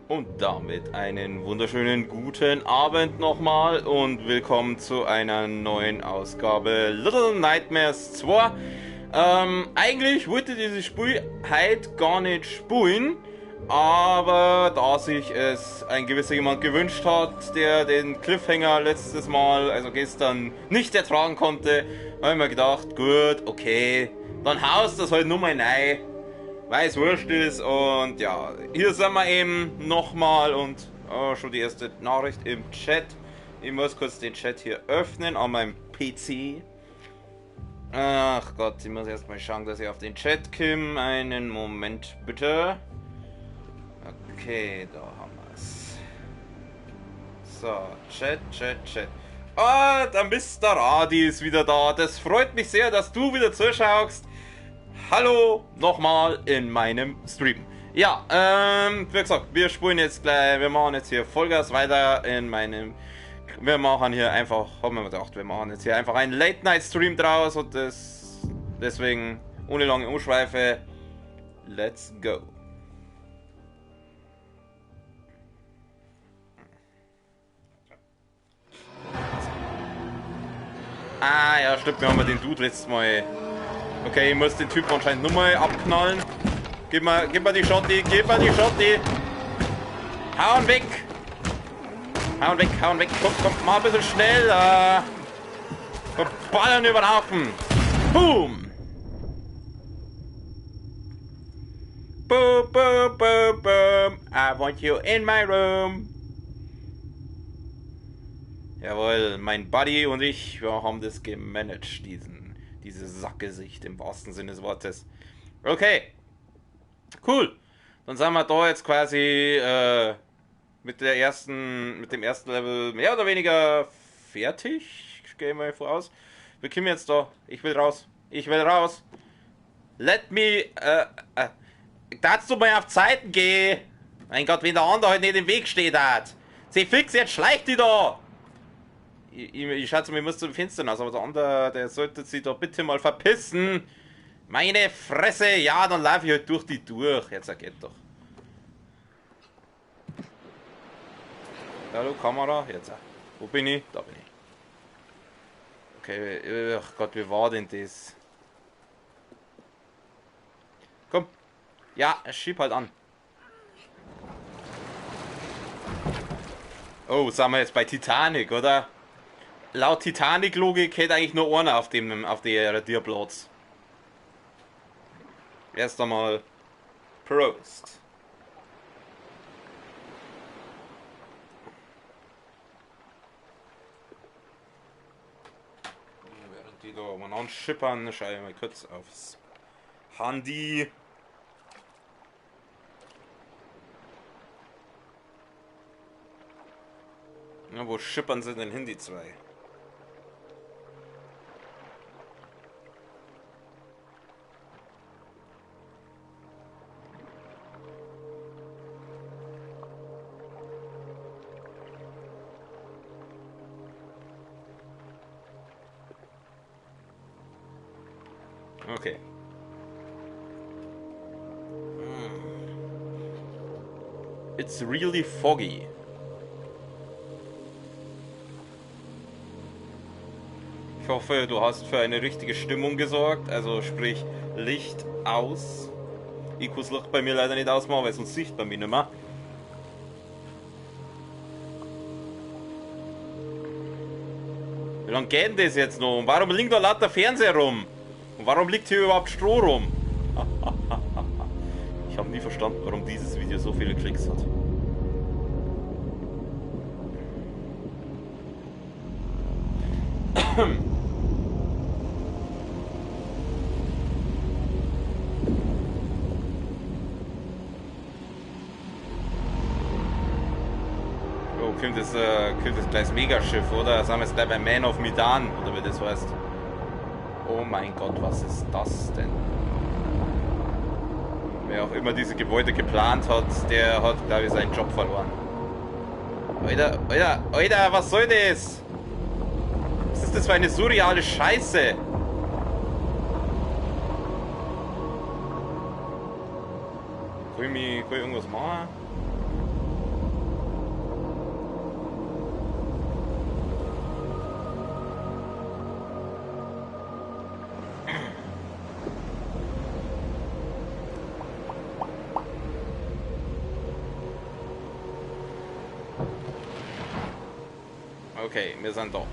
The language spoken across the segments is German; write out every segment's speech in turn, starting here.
Und damit einen wunderschönen guten Abend nochmal und willkommen zu einer neuen Ausgabe Little Nightmares 2. Eigentlich wollte dieses Spiel heute gar nicht spielen, aber da sich es ein gewisser jemand gewünscht hat, der den Cliffhanger letztes Mal, also gestern, nicht ertragen konnte, habe ich mir gedacht, gut, okay, dann haust das halt nur mal rein, weil es wurscht ist. Und ja, hier sind wir eben nochmal und schon die erste Nachricht im Chat. Ich muss kurz den Chat hier öffnen an meinem PC. Ach Gott, ich muss erstmal schauen, dass ich auf den Chat komme. Einen Moment bitte. Okay, da haben wir es. So, Chat. Ah, der Mr. Radi ist wieder da. Das freut mich sehr, dass du wieder zuschaust. Hallo nochmal in meinem Stream. Ja, wie gesagt, wir spielen jetzt gleich, wir machen jetzt hier Vollgas weiter in meinem, wir machen hier einfach, haben wir gedacht, wir machen jetzt hier einfach einen Late-Night-Stream draus und deswegen, ohne lange Umschweife, let's go. Ah ja, stimmt, wir haben den Dude letztes Mal. Okay, ich muss den Typen anscheinend nochmal abknallen. Gib mal die Schotti, Hauen weg! Komm, mal ein bisschen schneller. Wir ballern über den Haufen. Boom! Boom. I want you in my room. Jawohl, mein Buddy und ich, wir haben das gemanagt, diese Sackgesicht im wahrsten Sinne des Wortes. Okay, cool. Dann sind wir da jetzt quasi mit dem ersten Level mehr oder weniger fertig. Ich gehe mal voraus. Wir kommen jetzt da. Ich will raus. Let me, darfst du mal auf Zeiten gehen? Mein Gott, wenn der andere halt nicht im Weg steht hat. Sieh fix, jetzt schleicht die da. Ich schätze, mir muss zum Fenster aus, aber der andere, der sollte sich da bitte mal verpissen. Meine Fresse, ja, dann laufe ich halt durch die durch. Jetzt geht doch. Hallo, Kamera, jetzt. Wo bin ich? Da bin ich. Okay, ach Gott, wie war denn das? Komm. Ja, schieb halt an. Oh, sind wir jetzt bei Titanic, oder? Laut Titanic-Logik hätte eigentlich nur einer auf der Radierplatz. Erst einmal Prost. Während die da umeinander schippern, schaue ich mal kurz aufs Handy. Na, wo schippern sie denn hin, die zwei? Okay. It's really foggy. Ich hoffe, du hast für eine richtige Stimmung gesorgt, also sprich Licht aus. Ich kann das Licht bei mir leider nicht ausmachen, weil sonst sieht man mich nicht mehr. Wie lange geht denn das jetzt noch? Und warum liegt da lauter Fernseher rum? Und warum liegt hier überhaupt Stroh rum? Ich habe nie verstanden, warum dieses Video so viele Klicks hat. Oh, kommt das gleich Megaschiff, oder? Sagen wir jetzt gleich bei Man of Medan, oder wie das heißt. Oh mein Gott, was ist das denn? Wer auch immer diese Gebäude geplant hat, der hat, glaube ich, seinen Job verloren. Alter, was soll das? Was ist das für eine surreale Scheiße? Kann ich irgendwas machen? Okay, wir sind da.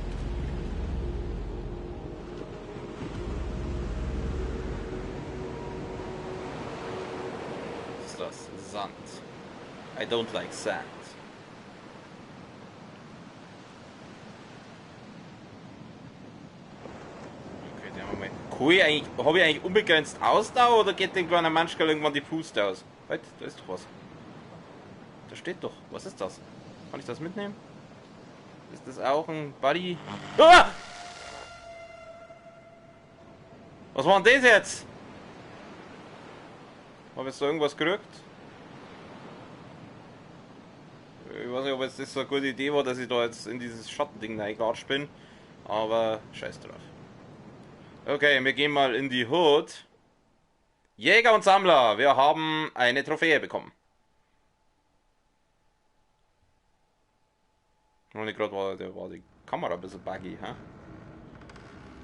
Was ist das? Sand. I don't like sand. Okay, der Moment. Habe ich eigentlich unbegrenzt Ausdauer oder geht den kleinen manchmal irgendwann die Puste aus? Halt, da ist doch was. Da steht doch. Was ist das? Kann ich das mitnehmen? Ist das auch ein Buddy? Ah! Was war denn das jetzt? Habe ich da irgendwas gerückt? Ich weiß nicht, ob jetzt das so eine gute Idee war, dass ich da jetzt in dieses Schattending reingelatscht bin. Aber scheiß drauf. Okay, wir gehen mal in die Hood. Jäger und Sammler, wir haben eine Trophäe bekommen. Und gerade war die Kamera ein bisschen buggy, hä?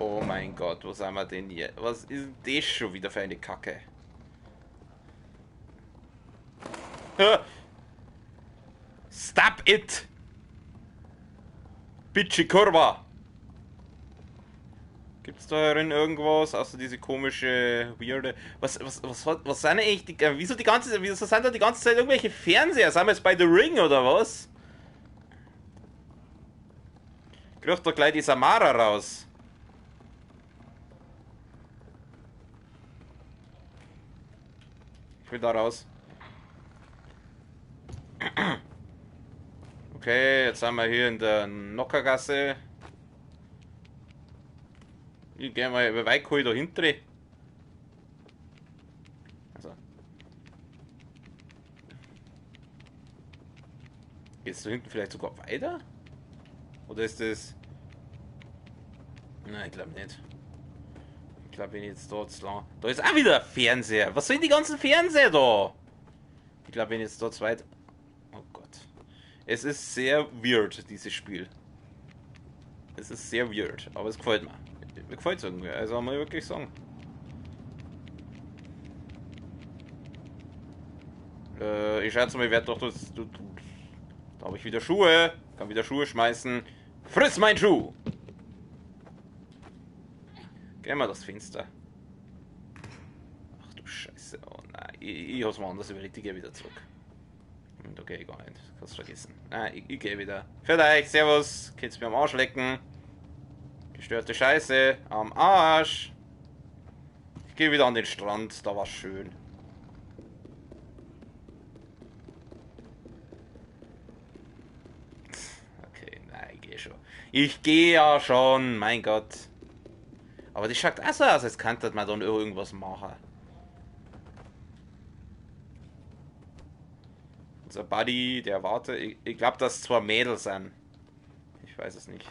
Oh mein Gott, wo sind wir denn hier? Was ist denn das schon wieder für eine Kacke? Stop it! Bitchy Kurva! Gibt's da drin irgendwas, außer diese komische, weirde... Was sind eigentlich die... Wieso sind da die ganze Zeit irgendwelche Fernseher? Sind wir jetzt bei The Ring oder was? Kriegt doch gleich die Samara raus. Ich will da raus. Okay, jetzt sind wir hier in der Nockergasse. Ich gehe mal über Weikoi da hinten. Also. Geht's da hinten vielleicht sogar weiter? Oder ist das... Nein, ich glaube nicht. Ich glaube, wenn ich jetzt da zu lang... Da ist auch wieder ein Fernseher. Was sind die ganzen Fernseher da? Ich glaube, wenn ich jetzt da zu weit... Oh Gott. Es ist sehr weird, dieses Spiel. Es ist sehr weird, aber es gefällt mir. Mir gefällt es irgendwie, also muss ich wirklich sagen. Ich schätze mal, ich werde doch das... Da habe ich wieder Schuhe. Kann wieder Schuhe schmeißen. Friss mein Schuh! Gehen wir das Fenster. Ach du Scheiße. Oh nein. Ich hab's mal anders überlegt. Ich gehe wieder zurück. Da gehe ich gar nicht. Kannst vergessen. Nein, ich gehe wieder. Für euch. Servus. Geht's mir am Arsch lecken. Gestörte Scheiße. Am Arsch. Ich gehe wieder an den Strand. Da war's schön. Okay, nein, ich gehe schon. Ich gehe ja schon. Mein Gott. Aber das schaut auch so aus, als könnte man dann irgendwas machen. Unser Buddy, der wartet. Ich glaube, dass zwei Mädels sind. Ich weiß es nicht.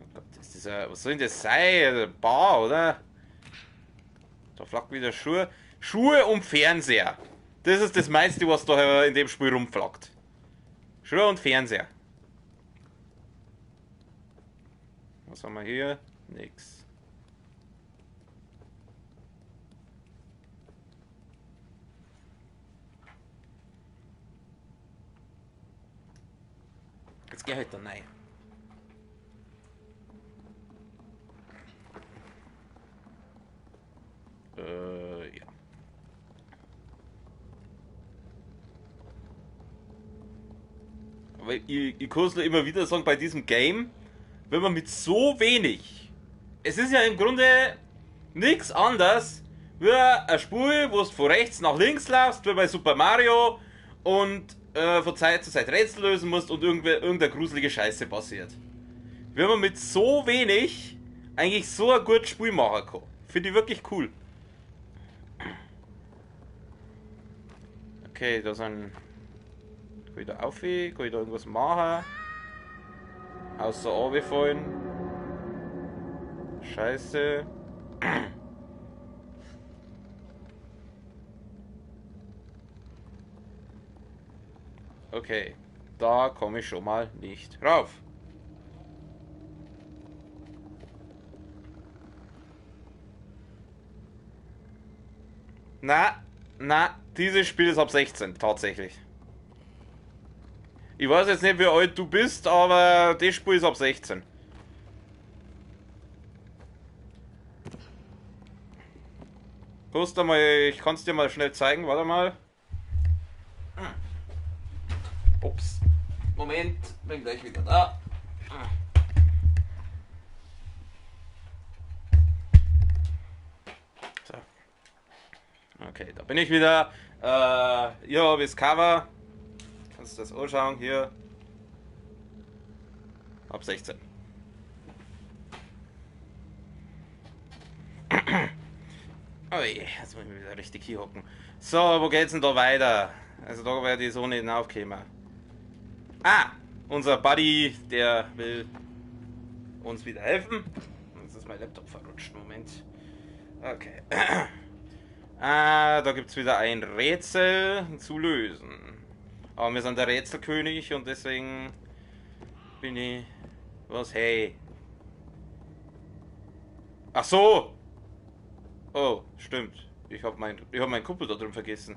Oh Gott, ist dieser, was soll denn das sein? Bar, oder? Da flackt wieder Schuhe. Schuhe und Fernseher. Das ist das meiste, was da in dem Spiel rumflackt. Schuhe und Fernseher. Was haben wir hier? Nix. Jetzt geh halt da rein. Ja. Aber ich kann es nur immer wieder sagen, bei diesem Game, wenn man mit so wenig... Es ist ja im Grunde nichts anderes wie ein Spiel, wo du von rechts nach links laufst, wie bei Super Mario und von Zeit zu Zeit Rätsel lösen musst und irgendeine gruselige Scheiße passiert. Wenn man mit so wenig eigentlich so ein gutes Spiel machen kann. Finde ich wirklich cool. Okay, da sind... Kann ich da auf? Kann ich da irgendwas machen? Außer runterfallen. Scheiße. Okay, da komme ich schon mal nicht rauf. Na, dieses Spiel ist ab 16, tatsächlich. Ich weiß jetzt nicht, wie alt du bist, aber das Spiel ist ab 16. Ich kann es dir mal schnell zeigen, warte mal. Ups. Moment, bin gleich wieder da. So. Okay, da bin ich wieder. Hier habe ich das Cover. Kannst du das anschauen hier. Ab 16. Ui, jetzt muss ich mich wieder richtig hier hocken. So, wo geht's denn da weiter? Also da werde ich so nicht aufkommen. Ah, unser Buddy, der will uns wieder helfen. Jetzt ist mein Laptop verrutscht, Moment. Okay. Da gibt es wieder ein Rätsel zu lösen. Aber wir sind der Rätselkönig und deswegen bin ich... Was? Hey. Ach so! Oh, stimmt. Ich hab mein Kumpel da drin vergessen.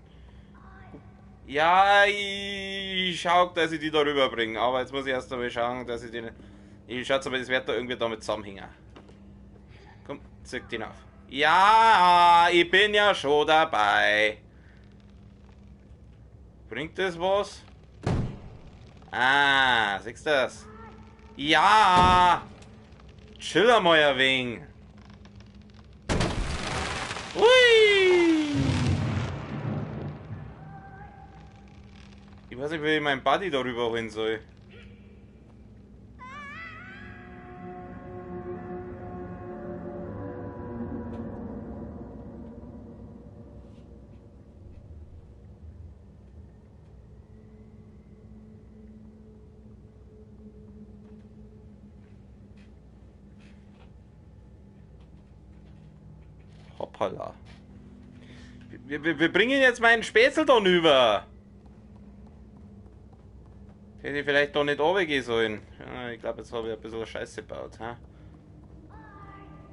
Ja, ich schau, dass ich die da rüberbringe. Aber jetzt muss ich erst einmal schauen, dass ich den... Ich schätze aber, das wird da irgendwie damit zusammenhängen. Komm, zück den auf. Ja, ich bin ja schon dabei. Bringt das was? Ah, siehst du das? Ja! Chill mal ein wenig. Ui! Ich weiß nicht, wie ich meinen Buddy darüber holen soll. Hoppala. Wir bringen jetzt meinen Spätzle da rüber. Hätte ich vielleicht doch nicht runtergehen sollen. Ja, ich glaube, jetzt habe ich ein bisschen Scheiße gebaut. Ha?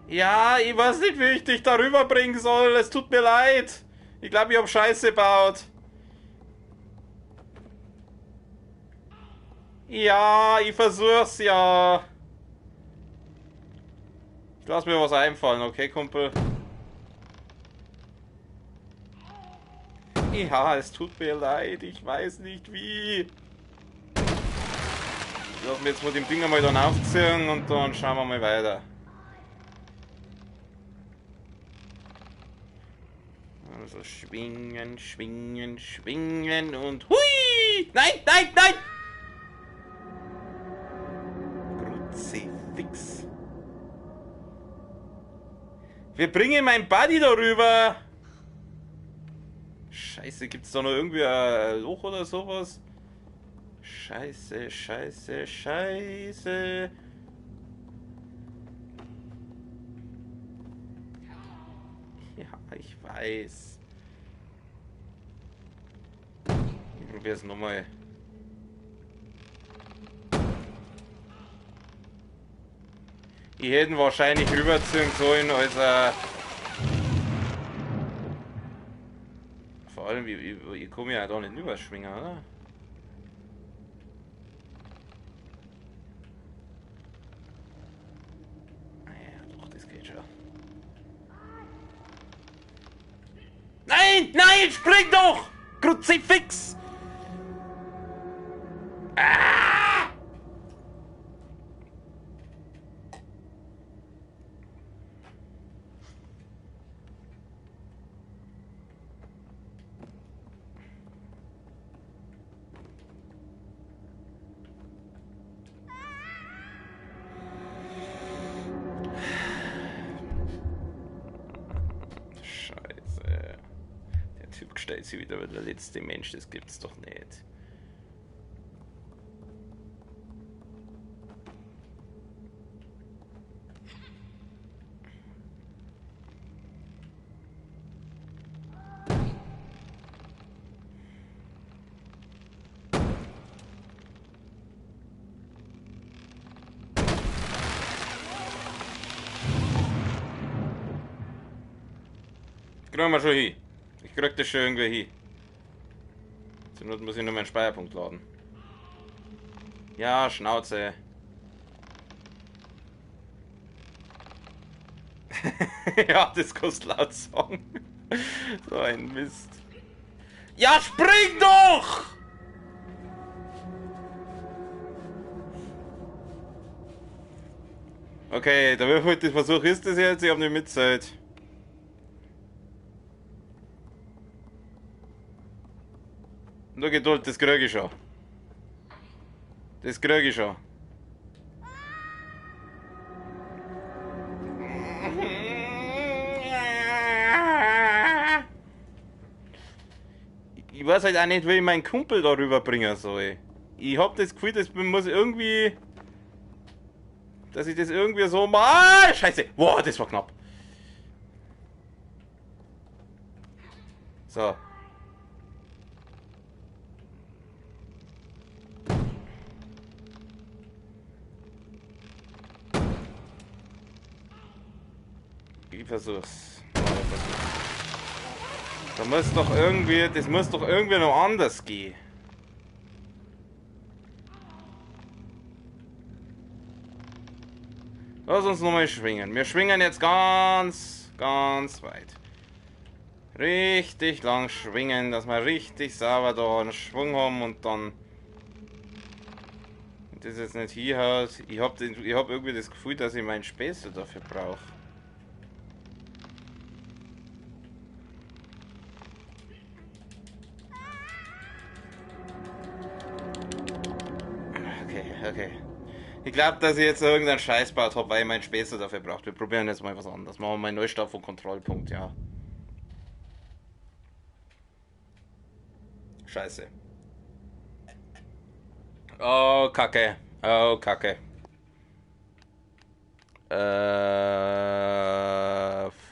Ja, ich weiß nicht, wie ich dich da rüberbringen soll. Es tut mir leid. Ich glaube, ich habe Scheiße gebaut. Ja, ich versuch's ja. Ich lass mir was einfallen, okay, Kumpel? Ja, es tut mir leid. Ich weiß nicht wie. Ich lass mir jetzt mit dem Ding einmal dann aufziehen und dann schauen wir mal weiter. Also schwingen, schwingen, schwingen und hui! Nein, nein, nein! Kruzifix. Wir bringen meinen Buddy darüber. Scheiße, gibt's da noch irgendwie ein Loch oder sowas? Scheiße, scheiße, scheiße. Ja, ich weiß. Ich probier's nochmal. Ich hätte ihn wahrscheinlich rüberziehen sollen, als vor allem, ich komme ja da nicht überschwingen, oder? Ja, doch, das geht schon. Nein, nein, spring doch! Kruzifix! Ah! Stellt sich wieder der letzte Mensch, das gibt's doch nicht. Kriegen wir schon hin. Ich krieg das schon irgendwie hin. Zur Not muss ich nur meinen Speicherpunkt laden. Ja, Schnauze. Ja, das kannst du laut sagen. So ein Mist. Ja, spring doch! Okay, der wievielte Versuch ist das jetzt? Ich hab nicht mitzählt. Nur Geduld, das krieg ich schon. Das krieg ich schon. Ich weiß halt auch nicht, wie ich meinen Kumpel darüber bringen soll. Ich hab das Gefühl, das muss irgendwie... Dass ich das irgendwie so mal... Ah, Scheiße! Boah, das war knapp. So. Ich versuch's. Da muss doch irgendwie... Das muss doch irgendwie noch anders gehen. Lass uns nochmal schwingen. Wir schwingen jetzt ganz weit. Richtig lang schwingen, dass wir richtig sauber da einen Schwung haben und dann... Das jetzt nicht hier hat. Ich hab irgendwie das Gefühl, dass ich meinen Späße dafür brauche. Okay. Ich glaube, dass ich jetzt irgendeinen Scheiß baut habe, weil ich meinen Späße dafür brauche. Wir probieren jetzt mal was anderes. Machen wir mal einen Neustart von Kontrollpunkt, ja. Scheiße. Oh, Kacke. Oh, Kacke.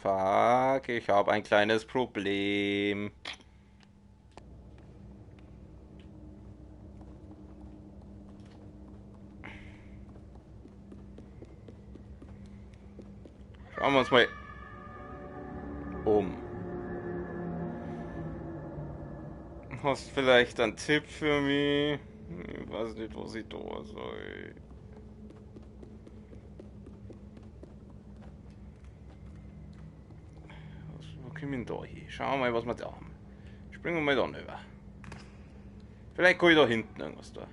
Fuck. Ich habe ein kleines Problem. Schauen wir uns mal um. Hast vielleicht einen Tipp für mich? Ich weiß nicht, was ich tun soll. Wo kommen wir denn da hin? Schauen wir mal, was wir da haben. Springen wir mal da rüber. Vielleicht kann ich da hinten irgendwas da.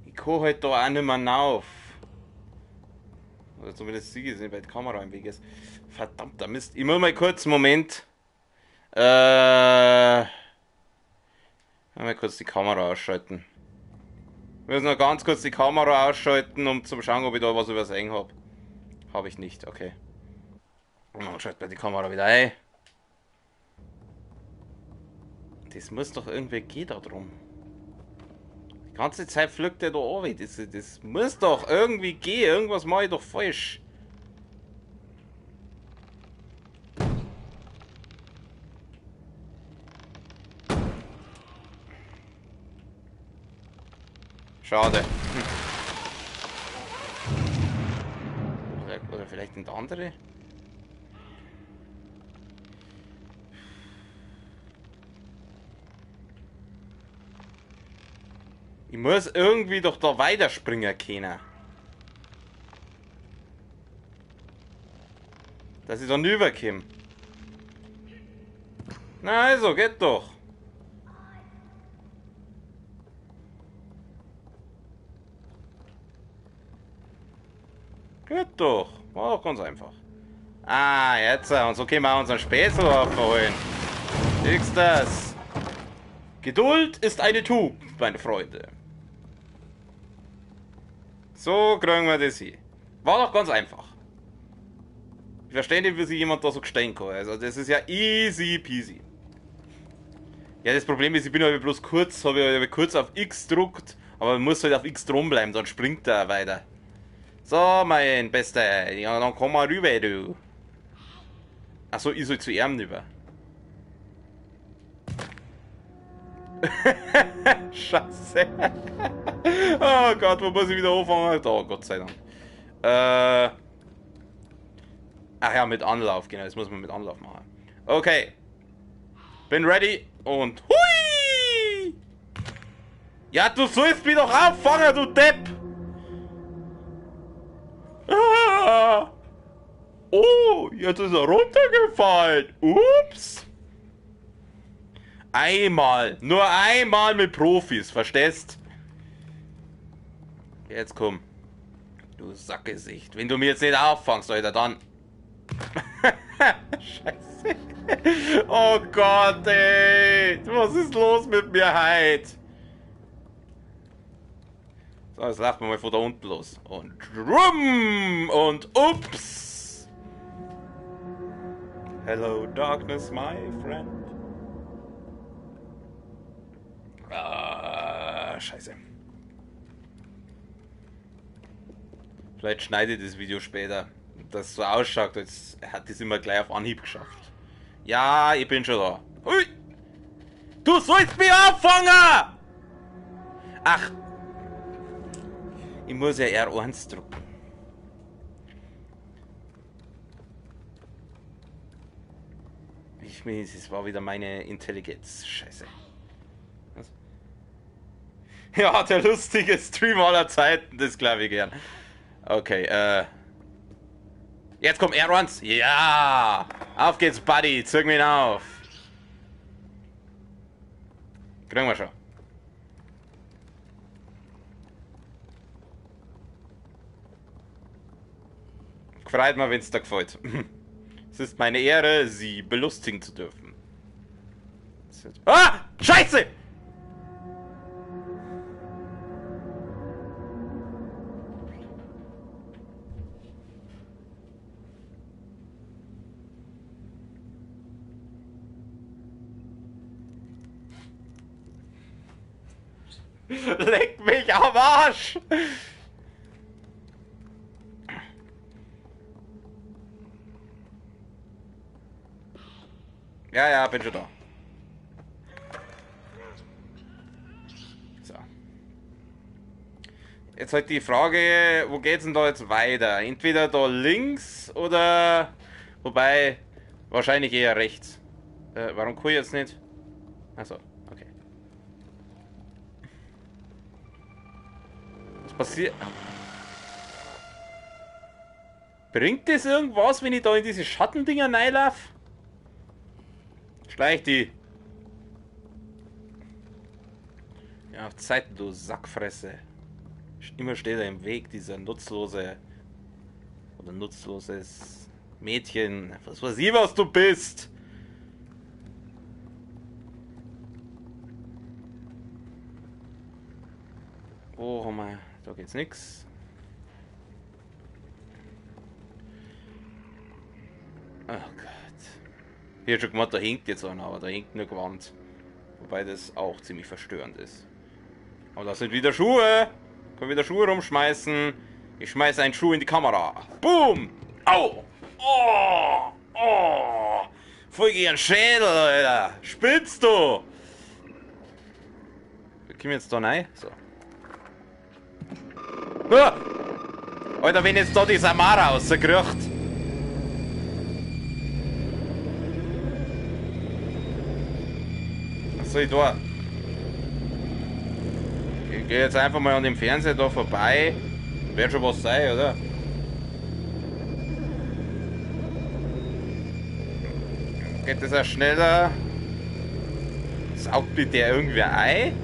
Ich kann halt da auch nicht mehr rauf. Oder zumindest sehe ich es nicht, weil die Kamera im Weg ist. Verdammter Mist. Ich muss mal kurz einen Moment. Mal kurz die Kamera ausschalten. Ich muss noch ganz kurz die Kamera ausschalten, um zu schauen, ob ich da was übersehen habe. Habe ich nicht, okay. Und dann schalten wir die Kamera wieder ein. Das muss doch irgendwie gehen da drum. Die ganze Zeit pflückt der da an. Das muss doch irgendwie gehen. Irgendwas mache ich doch falsch. Schade. Oder vielleicht ein andere? Ich muss irgendwie doch da weiterspringen können. Dass ich da rüberkomme. Na also, geht doch. Geht doch. War doch ganz einfach. Ah, jetzt. Und so können wir unseren Späßel aufholen. Siehst das? Geduld ist eine Tugend, meine Freunde. So kriegen wir das hier. War doch ganz einfach. Ich verstehe nicht, wie sich jemand da so gestehen kann. Also das ist ja easy peasy. Ja, das Problem ist, ich bin halt bloß kurz, habe ich kurz auf X gedruckt, aber man muss halt auf X drum bleiben, dann springt er weiter. So, mein Bester, ja, dann komm mal rüber, du. Achso, ich soll zu ihm rüber. Scheiße. Oh Gott, wo muss ich wieder anfangen? Da, Gott sei Dank. Ach ja, mit Anlauf, genau, das muss man mit Anlauf machen. Okay. Bin ready und hui! Ja, du sollst mich doch auffangen, du Depp! Ah! Oh, jetzt ist er runtergefallen. Ups. Einmal, nur einmal mit Profis, verstehst? Jetzt komm. Du Sackgesicht. Wenn du mir jetzt nicht auffangst, Alter, dann... Scheiße. Oh Gott, ey. Was ist los mit mir heute? So, jetzt laufen wir mal von da unten los. Und rum und ups. Hello, darkness, my friend. Ah, scheiße. Vielleicht schneide ich das Video später, dass es so ausschaut, als hätte ich es immer gleich auf Anhieb geschafft. Ja, ich bin schon da. Hui! Du sollst mich auffangen! Ach, ich muss ja R1 drücken. Es war wieder meine Intelligenz. Scheiße. Was? Ja, der lustige Stream aller Zeiten, das glaube ich gern. Okay, jetzt kommt R1. Ja! Auf geht's, Buddy. Züg mich auf. Kriegen wir schon. Freut mich, wenn es dir gefällt. Es ist meine Ehre, Sie belustigen zu dürfen. Ah! Scheiße! Leck mich am Arsch! Ja, ja, bin schon da. So. Jetzt halt die Frage, wo geht's denn da jetzt weiter? Entweder da links oder... Wobei, wahrscheinlich eher rechts. Warum kann ich jetzt nicht? Achso, okay. Was passiert? Bringt das irgendwas, wenn ich da in diese Schattendinger reinlaufe? Schleich die. Ja, auf Zeit, du Sackfresse. Immer steht er im Weg, dieser nutzlose oder nutzloses Mädchen. Was weiß ich, was du bist. Oh mal, da geht's nix. Oh Gott. Ich hab schon gemacht, da hinkt jetzt einer, aber da hinkt nur Gewand. Wobei das auch ziemlich verstörend ist. Aber das sind wieder Schuhe. Ich kann wieder Schuhe rumschmeißen. Ich schmeiße einen Schuh in die Kamera. Boom! Au! Oh! Oh! Voll gegen den Schädel, Alter! Spitzt du! Wir kommen jetzt da rein. So. Ah! Alter, wenn jetzt da die Samara rauskriecht. Was soll ich da? Ich gehe jetzt einfach mal an dem Fernseher da vorbei. Wird schon was sein, oder? Geht das auch schneller? Saugt mich der irgendwie ein?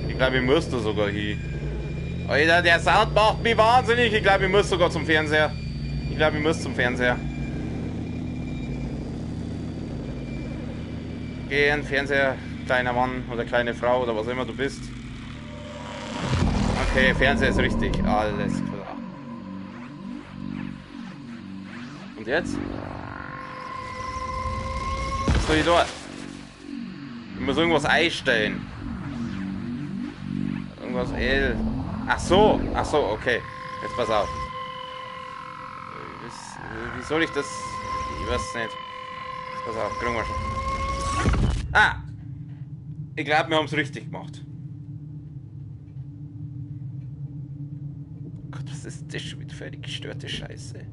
Ich glaube, ich muss da sogar hin. Alter, der Sound macht mich wahnsinnig. Ich glaube, ich muss sogar zum Fernseher. Ich glaube, ich muss zum Fernseher. Geh in den Fernseher, kleiner Mann oder kleine Frau oder was immer du bist. Okay, Fernseher ist richtig. Alles klar. Und jetzt? Was soll ich da? Ich muss irgendwas einstellen. Irgendwas L. Ach so, okay. Jetzt pass auf. Wie soll ich das? Ich weiß es nicht. Jetzt pass auf, kriegen wir schon. Ah! Ich glaube, wir haben es richtig gemacht. Gott, was ist das schon wieder für eine gestörte Scheiße?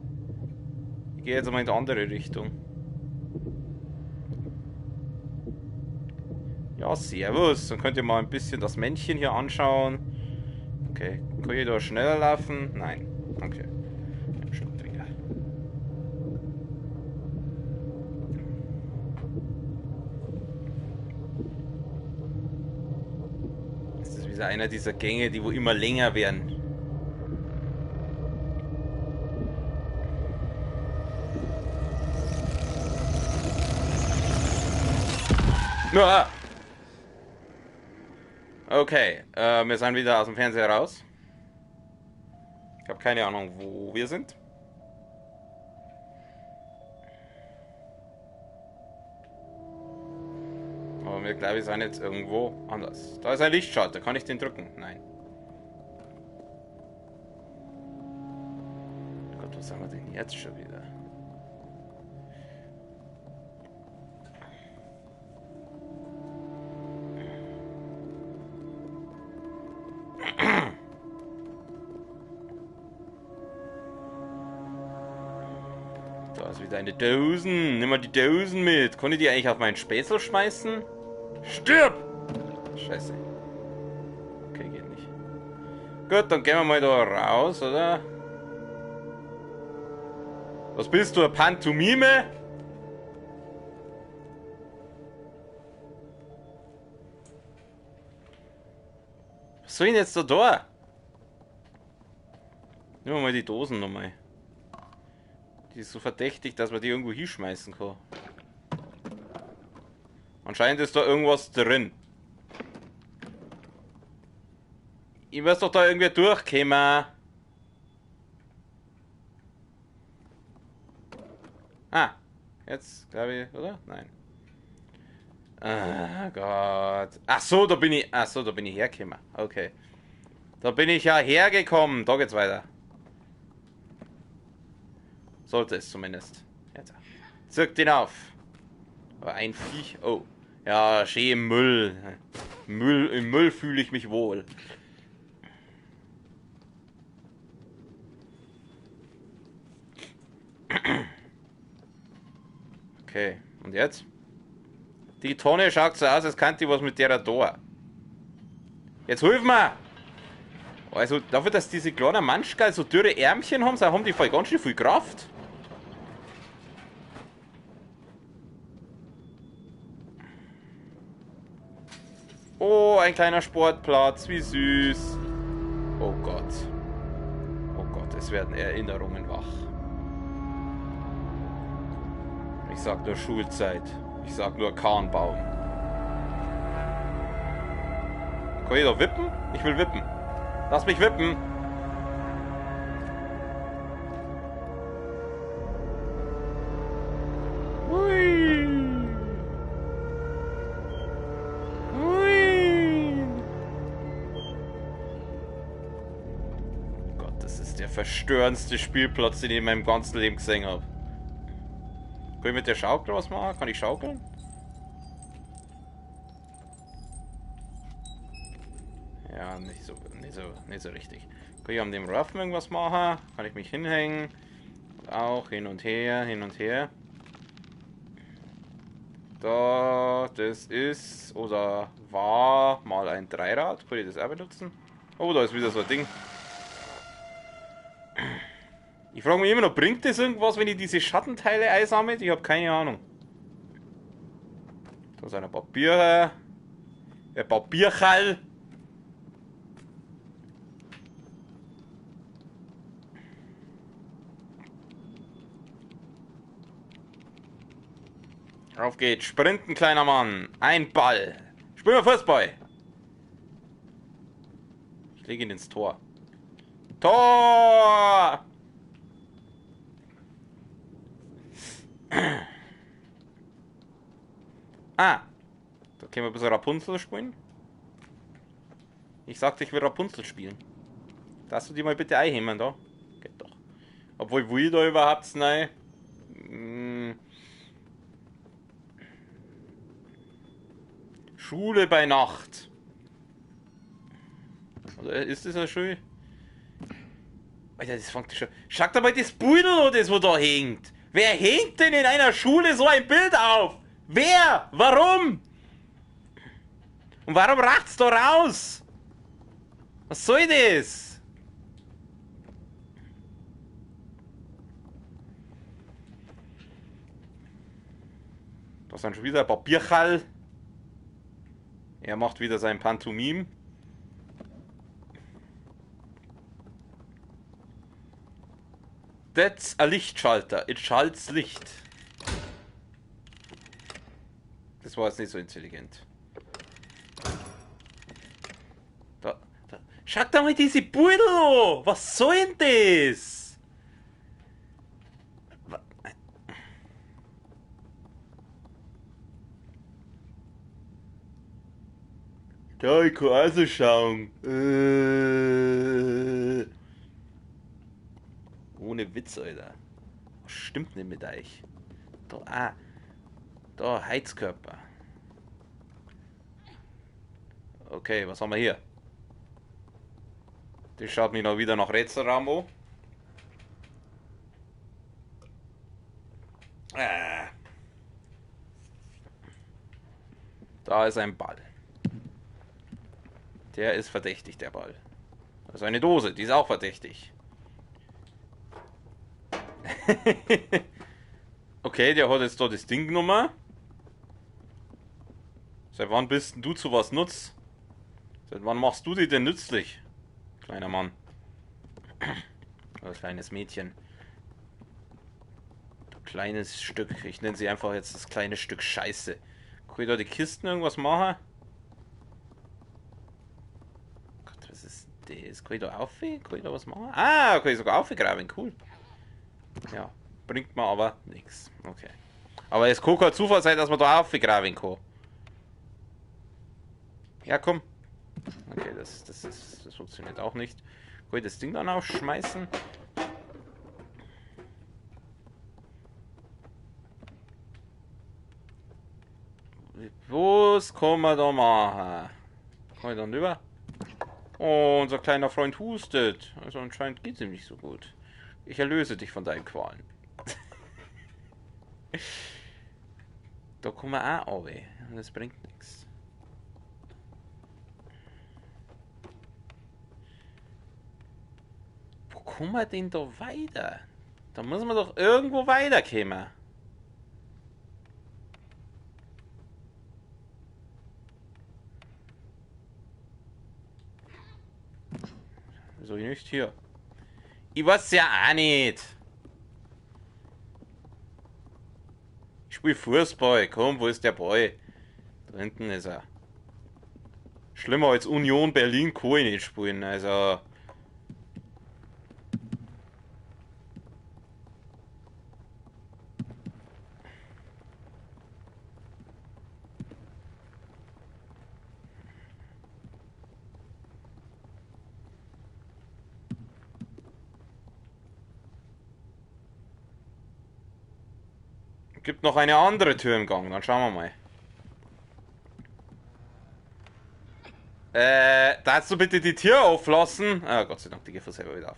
Ich gehe jetzt mal in die andere Richtung. Ja, servus. Dann könnt ihr mal ein bisschen das Männchen hier anschauen. Okay. Kann ich da schneller laufen? Nein. Okay. Ja, schon wieder. Das ist wieder einer dieser Gänge, die wo immer länger werden. Ah! Okay, wir sind wieder aus dem Fernseher raus. Ich habe keine Ahnung, wo wir sind. Aber wir glaube ich sind jetzt irgendwo anders. Da ist ein Lichtschalter, kann ich den drücken? Nein. Gott, was haben wir denn jetzt schon wieder? Da ist wieder eine Dosen. Nimm mal die Dosen mit. Konnte die eigentlich auf meinen Spätzle schmeißen? Stirb! Scheiße. Okay, geht nicht. Gut, dann gehen wir mal da raus, oder? Was bist du, eine Pantomime? Was soll ich denn jetzt da? Nehmen wir mal die Dosen nochmal. Die ist so verdächtig, dass man die irgendwo hinschmeißen kann. Anscheinend ist da irgendwas drin. Ich muss doch da irgendwie durchkommen. Ah, jetzt glaube ich, oder? Nein. Ah Gott. Ach so, da bin ich. Ach so, da bin ich hergekommen. Okay. Da bin ich ja hergekommen. Da geht's weiter. Sollte es zumindest. Jetzt. Zirkt ihn auf. Aber ein Viech. Oh. Ja, schön im Müll. Im Müll fühle ich mich wohl. Okay. Und jetzt? Die Tonne schaut so aus, als könnte ich was mit der da. Jetzt hilf mir! Also, dafür, dass diese kleinen Manschgal so dürre Ärmchen haben, haben die voll ganz schön viel Kraft. Oh, ein kleiner Sportplatz, wie süß. Oh Gott. Oh Gott, es werden Erinnerungen wach. Ich sag nur Schulzeit. Ich sag nur Kahnbaum. Kann ich da wippen? Ich will wippen. Lass mich wippen. Verstörendste Spielplatz, den ich in meinem ganzen Leben gesehen habe. Kann ich mit der Schaukel was machen? Kann ich schaukeln? Ja, nicht so richtig. Kann ich an dem Ruffen irgendwas machen? Kann ich mich hinhängen? Auch hin und her, hin und her. Da, das ist oder war mal ein Dreirad. Kann ich das auch benutzen? Oh, da ist wieder so ein Ding. Ich frage mich immer noch, bringt das irgendwas, wenn ich diese Schattenteile einsammle? Ich habe keine Ahnung. Da sind ein paar Bücher. Ein paar Bücherl. Auf geht's. Sprinten, kleiner Mann. Ein Ball. Spiel mal Fußball. Ich lege ihn ins Tor. Tor! Ah, da können wir ein bisschen Rapunzel spielen. Ich sagte, ich will Rapunzel spielen. Darfst du die mal bitte einhämmern da? Geht doch. Obwohl, will ich da überhaupt nein? Schule bei Nacht. Oder ist das ja schön? Alter, das fängt schon. Schaut mal das Bild an, das wo da hängt. Wer hängt denn in einer Schule so ein Bild auf? Wer? Warum? Und warum racht's da raus? Was soll das? Da sind schon wieder ein paar Bierchall. Er macht wieder sein Pantomim. That's a Lichtschalter. It schalt's Licht. Das war jetzt nicht so intelligent. Da. Schaut da mal diese Beutel an! Was soll denn das? Da, ich kann also schauen. Ohne Witz, Alter. Was stimmt nicht mit euch? Da, da, Heizkörper. Okay, was haben wir hier? Das schaut mich noch wieder nach Rätselraum an. Da ist ein Ball. Der ist verdächtig, der Ball. Das ist eine Dose, die ist auch verdächtig. Okay, der hat jetzt da das Ding genommen. Seit wann bist denn du zu was nutz? Seit wann machst du dich denn nützlich? Kleiner Mann. Oder kleines Mädchen. Kleines Stück. Ich nenne sie einfach jetzt das kleine Stück Scheiße. Kann ich da die Kisten irgendwas machen? Gott, was ist das? Kann ich da auf? Kann ich da was machen? Ah, kann ich sogar aufgraben. Cool. Ja, bringt mir aber nichts. Okay. Aber es kann kein Zufall sein, dass man da aufgraben kann. Ja, komm. Okay, das funktioniert auch nicht. Kann ich das Ding dann aufschmeißen? Was kann man da machen? Kann ich dann rüber? Oh, unser kleiner Freund hustet. Also anscheinend geht es ihm nicht so gut. Ich erlöse dich von deinen Qualen. Da kommen wir auch runter. Und das bringt nichts. Wo kommen wir denn da weiter? Da muss man doch irgendwo weiterkommen. Wieso nicht hier? Ich weiß ja auch nicht. Ich spiele Fußball. Komm, wo ist der Ball? Da hinten ist er. Schlimmer als Union Berlin kann ich nicht spielen. Also. Gibt noch eine andere Tür im Gang, dann schauen wir mal. darfst du bitte die Tür auflassen? Ah, Gott sei Dank, die geht von selber wieder auf.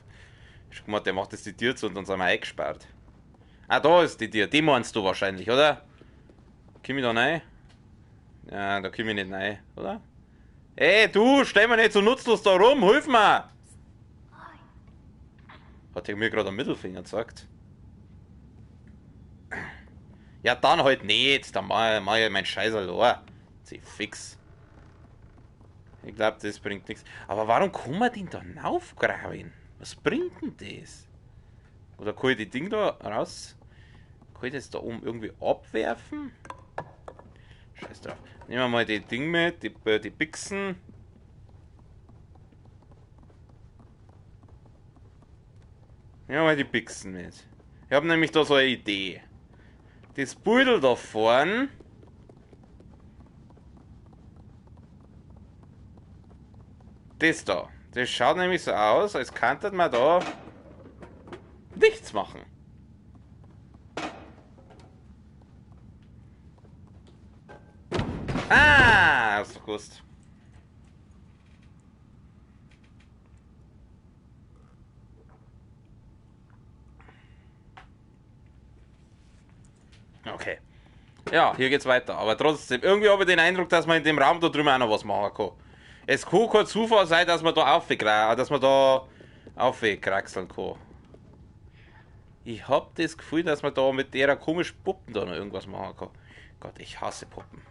Ich guck mal, der macht jetzt die Tür zu und dann sind wir eingesperrt. Ah, da ist die Tür. Die meinst du wahrscheinlich, oder? Komm ich da rein? Ja, da komm ich nicht rein, oder? Ey, du, stell mir nicht so nutzlos da rum, hilf mir! Hat er mir gerade einen Mittelfinger gezeigt? Ja, dann halt nicht. Dann mach ich meinen Scheiß allein. Sie fix. Ich glaube, das bringt nichts. Aber warum kann man den da raufgraben? Was bringt denn das? Oder kann ich die Ding da raus? Kann ich das da oben irgendwie abwerfen? Scheiß drauf. Nehmen wir mal die Ding mit, die Bixen. Nehmen wir mal die Bixen mit. Ich habe nämlich da so eine Idee. Das Beutel da vorne. Das da. Das schaut nämlich so aus, als könnte man da nichts machen. Ah, hast du gewusst. Okay. Ja, hier geht's weiter. Aber trotzdem, irgendwie habe ich den Eindruck, dass man in dem Raum da drüben auch noch was machen kann. Es kann kein Zufall sein, dass man da aufkraxeln kann. Ich hab das Gefühl, dass man da mit der komischen Puppen da noch irgendwas machen kann. Gott, ich hasse Puppen.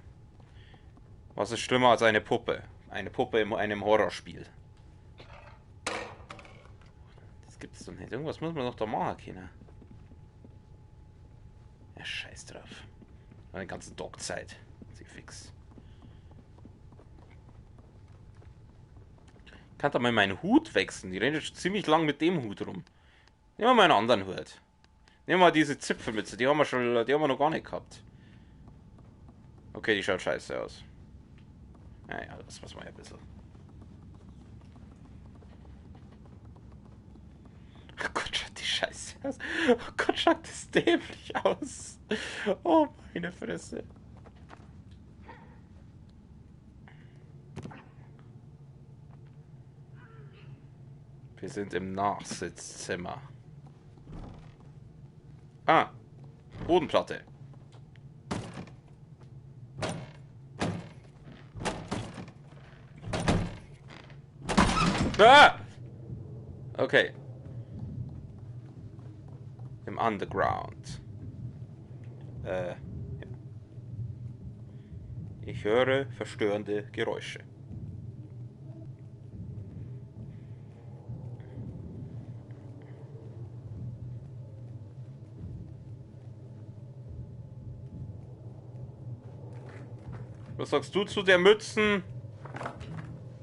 Was ist schlimmer als eine Puppe? Eine Puppe in einem Horrorspiel. Das gibt's doch nicht. Irgendwas muss man doch da machen können. Ja, scheiß drauf. Eine ganze Dockzeit. Sie fix. Ich kann da mal meinen Hut wechseln. Die rennen schon ziemlich lang mit dem Hut rum. Nehmen wir mal einen anderen Hut. Nehmen wir mal diese Zipfelmütze. Die haben wir noch gar nicht gehabt. Okay, die schaut scheiße aus. Naja, das muss man ja ein bisschen. Oh Gott, schaut die scheiße aus. Oh Gott, schaut das dämlich aus. Oh, meine Fresse. Wir sind im Nachsitzzimmer. Ah, Bodenplatte. Ah! Okay. Im Underground. Ja. Ich höre verstörende Geräusche. Was sagst du zu der Mützen?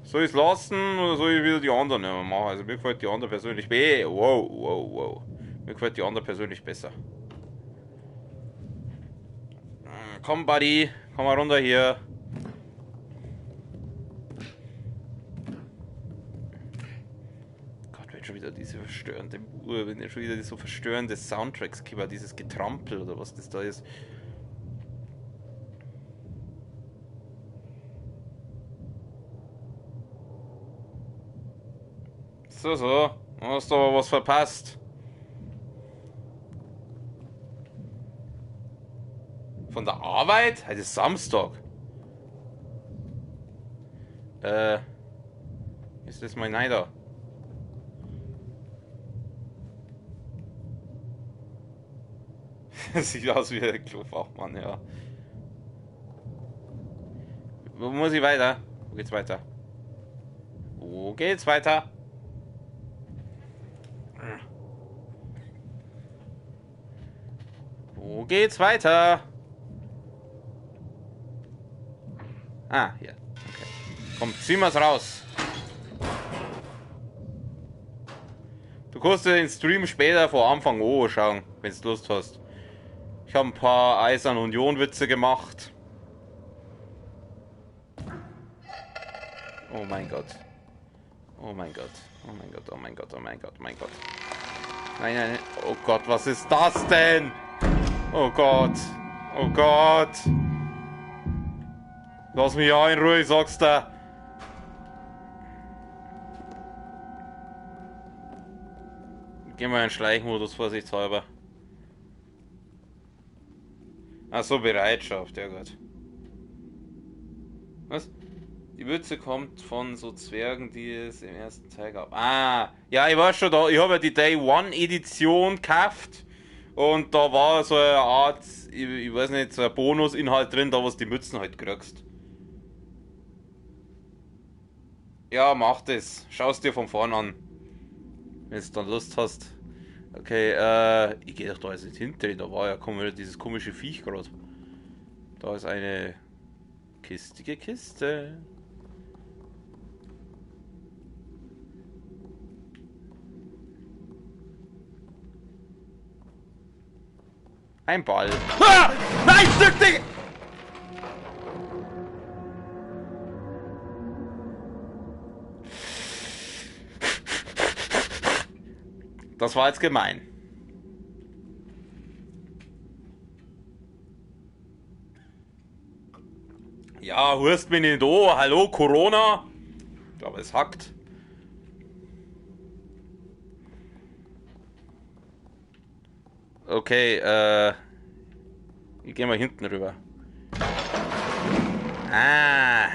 Soll ich es lassen oder soll ich wieder die anderen machen? Also mir gefällt die andere persönlich besser. Wow, wow, wow. Mir gefällt die andere persönlich besser. Komm, Buddy. Komm mal runter hier. Gott, wenn schon wieder diese verstörende Uhr, wenn schon wieder so verstörende Soundtracks gibt, dieses Getrampel oder was das da ist. So, so. Du hast aber was verpasst. Von der Arbeit? Heute ist Samstag. Ist das mein Neider? Sieht aus wie der Klofachmann, ja. Wo muss ich weiter? Wo geht's weiter? Wo geht's weiter? Wo geht's weiter? Ah, hier. Okay. Komm, ziehen wir's raus. Du kannst dir den Stream später vor Anfang schauen, wenn du Lust hast. Ich habe ein paar Eisern Union Witze gemacht. Oh mein Gott. Oh mein Gott. Oh mein Gott, oh mein Gott, oh mein Gott, oh mein Gott. Nein, nein, nein. Oh Gott, was ist das denn? Oh Gott. Oh Gott. Lass mich ja in Ruhe, ich sag's dir. Gehen wir in Schleichmodus, vorsichtshalber. Achso, Bereitschaft, ja gut. Was? Die Mütze kommt von so Zwergen, die es im ersten Teil gab. Ah, ja, ich war schon da. Ich habe ja die Day One Edition gekauft. Und da war so eine Art, ich weiß nicht, so ein Bonusinhalt drin, da was die Mützen halt kriegst. Ja, mach das. Schau es dir von vorn an. Wenn du dann Lust hast. Okay, ich gehe doch da jetzt nicht hinter. Da war ja dieses komische Viech gerade. Da ist eine kistige Kiste. Ein Ball. Ah! Nein, Stück Ding! Das war jetzt gemein. Ja, hörst mich nicht an. Hallo, Corona? Ich glaube, es hackt. Okay, ich gehe mal hinten rüber. Ah,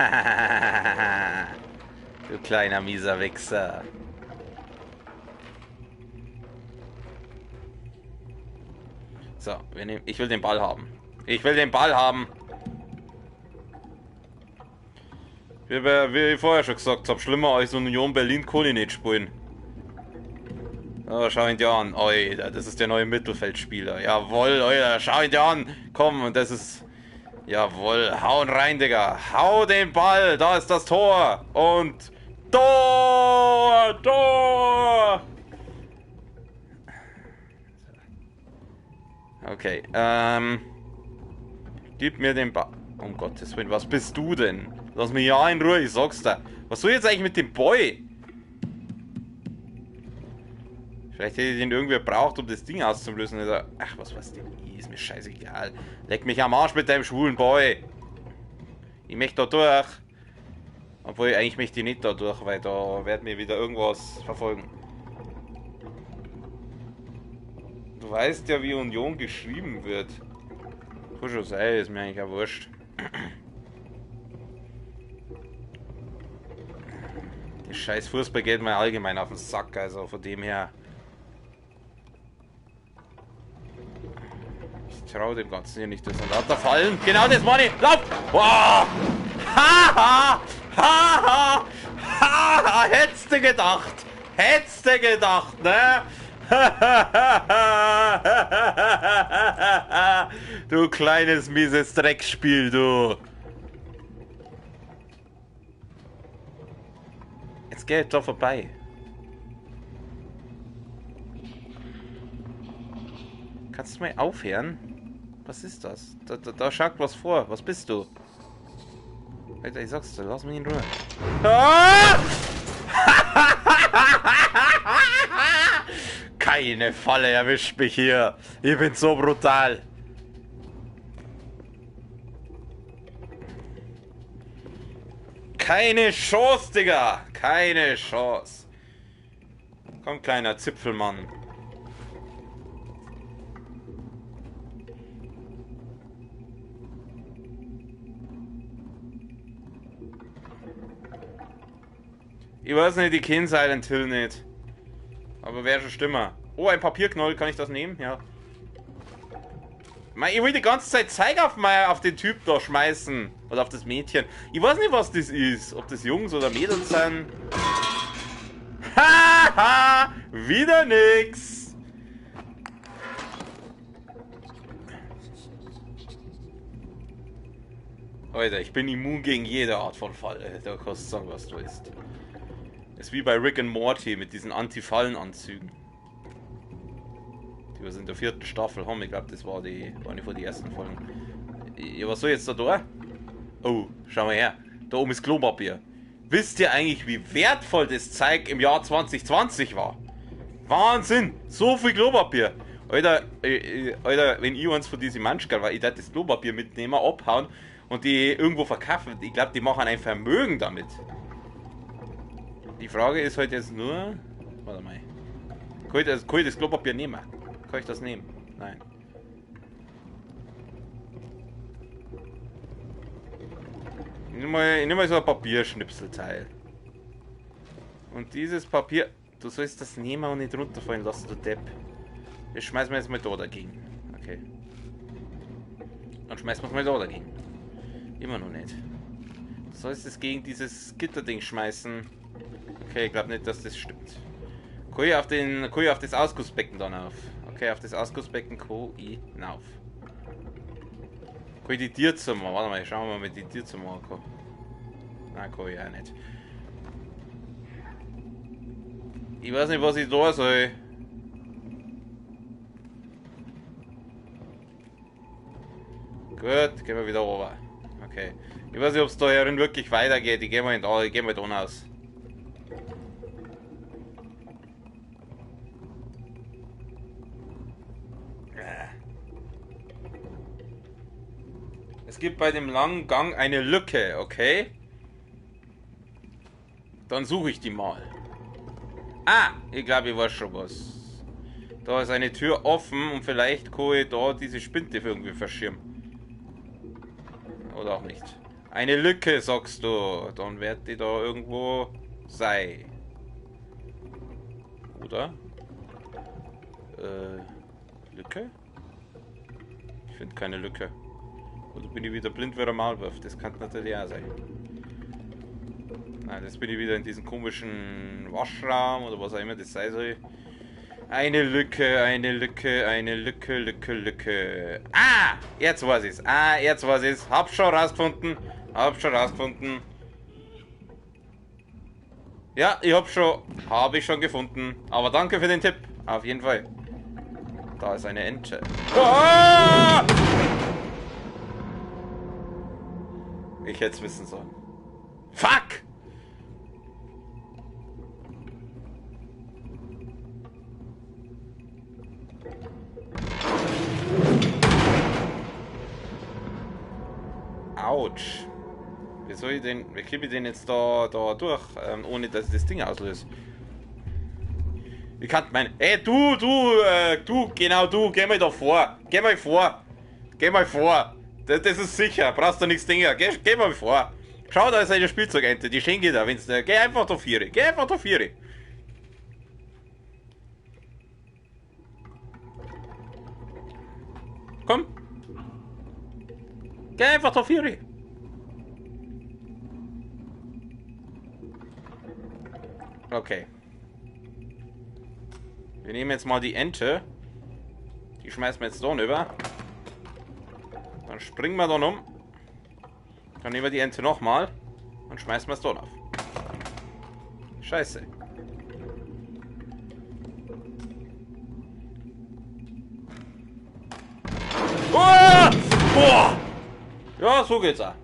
du kleiner mieser Wichser. So, ich will den Ball haben. Ich will den Ball haben. Wie ich vorher schon gesagt habe, schlimmer als Union Berlin kann ich nicht spielen. Oh, schau ihn dir an. Alter, das ist der neue Mittelfeldspieler. Jawohl, Alter, schau ihn dir an. Komm, und das ist... Jawohl, hauen rein, Digga. Hau den Ball, da ist das Tor. Und... Tor! Tor! Okay, gib mir den Ball. Um Gottes Willen, was bist du denn? Lass mich ja in Ruhe, ich sag's dir. Was soll jetzt eigentlich mit dem Boy? Vielleicht hätte ich den irgendwie braucht, um das Ding auszulösen. Oder... Ach, was denn? Ist mir scheißegal. Leck mich am Arsch mit deinem schwulen Boy. Ich möchte da durch. Obwohl, eigentlich möchte ich nicht da durch, weil da wird mir wieder irgendwas verfolgen. Du weißt ja, wie Union geschrieben wird. Kann schon sein, ist mir eigentlich auch wurscht. Der scheiß Fußball geht mir allgemein auf den Sack, also von dem her. Ich traue dem Ganzen hier nicht, dass er lauter fallen. Genau das meine ich. Lauf! Wow! Haha! Haha! Haha! Hättest du gedacht! Hättest du gedacht, ne? Du kleines mieses Dreckspiel, du. Jetzt geht doch vorbei. Kannst du mal aufhören? Was ist das? Da schaut was vor. Was bist du? Alter, ich sag's dir, lass mich in Ruhe. Ah! Keine Falle erwischt mich hier. Ich bin so brutal. Keine Chance, Digga. Keine Chance. Komm, kleiner Zipfelmann. Ich weiß nicht, ich kenne Silent Hill nicht. Aber wäre schon stimmer. Oh, ein Papierknoll, kann ich das nehmen? Ja. Ich will die ganze Zeit Zeug auf den Typ da schmeißen. Oder auf das Mädchen. Ich weiß nicht, was das ist. Ob das Jungs oder Mädels sind. Haha! Wieder nix! Alter, ich bin immun gegen jede Art von Falle. Da kannst du sagen, was du willst. Ist wie bei Rick and Morty mit diesen Anti-Fallen-Anzügen. Die wir in der 4. Staffel haben. Ich glaube, das war eine von den ersten Folgen. Ja, was soll jetzt da? Oh, schau mal her. Da oben ist Klopapier. Wisst ihr eigentlich, wie wertvoll das Zeug im Jahr 2020 war? Wahnsinn! So viel Klopapier! Alter, Alter, wenn ich eins von diesen Manschkerl war, ich darf das Klopapier mitnehmen, abhauen und die irgendwo verkaufen. Ich glaube, die machen ein Vermögen damit. Die Frage ist halt jetzt nur... Warte mal. Kann ich das Klopapier nehmen? Kann ich das nehmen? Nein. Ich nehme mal so ein Papierschnipselteil. Und dieses Papier... Du sollst das nehmen und nicht runterfallen lassen, du Depp. Das schmeißen wir jetzt mal da dagegen. Okay. Dann schmeißen wir es mal da dagegen. Immer noch nicht. Du sollst es gegen dieses Gitterding schmeißen. Okay, ich glaube nicht, dass das stimmt. Kann ich auf das Ausgussbecken dann auf? Okay, auf das Ausgussbecken kann ich hinauf. Kann ich die Tierzimmer? Warte mal, schauen wir mal, wie die Tierzimmer kann. Nein, kann ich auch nicht. Ich weiß nicht, was ich da soll. Gut, gehen wir wieder runter. Okay. Ich weiß nicht, ob es da herin wirklich weitergeht. Ich gehe mal da aus. Es gibt bei dem langen Gang eine Lücke, okay? Dann suche ich die mal. Ah, ich glaube, ich weiß schon was. Da ist eine Tür offen und vielleicht kann ich da diese Spinte irgendwie verschirmen. Oder auch nicht. Eine Lücke, sagst du. Dann wird die da irgendwo sein. Oder? Lücke? Ich finde keine Lücke. Oder bin ich wieder blind wie ein Maulwurf? Das kann natürlich auch sein. Nein, jetzt bin ich wieder in diesem komischen Waschraum oder was auch immer das sein soll. Eine Lücke, eine Lücke, eine Lücke, Lücke, Lücke. Ah! Jetzt weiß ich's. Ah, jetzt weiß ich's. Hab schon rausgefunden. Hab schon rausgefunden. Ja, habe ich schon gefunden. Aber danke für den Tipp. Auf jeden Fall. Da ist eine Ente. Oh! Ich hätte es wissen sollen. Fuck! Autsch. Wie soll ich den... Wie kriege ich den jetzt da durch, ohne dass ich das Ding auslöse? Ich kann mein... Ey, du, genau du, geh mal da vor. Geh mal vor. Geh mal vor. Das ist sicher, brauchst du nichts Dinger. Geh mal vor. Schau, da ist eine Spielzeugente, die schenke da, wenn's... Geh einfach da viere. Geh einfach da viere. Komm. Geh einfach da viere. Okay. Wir nehmen jetzt mal die Ente. Die schmeißen wir jetzt da rüber. Dann springen wir dann um. Dann nehmen wir die Ente nochmal. Und schmeißen wir es da auf. Scheiße. Oh! Boah! Ja, so geht's auch.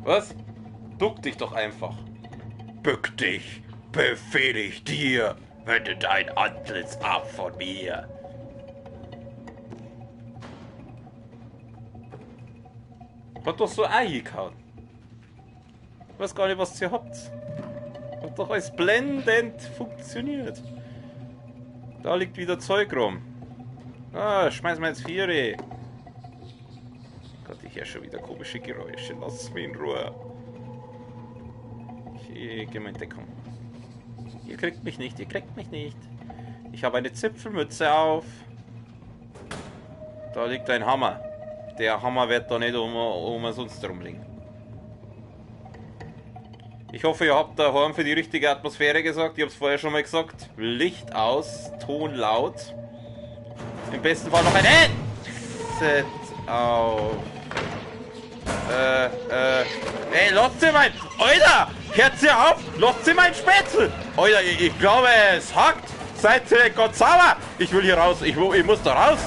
Was? Duck dich doch einfach. Bück dich, befehl ich dir, wende dein Antlitz ab von mir. Hat doch so eingehauen. Ich weiß gar nicht, was ihr habt. Hat doch alles blendend funktioniert. Da liegt wieder Zeug rum. Ah, schmeißen wir jetzt Viere. Gott, ich höre schon wieder komische Geräusche. Lass mich in Ruhe. Ich gehe mal in Deckung. Ihr kriegt mich nicht, ihr kriegt mich nicht. Ich habe eine Zipfelmütze auf. Da liegt ein Hammer. Der Hammer wird da nicht sonst rumliegen. Ich hoffe, ihr habt daheim für die richtige Atmosphäre gesagt. Ich habe es vorher schon mal gesagt. Licht aus, Ton laut. Im besten Fall noch ein Headset auf. Ey, lasst ihr mein... Alter! Hört ihr auf! Lasst ihr mein Spätzle! Alter, ich glaube, es hackt! Seid ihr Gott sauer! Ich will hier raus! Ich muss da raus!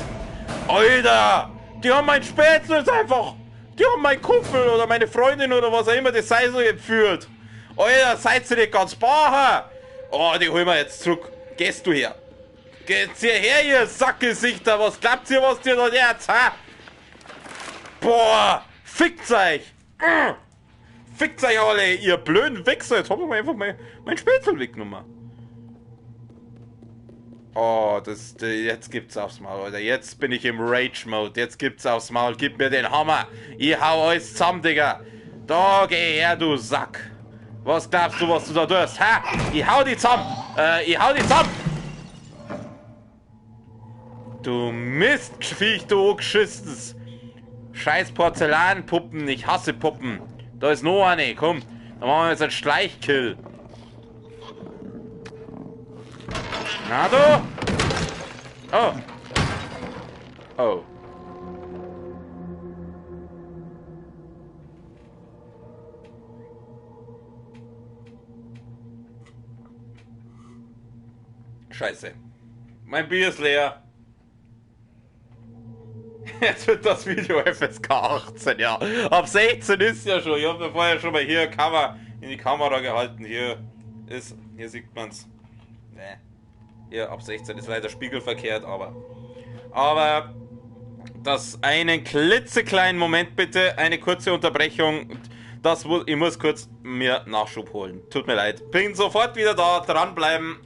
Alter! Die haben mein Spätzle jetzt einfach... Die haben meinen Kumpel oder meine Freundin oder was auch immer das sei so entführt! Alter, seid ihr nicht ganz bacher! Oh, die holen wir jetzt zurück! Gehst du her! Geht's hierher, ihr Sackgesichter! Was glaubt ihr, was dir da jetzt, ha? Boah! Fickt euch! Fickt euch alle, ihr blöden Wichser! Jetzt hab ich mir einfach mein Spätzle weggenommen. Oh, jetzt gibt's aufs Maul, Alter. Jetzt bin ich im Rage-Mode. Jetzt gibt's aufs Maul. Gib mir den Hammer. Ich hau alles zusammen, Digga. Da geh her, du Sack. Was glaubst du, was du da tust? Ha? Ich hau die zusammen. Ich hau die zusammen. Du Mistviech, du geschissenes. Scheiß Porzellanpuppen. Ich hasse Puppen. Da ist noch eine. Komm. Dann machen wir jetzt einen Schleichkill. Na du? Oh. Oh. Scheiße. Mein Bier ist leer. Jetzt wird das Video FSK 18, ja. Ab 16 ist ja schon. Ich habe vorher schon mal hier Cover in die Kamera gehalten. Hier sieht man's. Nee. Hier ab 16 ist leider spiegelverkehrt, aber das einen klitzekleinen Moment bitte, eine kurze Unterbrechung. Ich muss kurz mir Nachschub holen. Tut mir leid. Bin sofort wieder da, dranbleiben.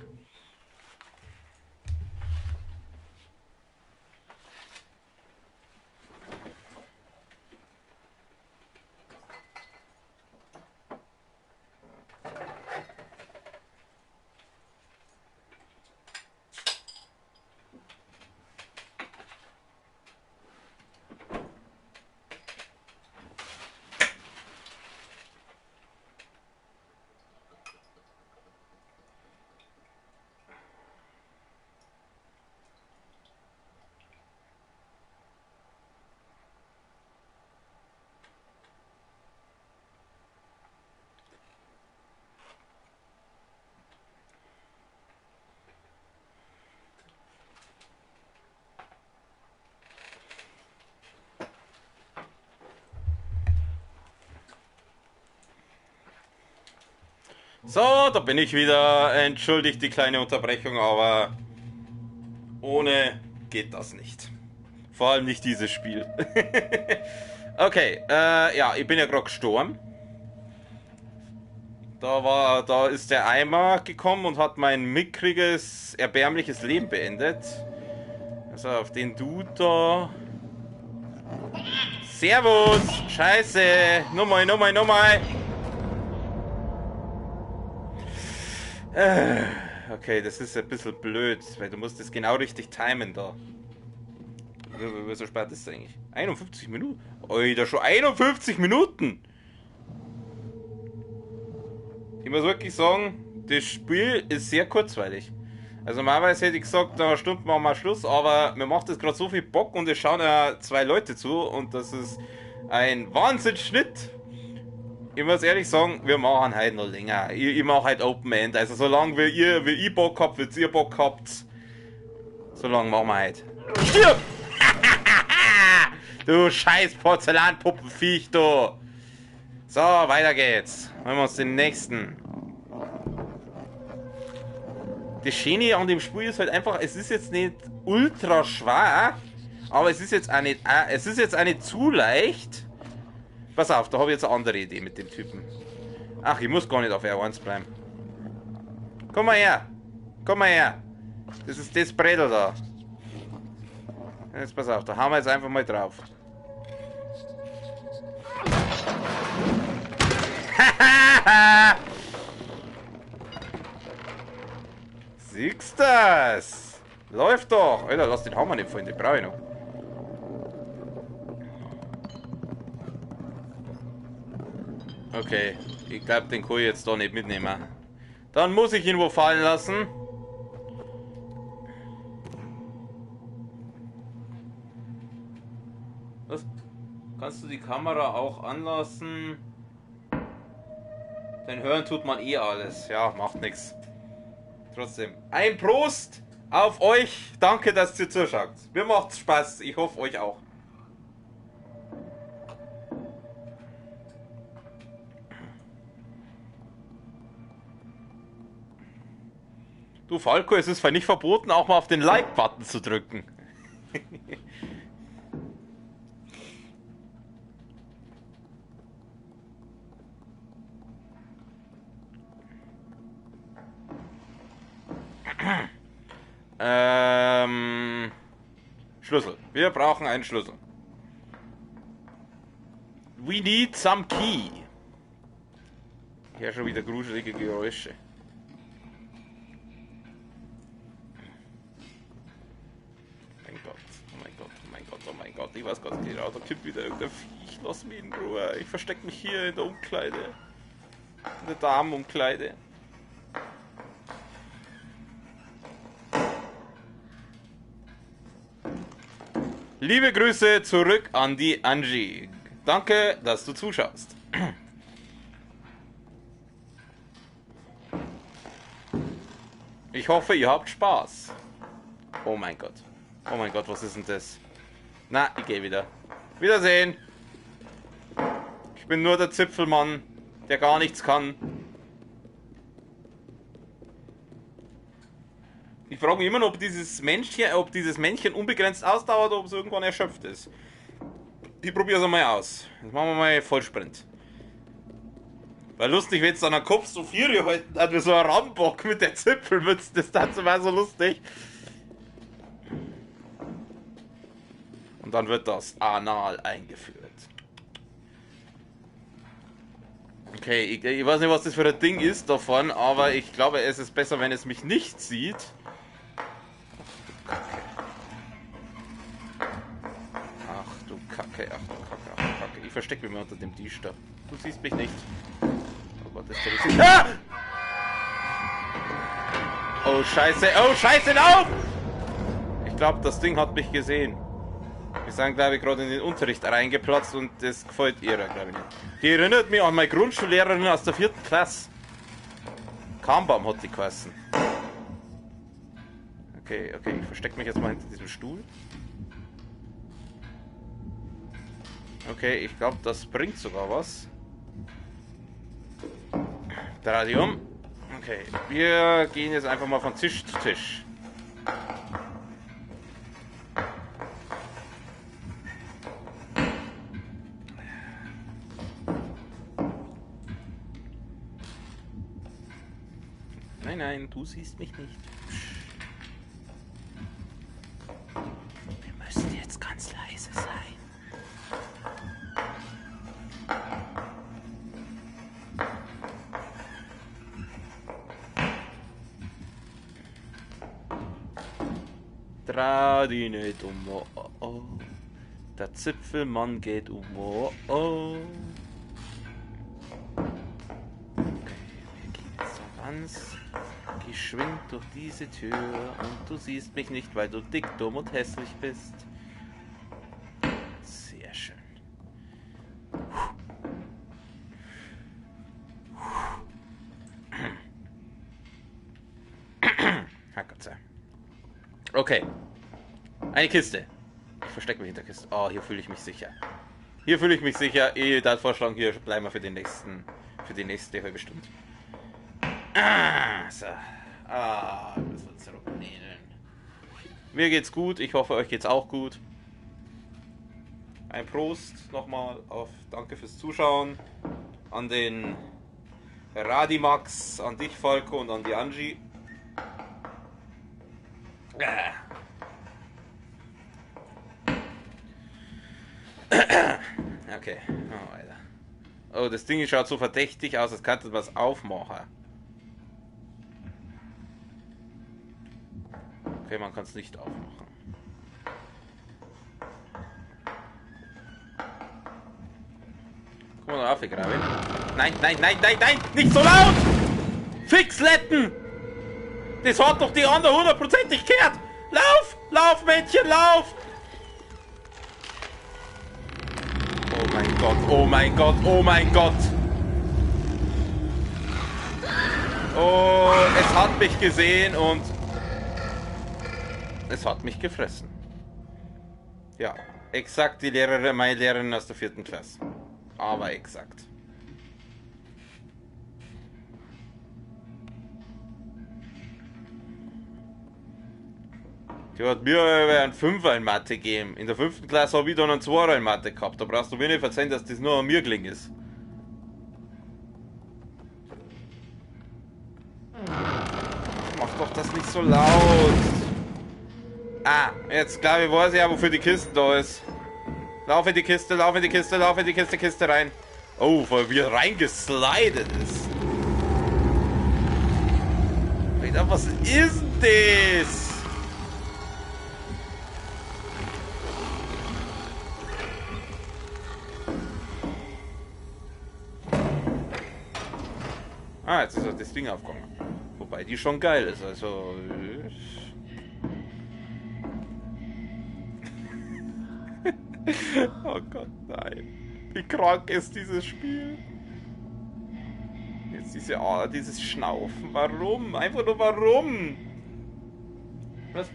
So, da bin ich wieder. Entschuldigt die kleine Unterbrechung, aber ohne geht das nicht. Vor allem nicht dieses Spiel. Okay, ja, ich bin ja gerade gestorben. Da ist der Eimer gekommen und hat mein mickriges, erbärmliches Leben beendet. Also auf den Dude da. Servus! Scheiße! Nochmal. Okay, das ist ein bisschen blöd, weil du musst das genau richtig timen da. Wie so spät ist es eigentlich? 51 Minuten? Alter, schon 51 Minuten! Ich muss wirklich sagen, das Spiel ist sehr kurzweilig. Also normalerweise hätte ich gesagt, nach einer Stunde machen wir Schluss, aber mir macht das gerade so viel Bock und es schauen ja 2 Leute zu und das ist ein Wahnsinnsschnitt. Ich muss ehrlich sagen, wir machen heute noch länger. Ich mache halt Open End, also solange wie ich Bock habt, wie ihr Bock habt, solange machen wir heute. Stirb! Du scheiß Porzellanpuppenviech, du! So, weiter geht's. Holen wir uns den nächsten. Das Schöne an dem Spiel ist halt einfach, es ist jetzt nicht ultra schwer, aber es ist jetzt auch nicht zu leicht. Pass auf, da habe ich jetzt eine andere Idee mit dem Typen. Ach, ich muss gar nicht auf R1 bleiben. Komm mal her. Das ist das Bredel da. Jetzt pass auf, da hauen wir jetzt einfach mal drauf. Siehst das? Läuft doch. Alter, lass den Hammer nicht fallen, den brauche ich noch. Okay, ich glaube, den kann ich jetzt da nicht mitnehmen. Dann muss ich ihn wo fallen lassen. Was? Kannst du die Kamera auch anlassen? Denn hören tut man eh alles. Ja, macht nichts. Trotzdem, ein Prost auf euch. Danke, dass ihr zuschaut. Mir macht's Spaß. Ich hoffe, euch auch. Du Falco, es ist nicht verboten, auch mal auf den Like-Button zu drücken. Schlüssel. Wir brauchen einen Schlüssel. We need some key. Hier schon wieder gruselige Geräusche. Oh mein Gott, ich weiß gar nicht genau, da kommt wieder irgendein Viech. Lass mich in Ruhe. Ich verstecke mich hier in der Umkleide. In der Damenumkleide. Liebe Grüße zurück an die Angie. Danke, dass du zuschaust. Ich hoffe, ihr habt Spaß. Oh mein Gott. Oh mein Gott, was ist denn das? Na, ich gehe wieder. Wiedersehen. Ich bin nur der Zipfelmann, der gar nichts kann. Ich frage mich immer noch, ob dieses Männchen unbegrenzt ausdauert oder ob es irgendwann erschöpft ist. Ich probiere es einmal aus. Jetzt machen wir mal Vollsprint. War lustig, wenn es dann am Kopf so 4 halten hat, wie so ein Rambock mit der Zipfelmütze. Das dazu war so lustig. Und dann wird das anal eingeführt. Okay, ich weiß nicht, was das für ein Ding ist davon, aber ich glaube, es ist besser, wenn es mich nicht sieht. Ach du Kacke. Ich verstecke mich mal unter dem Tisch da. Du siehst mich nicht. Oh Gott, das ist der Oh Scheiße, lauf! Ich glaube, das Ding hat mich gesehen. Wir sind, glaube ich, gerade in den Unterricht reingeplatzt und das gefällt ihr, glaube ich, nicht. Die erinnert mich an meine Grundschullehrerin aus der 4. Klasse. Kambaum hat die geheißen. Okay, ich verstecke mich jetzt mal hinter diesem Stuhl. Okay, ich glaube, das bringt sogar was. Dreh dich um. Okay, wir gehen jetzt einfach mal von Tisch zu Tisch. Nein, nein, du siehst mich nicht. Wir müssen jetzt ganz leise sein. Trau dich nicht um, oh, oh, oh. Der Zipfelmann geht um, oh, oh. Okay, wir gehen jetzt so ganz geschwind durch diese Tür und du siehst mich nicht, weil du dick, dumm und hässlich bist. Sehr schön. Gott sei Dank. Okay. Eine Kiste. Ich verstecke mich hinter der Kiste. Oh, hier fühle ich mich sicher. Hier fühle ich mich sicher. Ich würde vorschlagen, hier bleiben wir für die nächste halbe Stunde. So. Ein bisschen zurücklehnen. Mir geht's gut. Ich hoffe, euch geht's auch gut. Ein Prost nochmal auf Danke fürs Zuschauen. An den Radimax, an dich, Falco, und an die Angie. Okay, oh, weiter. Oh, das Ding schaut so verdächtig aus, als könnte was aufmachen. Okay, man kann es nicht aufmachen. Guck mal da auf, ich grabe. Nein, nein, nein, nein, nein! Nicht so laut! Fixletten! Das hat doch die andere hundertprozentig gehört! Lauf! Lauf, Mädchen, lauf! Oh mein Gott, oh mein Gott, oh mein Gott! Oh, es hat mich gesehen und es hat mich gefressen. Ja, exakt die Lehrerin, meine Lehrerin aus der 4. Klasse. Aber exakt. Die hat mir einen 5er in Mathe gegeben. In der 5. Klasse habe ich dann einen 2er in Mathe gehabt. Da brauchst du mir nicht verzeihen, dass das nur an mir gelingen ist. Mach doch das nicht so laut. Ah, jetzt glaube ich, weiß ich ja, wofür die Kiste da ist. Lauf in die Kiste, lauf in die Kiste, lauf in die Kiste, Kiste rein. Oh, weil wir reingeslidet ist. Alter, was ist denn das? Ah, jetzt ist halt das Ding aufgegangen. Wobei die schon geil ist, also... Oh Gott, nein. Wie krank ist dieses Spiel? Jetzt dieses Schnaufen. Warum? Einfach nur warum? Was?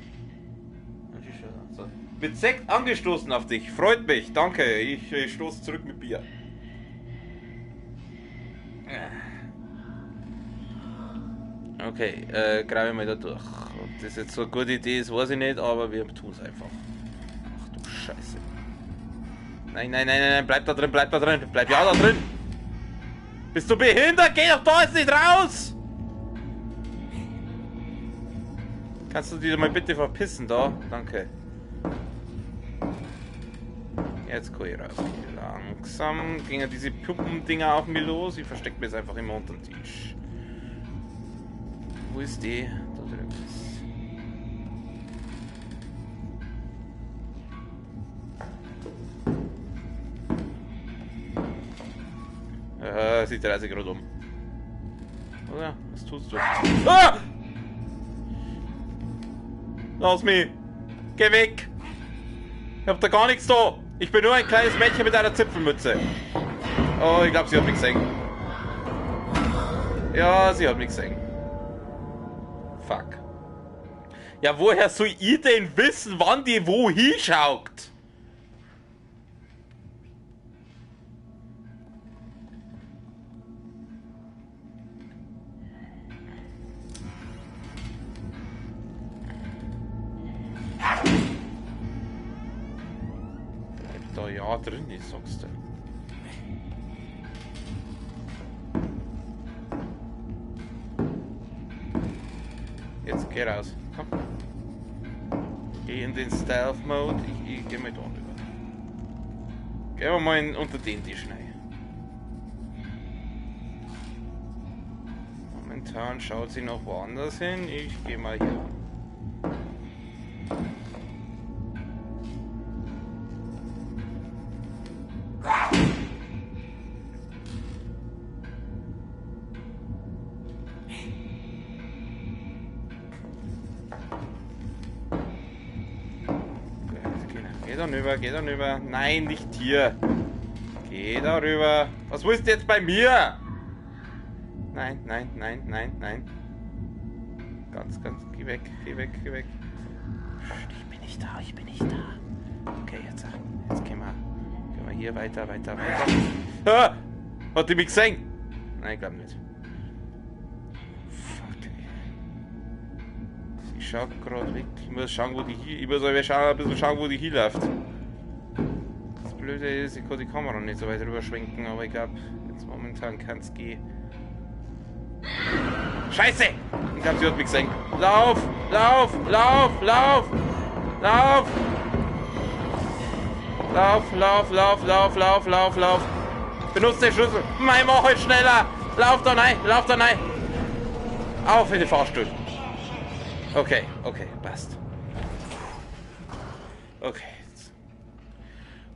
So. Mit Sekt angestoßen auf dich. Freut mich. Danke. Ich stoße zurück mit Bier. Okay, grabe mal da durch. Ob das jetzt so eine gute Idee ist, weiß ich nicht, aber wir tun es einfach. Ach du Scheiße. Nein, nein, nein, nein, bleib da drin, bleib da drin. Bleib ja da drin. Bist du behindert? Geh doch da jetzt nicht raus! Kannst du dich mal bitte verpissen da? Danke. Jetzt kann ich rausgehen. Langsam gingen diese Pumpendinger auf mir los. Ich verstecke mir jetzt einfach immer unter den Tisch. Wo ist die? Da drüben ist. Sie dreht sich gerade um. Oder? Was tust du? Ah! Lass mich! Geh weg! Ich hab da gar nichts da! Ich bin nur ein kleines Mädchen mit einer Zipfelmütze. Oh, ich glaube, sie hat mich gesehen. Ja, sie hat mich gesehen. Fuck. Ja, woher soll ich denn wissen, wann die wo hinschaut? Ja, drin ist, sagst du. Jetzt geh raus. Komm. Geh in den Stealth-Mode. Ich geh mal da rüber. Gehen wir mal unter den Tisch rein. Momentan schaut sie noch woanders hin. Ich geh mal hier. Geh da rüber. Nein, nicht hier. Geh da rüber. Was willst du jetzt bei mir? Nein, nein, nein, nein, nein. Ganz, geh weg, geh weg, geh weg. Ich bin nicht da, ich bin nicht da. Okay, jetzt gehen wir hier weiter. Ah! Hat die mich gesehen? Nein, ich glaube nicht. Fuck, ey. Sie schaut gerade weg. Ich muss schauen, wo die hier. Ich muss aber ein bisschen schauen, wo die hier läuft. Das Blöde ist, ich kann die Kamera nicht so weit rüberschwenken, aber ich glaube, jetzt momentan kann es gehen. Scheiße! Ich glaube, sie hat mich gesehen. Lauf! Lauf! Lauf! Lauf! Lauf! Lauf! Lauf! Lauf! Lauf! Lauf! Lauf! Lauf! Benutzt den Schlüssel! Mein, mach heute schneller! Lauf da rein! Lauf da rein! Auf in den Fahrstuhl! Okay, okay, passt. Okay.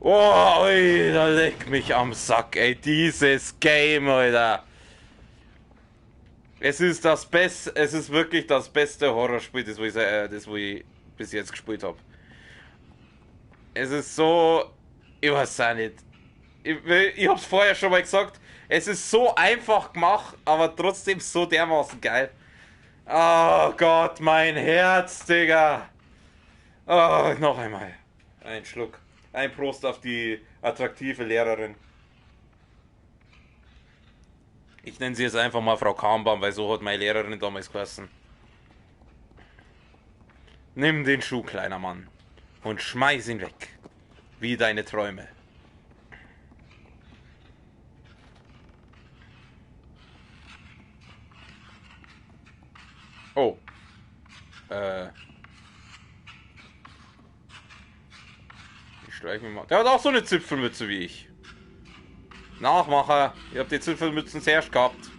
Oh, Alter, leck mich am Sack, ey. Dieses Game, Alter. Es ist wirklich das beste Horrorspiel, das wo ich bis jetzt gespielt habe. Es ist so, ich weiß auch nicht. Ich hab's vorher schon mal gesagt, es ist so einfach gemacht, aber trotzdem so dermaßen geil. Oh Gott, mein Herz, Digga. Oh, noch einmal. Ein Schluck. Ein Prost auf die attraktive Lehrerin. Ich nenne sie jetzt einfach mal Frau Kahnbaum, weil so hat meine Lehrerin damals geheißen. Nimm den Schuh, kleiner Mann, und schmeiß ihn weg. Wie deine Träume. Oh. Ich streiche mir mal. Der hat auch so eine Zipfelmütze wie ich. Nachmacher. Ihr habt die Zipfelmützen zuerst gehabt.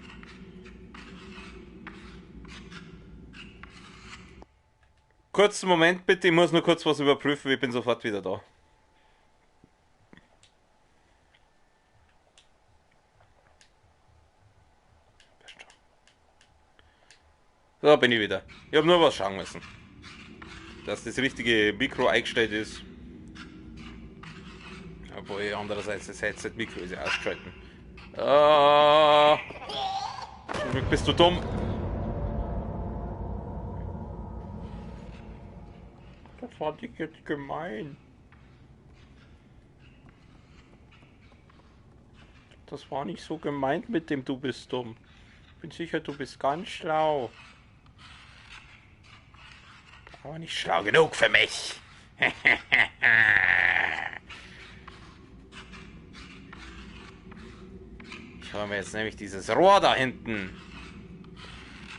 Kurzen Moment bitte, ich muss nur kurz was überprüfen, ich bin sofort wieder da. So, bin ich wieder. Ich habe nur was schauen müssen. Dass das richtige Mikro eingestellt ist. Obwohl andererseits das Headset-Mikro ist ja ausgeschalten. Bist du dumm? Das fand ich jetzt gemein. Das war nicht so gemeint mit dem du bist dumm. Ich bin sicher, du bist ganz schlau. Aber nicht schlau genug für mich. Ich hole mir jetzt nämlich dieses Rohr da hinten.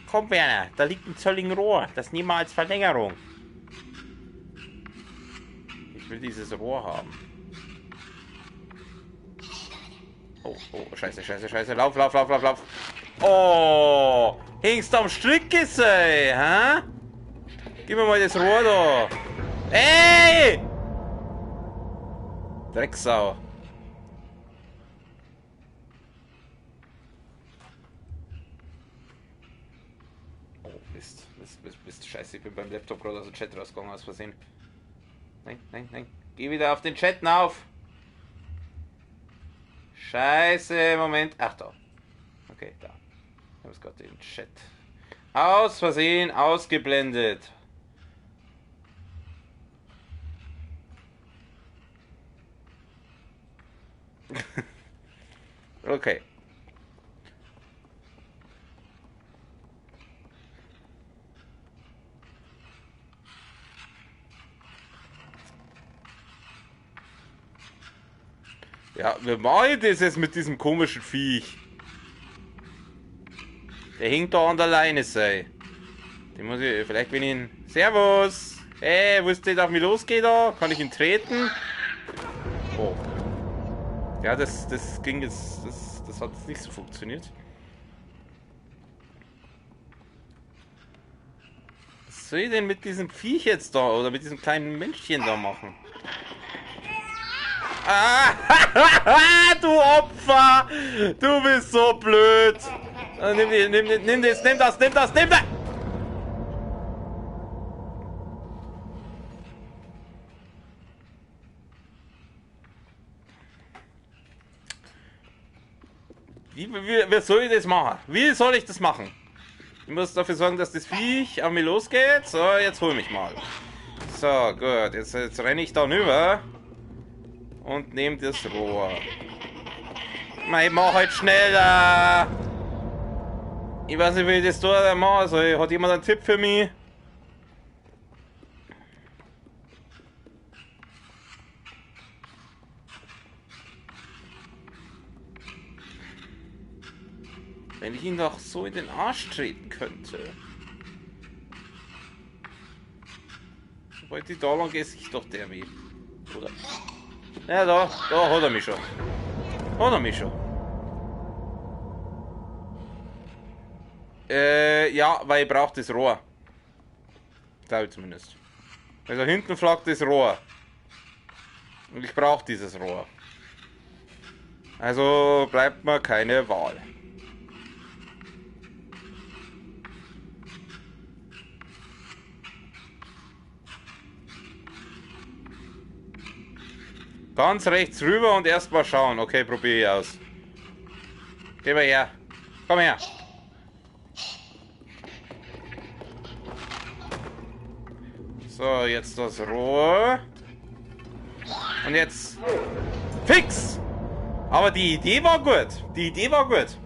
Komm, Werner, da liegt ein zölligen Rohr. Das nehmen wir als Verlängerung. Ich will dieses Rohr haben. Oh, oh, scheiße, scheiße, scheiße. Lauf, lauf, lauf, lauf, lauf. Oh, hängst am Strick, ey, hä? Gib mir mal das Rohr da. Ey! Drecksau. Oh, Mist, scheiße, ich bin beim Laptop gerade aus dem Chat rausgegangen, aus Versehen. Nein, nein, nein. Geh wieder auf den Chat auf. Scheiße, Moment. Ach, da. Okay, da. Ich habe es gerade den Chat aus Versehen ausgeblendet. Okay. Ja, wie mache ich das jetzt mit diesem komischen Viech? Der hinkt da an der Leine, sei. Den muss ich, vielleicht wenn ich ihn... Servus! Hey, wo ist das auf mich losgeht da? Kann ich ihn treten? Oh. Ja, das ging jetzt... Das hat jetzt nicht so funktioniert. Was soll ich denn mit diesem Viech jetzt da oder mit diesem kleinen Menschchen da machen? Ah, du Opfer! Du bist so blöd! Nimm das! Wie soll ich das machen? Wie soll ich das machen? Ich muss dafür sorgen, dass das Viech an mir losgeht. So, jetzt hol mich mal. So, gut. Jetzt renne ich da rüber. Und nehme das Rohr. Ich mach halt schneller. Ich weiß nicht, wie ich das da machen soll. Hat jemand einen Tipp für mich? Wenn ich ihn doch so in den Arsch treten könnte. Sobald ich da lang gehe, sich doch der weh. Oder? Ja, da hat er mich schon. Ja, weil ich brauche das Rohr. Glaube ich zumindest. Also hinten flaggt das Rohr. Und ich brauche dieses Rohr. Also bleibt mir keine Wahl. Ganz rechts rüber und erstmal schauen. Okay, probiere ich aus. Geh mal her. Komm her. So, jetzt das Rohr. Und jetzt fix! Aber die Idee war gut. Die Idee war gut.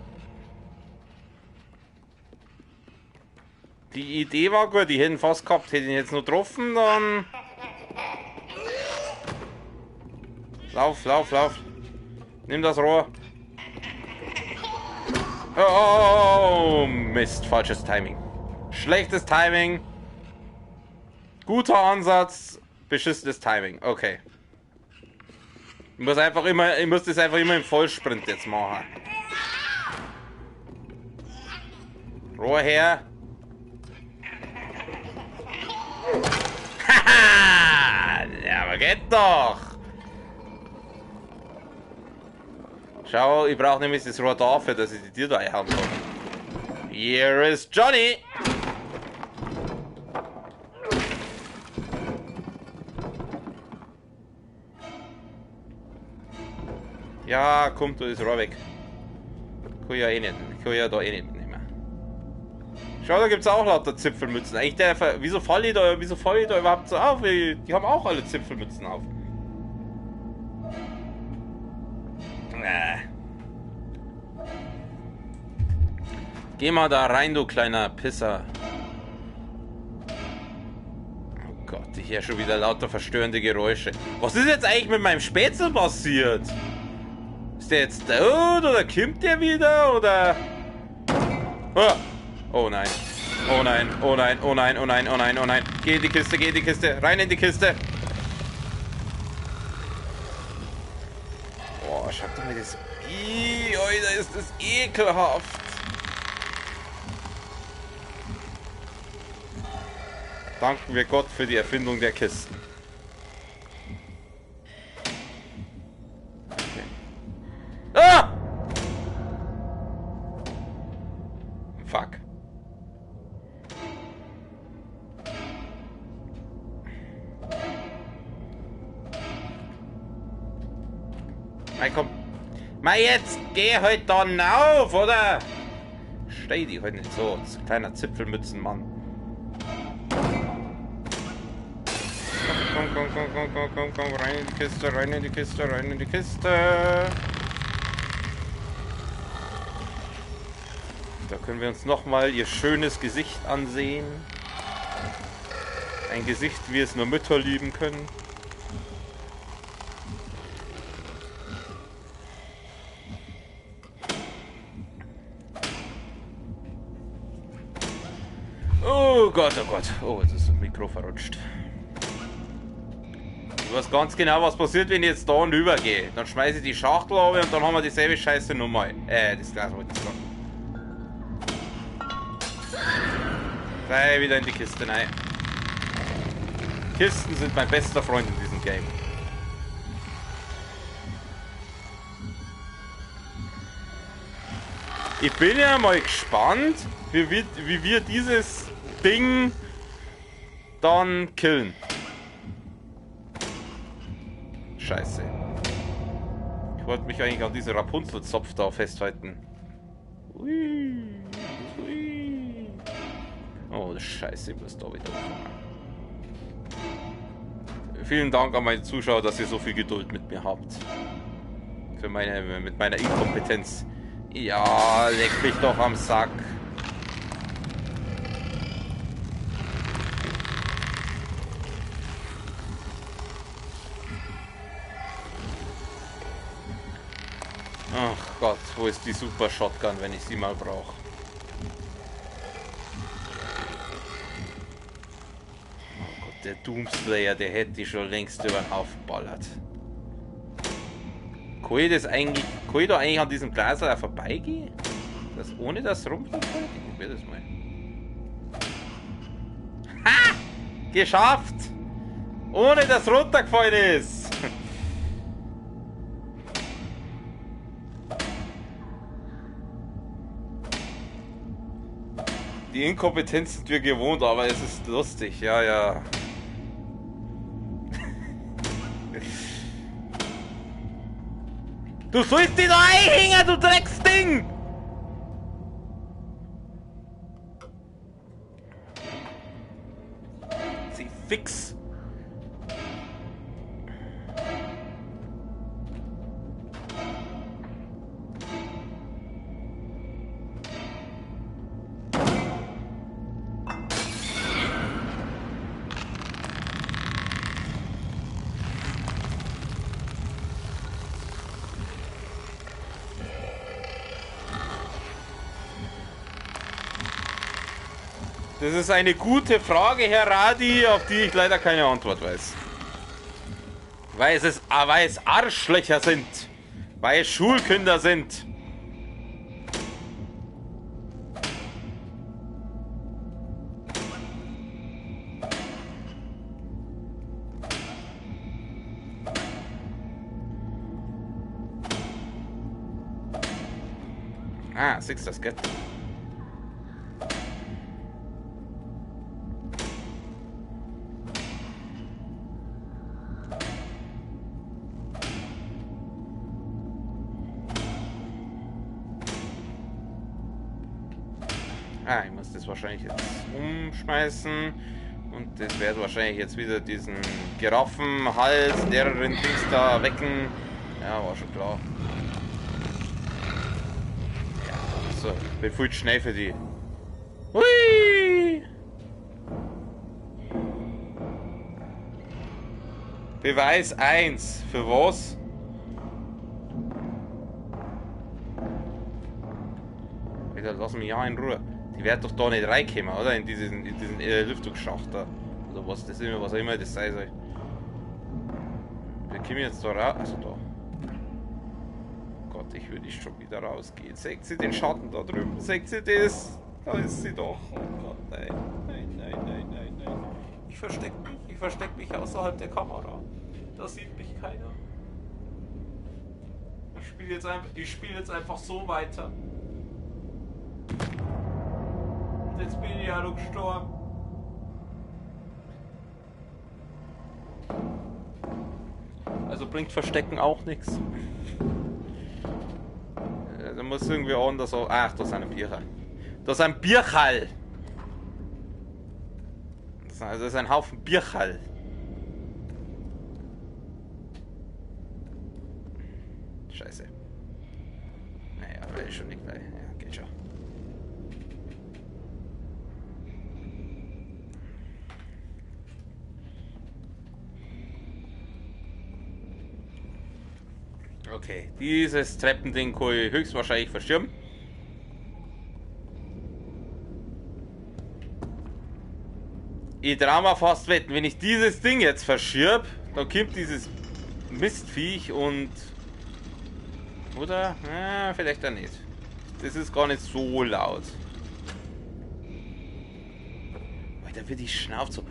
Die hätten fast gehabt. Hätte ihn jetzt nur getroffen, dann... Lauf. Nimm das Rohr. Oh, Mist. Falsches Timing. Schlechtes Timing. Guter Ansatz. Beschissenes Timing. Okay. Ich muss das einfach immer im Vollsprint jetzt machen. Rohr her. Haha! Ja, aber geht doch. Schau, ich brauche nämlich das Rohr dafür, dass ich die Tür da einhauen kann. Here is Johnny! Ja, komm, du das Rohr weg. Kann ja eh nicht. Kann ja da eh nicht nehmen. Schau, da gibt's auch lauter Zipfelmützen. Eigentlich wieso falle ich da überhaupt so auf? Die haben auch alle Zipfelmützen auf. Geh mal da rein, du kleiner Pisser. Oh Gott, ich höre schon wieder lauter verstörende Geräusche. Was ist jetzt eigentlich mit meinem Spätzle passiert? Ist der jetzt tot oder kommt der wieder oder... Oh nein. Oh nein. Geh in die Kiste. Rein in die Kiste. Boah, schaut doch mal das... Alter, ist das ekelhaft. Danken wir Gott für die Erfindung der Kisten. Okay. Ah! Fuck. Mei, komm. Mei, jetzt geh halt da auf, oder? Steh die halt nicht so. Das ist ein kleiner Zipfelmützenmann. Komm, rein in die Kiste. Da können wir uns nochmal ihr schönes Gesicht ansehen. Ein Gesicht, wie es nur Mütter lieben können. Oh Gott, oh Gott. Oh, jetzt ist das Mikro verrutscht. Du weißt ganz genau, was passiert, wenn ich jetzt da rübergehe. Dann schmeiße ich die Schachtel runter und dann haben wir dieselbe Scheiße nochmal. Das Glas wollte ich sagen. Gleich wieder in die Kiste rein. Kisten sind mein bester Freund in diesem Game. Ich bin ja mal gespannt, wie wir dieses Ding dann killen. Scheiße. Ich wollte mich eigentlich an diese Rapunzel-Zopf da festhalten. Ui. Ui. Oh, Scheiße, ich muss da wieder aufhören. Vielen Dank an meine Zuschauer, dass ihr so viel Geduld mit mir habt. Mit meiner Inkompetenz. Ja, leck mich doch am Sack. Ach Gott, wo ist die Super Shotgun, wenn ich sie mal brauche? Oh Gott, der Doomslayer, der hätte die schon längst über den Haufen ballert. Kann ich da eigentlich an diesem Glas vorbeigehen? Ohne das rumzufallen? Ich probier das mal. Ha! Geschafft! Ohne dass runtergefallen ist! Die Inkompetenz sind wir gewohnt, aber es ist lustig, ja, ja. Du sollst dich da einhängen, du Drecksding! Sie fix. Das ist eine gute Frage, Herr Radi, auf die ich leider keine Antwort weiß. Weil es Arschlöcher sind. Weil es Schulkinder sind. Ah, siehst du das geht. Ah, ich muss das wahrscheinlich jetzt umschmeißen. Und das wird wahrscheinlich jetzt wieder diesen Giraffenhals, deren Dings da wecken. Ja, war schon klar. Ja, so, ich bin viel zu schnell für die. Hui! Beweis 1. Für was? Alter, lass mich ja in Ruhe. Die wird doch da nicht reinkommen, oder? In diesen Lüftungsschacht da. Oder was das immer, was auch immer das sein soll. Wir kommen jetzt da raus. Also da. Gott, ich würde nicht schon wieder rausgehen. Seht sie den Schatten da drüben? Seht sie das? Da ist sie doch. Oh Gott, nein. Nein, nein, nein, nein, nein. Ich versteck mich außerhalb der Kamera. Da sieht mich keiner. Ich spiele jetzt einfach so weiter. Jetzt bin ich ja noch gestorben. Also bringt Verstecken auch nichts. Da muss irgendwie anders auch. Ach, da ist ein Bierhall. Da ist ein Bierhall. Das ist ein Haufen Bierhall. Scheiße. Naja, will ich schon nicht gleich. Ja, geht schon. Okay, dieses Treppending kann ich höchstwahrscheinlich verstürmen. Ich trau mal fast wetten, wenn ich dieses Ding jetzt verschirb, dann kommt dieses Mistviech und... Oder? Vielleicht auch nicht. Das ist gar nicht so laut. Da wird die Schnauze so.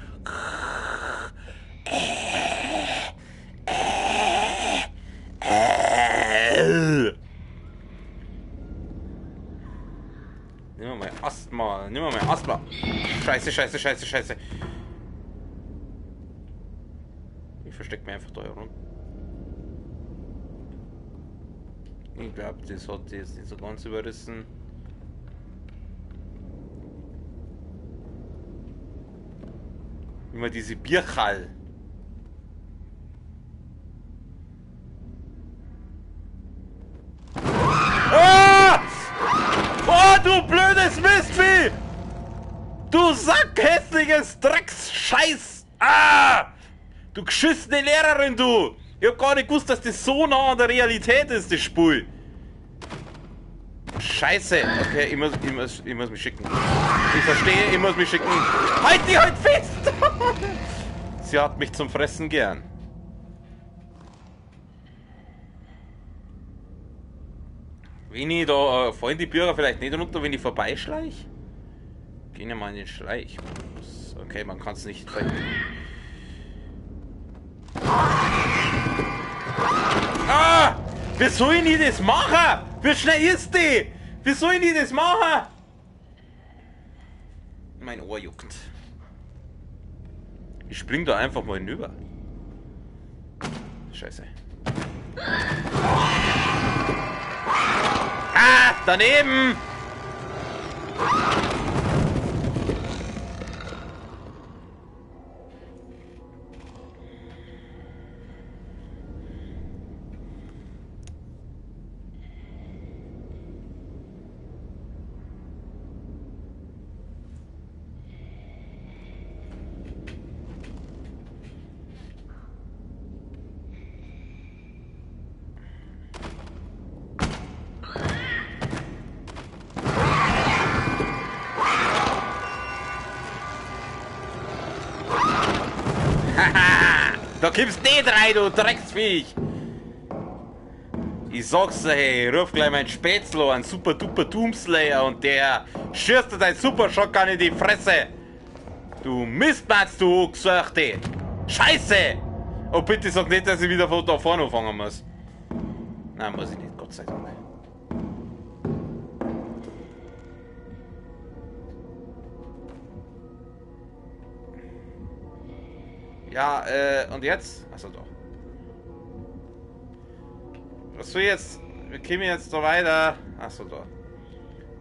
Nimm mal Asthma. Nimm mal Asthma. Scheiße, scheiße, scheiße, scheiße. Ich verstecke mich einfach da herum. Ich glaube, das hat jetzt nicht so ganz überrissen. Immer diese Bierchall. Ah! Oh, du blödes Mistvieh! Du sackhässliches Drecksscheiß! Ah! Du geschissene Lehrerin, du! Ich hab gar nicht gewusst, dass das so nah an der Realität ist, das Spiel. Scheiße. Okay, ich muss mich schicken. Ich verstehe, ich muss mich schicken. Halt die halt fest! Sie hat mich zum Fressen gern. Wenn ich da, fallen die Bürger vielleicht nicht runter, wenn ich vorbeischleich? Gehen ja mal in den Schleich. Okay, man kann es nicht verhindern. Ah! Wie soll ich das machen? Wie schnell ist die? Wie soll ich das machen? Mein Ohr juckt. Ich spring da einfach mal hinüber. Scheiße. Ah! Daneben! Da kommst nicht rein, du Drecksviech! Ich sag's dir, hey, ruf gleich meinen Spätzlo, einen super duper Doomslayer, und der schießt dir dein Super Shotgun in die Fresse! Du Mistmatz, du Gesuchte! Scheiße! Oh, bitte sag nicht, dass ich wieder von da vorne anfangen muss. Nein, muss ich nicht, Gott sei Dank. Ja, und jetzt? Achso, doch. Was soll jetzt? Wir kommen jetzt da weiter. Achso, da.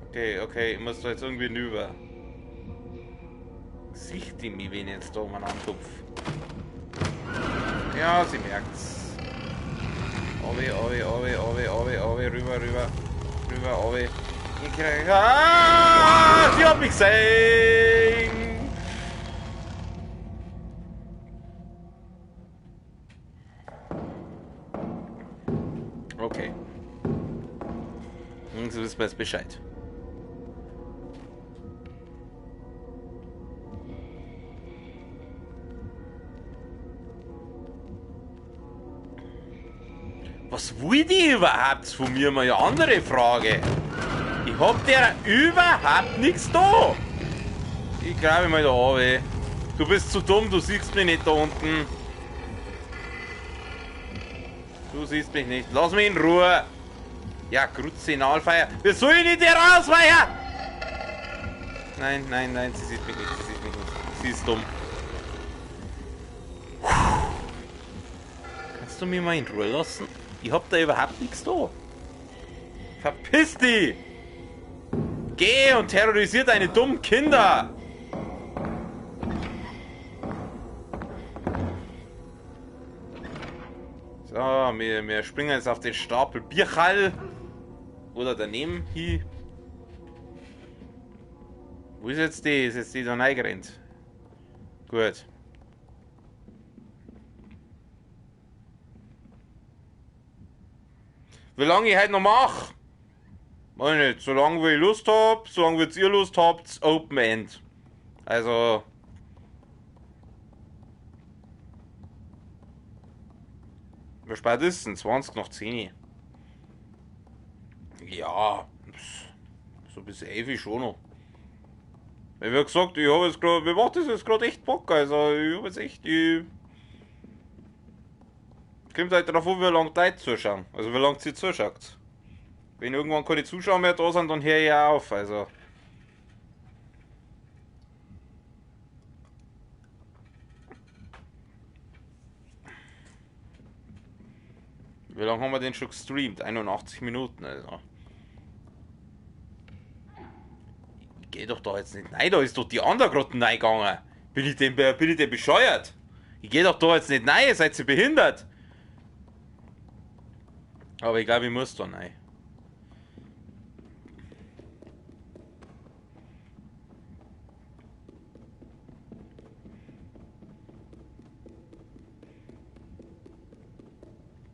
Okay, okay, ich muss da jetzt irgendwie hinüber. Sieht die mich, wenn ich jetzt da mal antupf? Ja, sie merkt's. Obi, obi, obi, obi, obi, obi, rüber, rüber, rüber, obi. Ah, sie hat mich gesehen! Okay. Und so wissen wir jetzt Bescheid. Was will die überhaupt von mir? Mal eine andere Frage. Ich hab der überhaupt nichts da. Ich glaube mal da oben. Du bist zu dumm, du siehst mich nicht da unten. Du siehst mich nicht. Lass mich in Ruhe. Ja, Kruzinalfeier. Wie soll ich nicht hier rausweichen? Nein, nein, nein, sie sieht mich nicht. Sie sieht mich nicht. Sie ist dumm. Kannst du mich mal in Ruhe lassen? Ich hab da überhaupt nichts da. Verpiss dich! Geh und terrorisier deine dummen Kinder! So, wir springen jetzt auf den Stapel Bierchall. Oder daneben hier. Wo ist jetzt die? Ist jetzt die da reingerannt? Gut. Wie lange ich heute noch mache? Weiß nicht, solange wie ich Lust hab, solange wie ihr Lust habt, Open End. Also, Wie spät ist es denn? 20 nach 10. Ja, so bis 11 schon noch. Wie gesagt, ich habe jetzt gerade, mir macht das jetzt gerade echt Bock, also ich habe jetzt echt, kommt halt darauf an, wie lange die Leute zuschauen, also wie lange sie zuschaut. Wenn irgendwann keine Zuschauer mehr da sind, dann höre ich auch auf, also. Wie lange haben wir den schon gestreamt? 81 Minuten, also. Ich geh doch da jetzt nicht rein, da ist doch die andere gerade reingegangen. Bin ich denn bescheuert? Ich geh doch da jetzt nicht rein, seid ihr behindert? Aber ich glaube, ich muss da rein.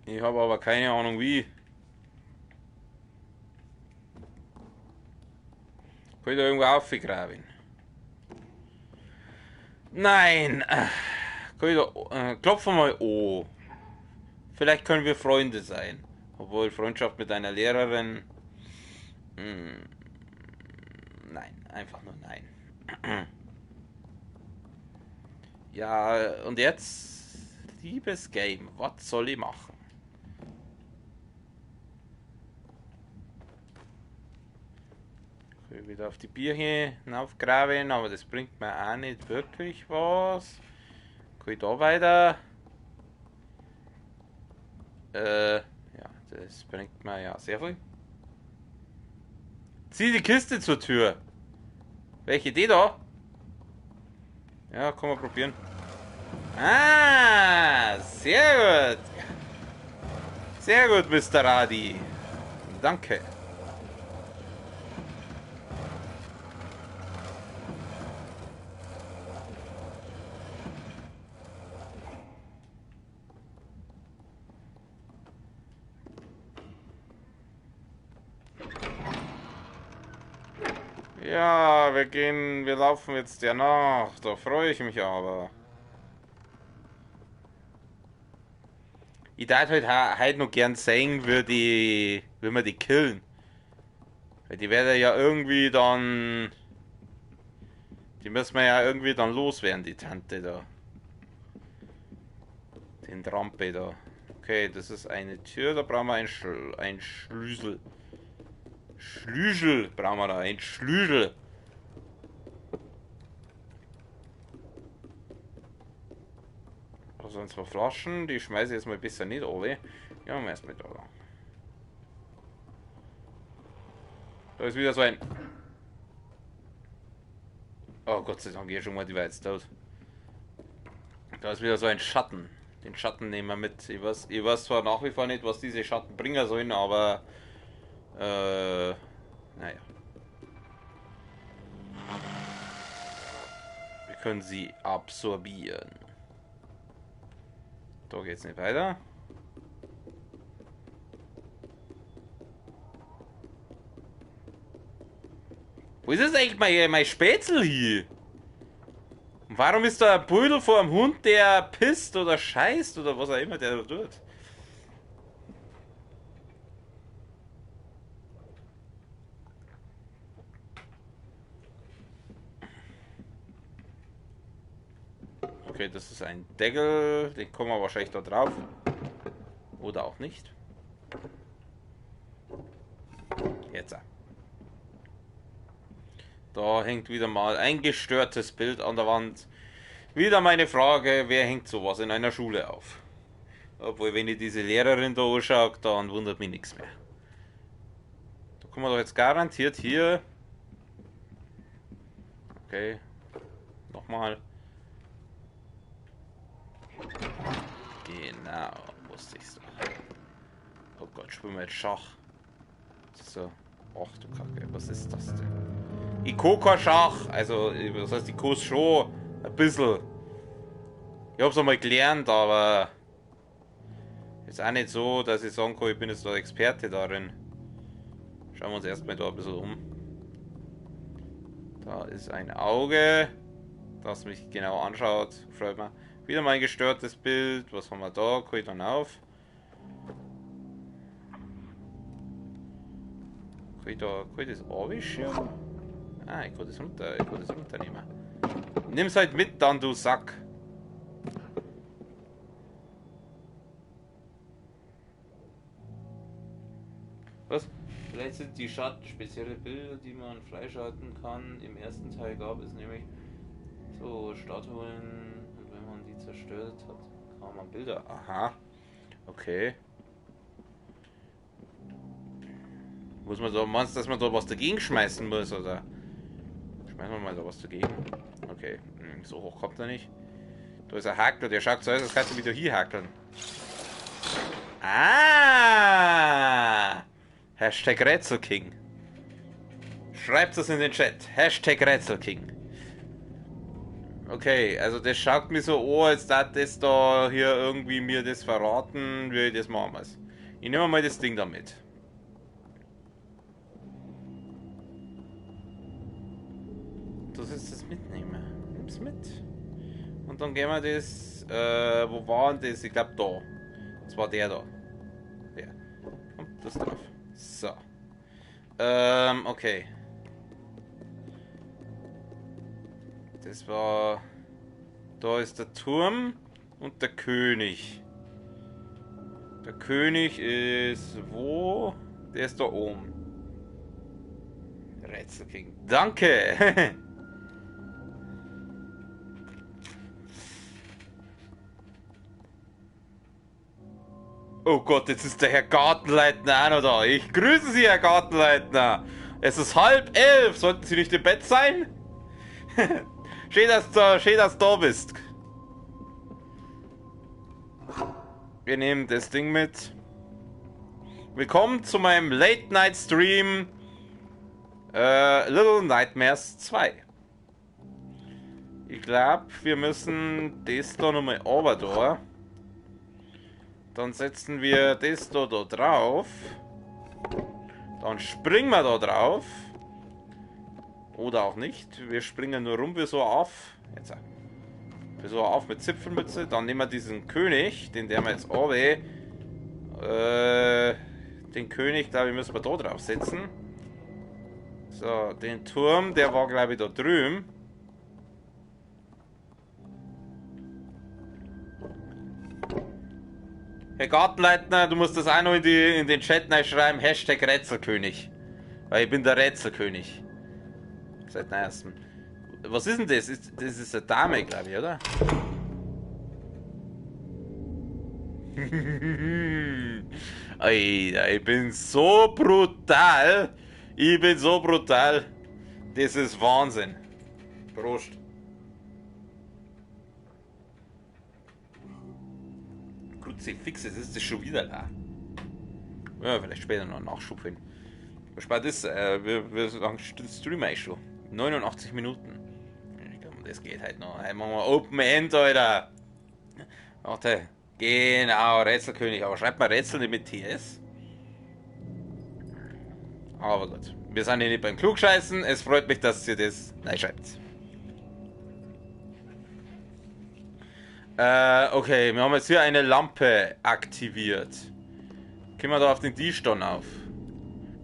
Ich habe aber keine Ahnung wie. Kann ich da irgendwo aufgraben? Nein! Kann ich da, klopfen mal O. Vielleicht können wir Freunde sein. Obwohl Freundschaft mit einer Lehrerin. Nein, einfach nur nein. Ja, und jetzt, liebes Game, was soll ich machen? Ich will wieder auf die Birche hinaufgraben, aber das bringt mir auch nicht wirklich was. Kann ich da weiter? Ja, das bringt mir ja sehr viel. Zieh die Kiste zur Tür. Welche, die da? Ja, kann man probieren. Ah, sehr gut. Sehr gut, Mr. Radi. Danke. Ja, wir laufen jetzt der nach. Da freue ich mich aber. Ich darf halt noch gern sehen, wie wir die killen. Weil die werden ja irgendwie dann. Die müssen wir ja irgendwie dann loswerden, die Tante da. Den Trampe da. Okay, das ist eine Tür, da brauchen wir ein Schlüssel. Schlüssel brauchen wir da, ein Schlüssel. Also zwei Flaschen, die schmeiße ich jetzt mal besser nicht alle. Ja, machen wir erstmal da. Da ist wieder so ein. Oh Gott sei Dank, hier schon mal die war jetzt tot. Da ist wieder so ein Schatten. Den Schatten nehmen wir mit. Ich weiß zwar nach wie vor nicht, was diese Schatten bringen sollen, aber naja. Wir können sie absorbieren. Da geht's nicht weiter. Wo ist jetzt eigentlich mein Spätzle hier? Und warum ist da ein Pudel vor einem Hund, der pisst oder scheißt oder was auch immer der da tut? Okay, das ist ein Deckel, den kommen wir wahrscheinlich da drauf. Oder auch nicht. Jetzt. Da hängt wieder mal ein gestörtes Bild an der Wand. Wieder meine Frage, wer hängt sowas in einer Schule auf? Obwohl, wenn ich diese Lehrerin da anschaue, dann wundert mich nichts mehr. Da kommen wir doch jetzt garantiert hier. Okay. Nochmal. Genau, wusste ich's doch. Oh Gott, spielen wir jetzt Schach. So. Ach du Kacke, was ist das denn? Ich kann kein Schach, also das heißt, ich kann es schon ein bisschen. Ich hab's einmal gelernt, aber ist auch nicht so, dass ich sagen kann, ich bin jetzt der Experte darin. Schauen wir uns erstmal da ein bisschen um. Da ist ein Auge, das mich genau anschaut. Freut mich. Wieder mal ein gestörtes Bild. Was haben wir da? Kann ich dann auf? kann ich das runterschirmen? Ah, ich kann das runternehmen. Nimm's halt mit dann, du Sack. Was? Vielleicht sind die Schatten spezielle Bilder, die man freischalten kann. Im ersten Teil gab es nämlich so Statuen und wenn man die zerstört hat, kann man Bilder. Aha. Okay. Muss man da, meinst du, dass man da was dagegen schmeißen muss, oder? Schmeißen wir mal da was dagegen. Okay. So hoch kommt er nicht. Da ist ein Hakel, der schaut so aus, als kannst du wieder hier hackeln. Ah! Hashtag Rätselking. Schreibt es in den Chat. Hashtag Rätselking. Okay, also das schaut mir so an, als dass das da hier irgendwie mir das verraten, wie ich das machen muss. Ich nehme mal das Ding da mit. Du sollst das mitnehmen. Nimm's mit. Und dann gehen wir das. Wo war denn das? Ich glaube da. Das war der da. Der. Und das drauf. So. Okay. Das war. Da ist der Turm und der König. Der König ist wo? Der ist da oben. Rätselking. Danke! Oh Gott, jetzt ist der Herr Gartenleitner auch noch da. Ich grüße Sie, Herr Gartenleitner. Es ist 10:30. Sollten Sie nicht im Bett sein? Schön, dass du da bist. Wir nehmen das Ding mit. Willkommen zu meinem Late-Night-Stream Little Nightmares 2. Ich glaube, wir müssen das da nochmal runter da. Dann setzen wir das da drauf. Dann springen wir da drauf. Oder auch nicht. Wir springen nur rum wie so auf. Jetzt. Wie so auf mit Zipfelmütze. Dann nehmen wir diesen König. Den wir jetzt runter. Den König, glaube ich, müssen wir da drauf setzen. So, den Turm, der war, glaube ich, da drüben. Herr Gartenleitner, du musst das auch noch in den Chat schreiben. Hashtag Rätselkönig. Weil ich bin der Rätselkönig. Seit neuestem. Was ist denn das? Das ist eine Dame, glaube ich, oder? Alter, ich bin so brutal. Ich bin so brutal. Das ist Wahnsinn. Prost. Kruzifixes, ist das schon wieder da? Ja, vielleicht später noch einen Nachschub hin. Was spät ist, wir sagen, streamen eigentlich schon. 89 Minuten. Ich glaube, das geht halt noch. Halt machen wir Open End, Alter. Warte. Genau, Rätselkönig. Aber schreibt mal Rätsel nicht mit TS. Aber gut. Wir sind hier nicht beim Klugscheißen. Es freut mich, dass ihr das schreibt. Okay, wir haben jetzt hier eine Lampe aktiviert. Gehen wir da auf den Tisch dann auf.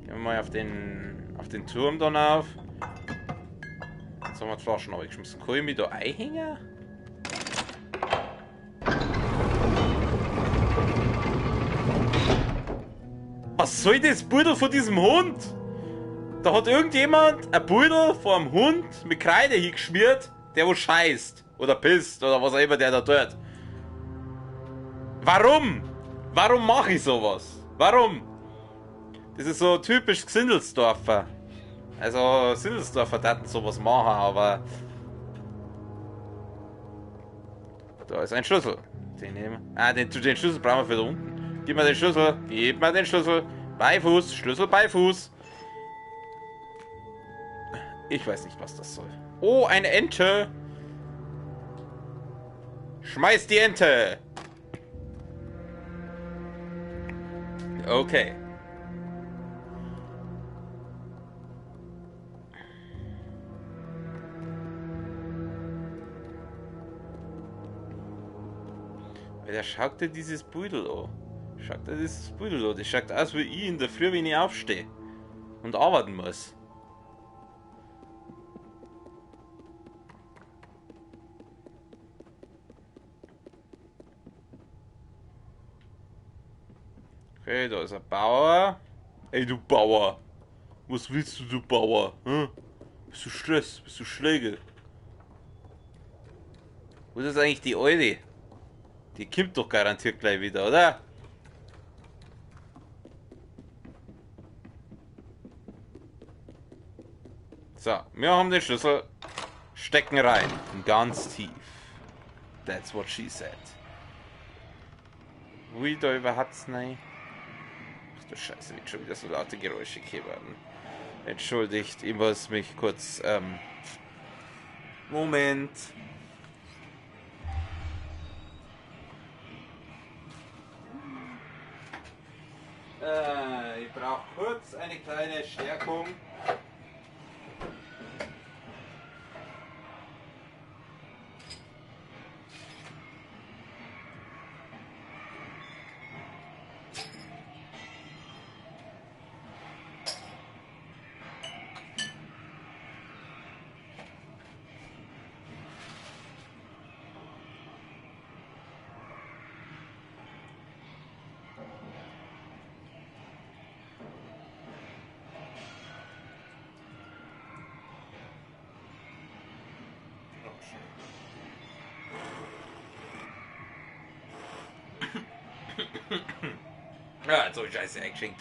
Gehen wir mal auf den Turm dann auf. Jetzt haben wir die Flaschen aufgeschmissen. Kann ich mich da einhängen? Was soll das Pudel von diesem Hund? Da hat irgendjemand ein Pudel vor einem Hund mit Kreide hingeschmiert, der wo scheißt. Oder pisst oder was auch immer der da tut. Warum? Warum mache ich sowas? Warum? Das ist so typisch Gsindelsdorfer. Also Sindelsdorfer taten sowas machen, aber da ist ein Schlüssel. Den nehmen. Ah, den Schlüssel brauchen wir für da unten. Gib mir den Schlüssel. Gib mir den Schlüssel. Beifuß. Schlüssel Beifuß. Ich weiß nicht, was das soll. Oh, eine Ente. Schmeiß die Ente. Okay. Der schaut dir dieses Pudel an. Schaut dir dieses Pudel an. Das schaut aus wie ich in der Früh, wenn ich aufstehe. und arbeiten muss. Okay, da ist ein Bauer. Ey, du Bauer. Was willst du, Bauer? Hm? Bist du Stress? Bist du Schläge? Wo ist eigentlich die Alte? Die kommt doch garantiert gleich wieder, oder? So, wir haben den Schlüssel. Stecken rein. Ganz tief. That's what she said. Wie da über hat's nein? Ach du Scheiße, wird schon wieder so laute Geräusche hier werden. Entschuldigt, ich muss mich kurz, Moment. Ich brauche kurz eine kleine Stärkung. Ja, so scheiße eingeschenkt.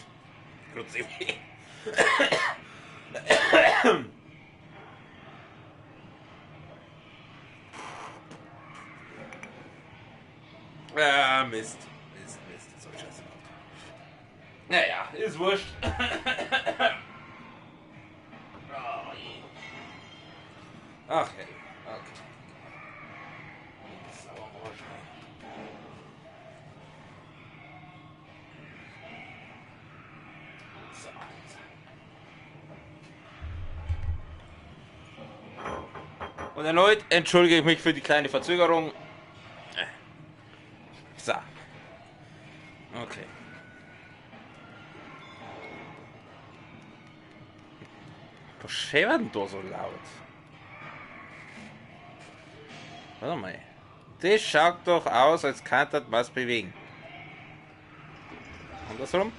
Grüezi. Mist. Mist. So scheiße. Naja, ist wurscht. Ach, hey. Okay. Und erneut entschuldige ich mich für die kleine Verzögerung. So. Okay. Was schäbert denn da so laut? Warte mal. Das schaut doch aus, als könnte das was bewegen. Andersrum?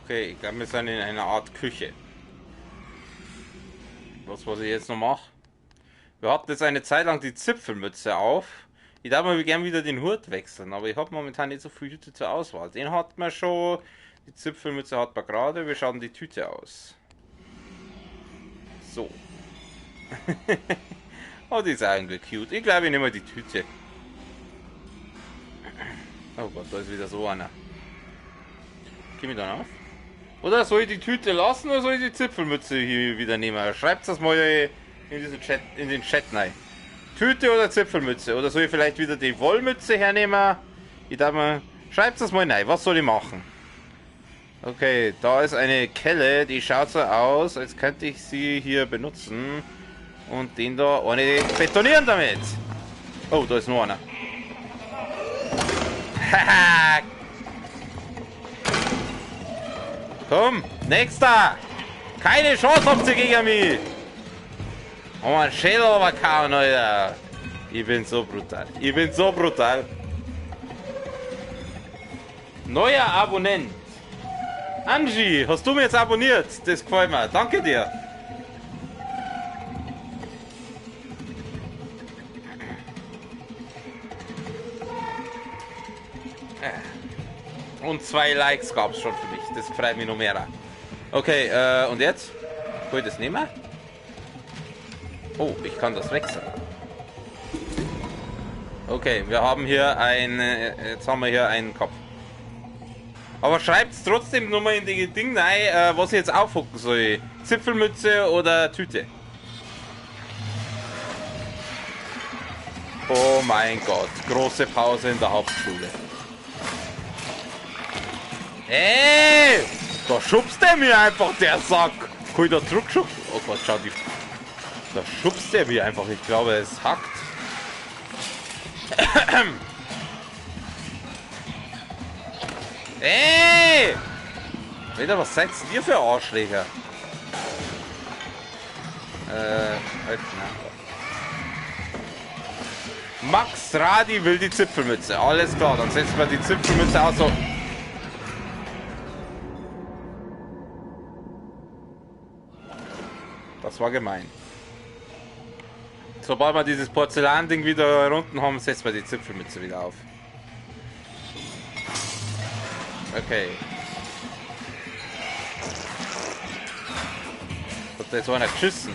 Okay, ich glaube, wir sind in einer Art Küche. Was ich jetzt noch mache? Wir hatten jetzt eine Zeit lang die Zipfelmütze auf. Ich darf mal gern wieder den Hut wechseln, aber ich habe momentan nicht so viele Hüte zur Auswahl. Den hat man schon, die Zipfelmütze hat man gerade. Wie schaut die Tüte aus? So. Oh, die ist irgendwie cute. Ich glaube, ich nehme mal die Tüte. Oh Gott, da ist wieder so einer. Geh mir dann auf. Oder soll ich die Tüte lassen oder soll ich die Zipfelmütze hier wieder nehmen? Schreibt das mal in diesen Chat, in den Chat rein. Tüte oder Zipfelmütze? Oder soll ich vielleicht wieder die Wollmütze hernehmen? Ich darf mal. Schreibt das mal rein. Was soll ich machen? Okay, da ist eine Kelle, die schaut so aus, als könnte ich sie hier benutzen. Und den da ohne betonieren damit. Oh, da ist noch einer. Haha. Komm, nächster! Keine Chance habt ihr gegen mich! Oh mein Schädel aber kaum, Alter! Ich bin so brutal. Ich bin so brutal. Neuer Abonnent. Angie, hast du mir jetzt abonniert? Das gefällt mir. Danke dir. Und 2 Likes gab es schon für mich. Das freut mich noch mehr. Okay, und jetzt? Kann ich das nehmen? Oh, ich kann das wechseln. Okay, wir haben hier jetzt haben wir hier einen Kopf. Aber schreibt es trotzdem nochmal in die Ding rein, was ich jetzt aufhocken soll. Zipfelmütze oder Tüte. Oh mein Gott, große Pause in der Hauptschule. Ey! Da schubst der mir einfach, der Sack! Kann ich da zurückschubsen? Oh Gott, schau die. Da schubst der mir einfach, ich glaube, es hackt. Ey! Alter, was seid ihr für Arschläger? Halt, na. Max Radi will die Zipfelmütze. Alles klar, dann setzen wir die Zipfelmütze aus. So. Das war gemein. Sobald wir dieses Porzellanding wieder unten haben, setzen wir die Zipfelmütze wieder auf. Okay. Hat da jetzt einer geschissen?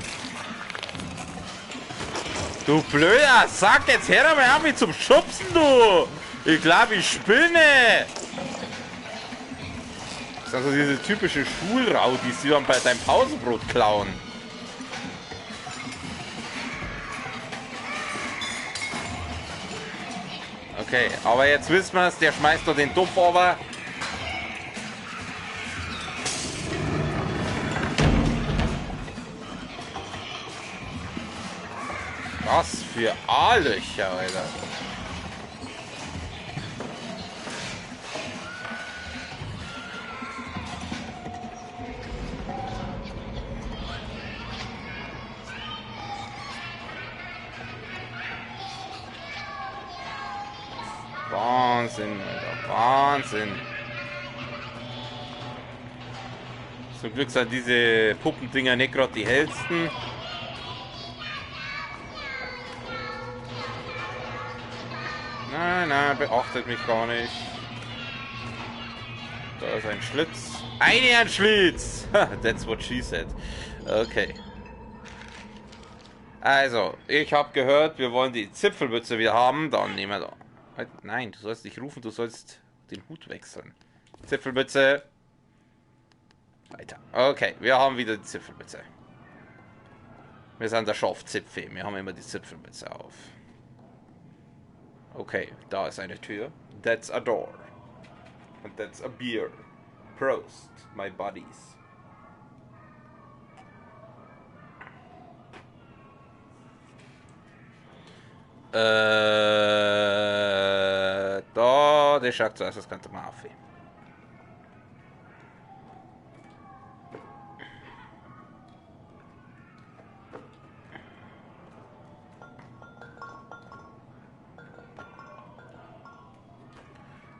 Du blöder Sack, jetzt hör mal auf mich zum Schubsen, du! Ich glaube, ich spinne! Das sind so diese typische Schulraudis, die dann bei deinem Pausenbrot klauen. Okay, aber jetzt wissen wir es, der schmeißt doch den Topf over. Was für A-Löcher, Alter. Wahnsinn, Alter. Wahnsinn. Zum Glück sind diese Puppendinger nicht gerade die hellsten. Nein, beachtet mich gar nicht. Da ist ein Schlitz. Ein Schlitz! That's what she said. Okay. Also, ich habe gehört, wir wollen die Zipfelmütze wieder haben. Dann nehmen wir da. Nein, du sollst nicht rufen, du sollst den Hut wechseln. Zipfelmütze. Weiter. Okay, wir haben wieder die Zipfelmütze. Wir sind der Schafzipfel. Wir haben immer die Zipfelmütze auf. Okay, da ist eine Tür. That's a door. And that's a beer. Prost, my buddies. Da, det schaut so aus, das könnte man auf.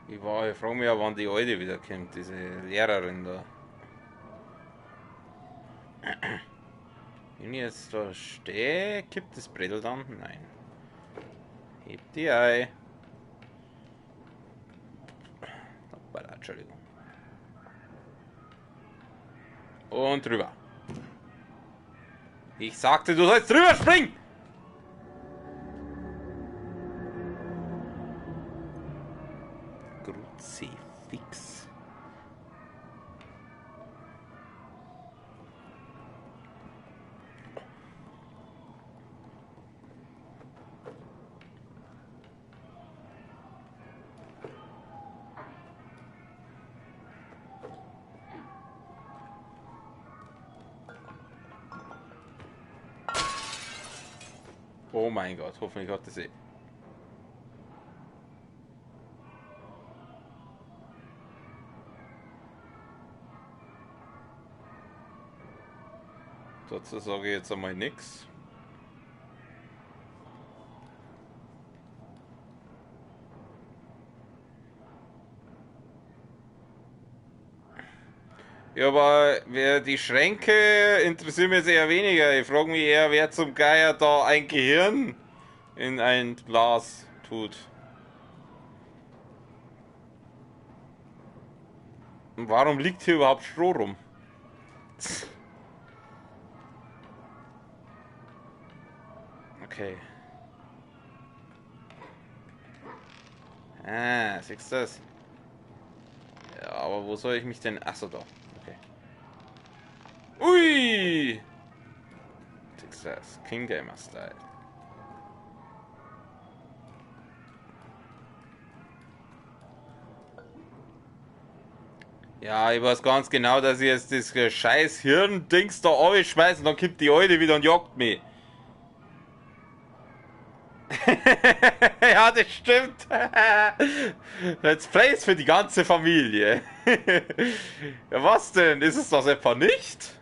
Ich frage mich ja, wann die Alte wiederkommt, diese Lehrerin da. Wenn ich jetzt da stehe, kippt das Brettel dann? Nein. Hebt die Ei. Hoppala, Entschuldigung. Und drüber. Ich sagte, du sollst drüber springen! Kruzifix. Oh mein Gott, hoffentlich hat das eh. Dazu sage ich jetzt einmal nichts. Ja, aber die Schränke interessieren mich eher weniger. Ich frage mich eher, wer zum Geier da ein Gehirn in ein Glas tut. Und warum liegt hier überhaupt Stroh rum? Okay. Ah, siehst du das? Ja, aber wo soll ich mich denn... Achso, da. Okay. Ui! Texas, King Gamer Style. Ja, ich weiß ganz genau, dass ich jetzt das scheiß Hirn-Dings da aufschmeiße und dann kippt die Alte wieder und jagt mich. Ja, das stimmt. Let's Plays für die ganze Familie. Ja, was denn? Ist es das etwa nicht?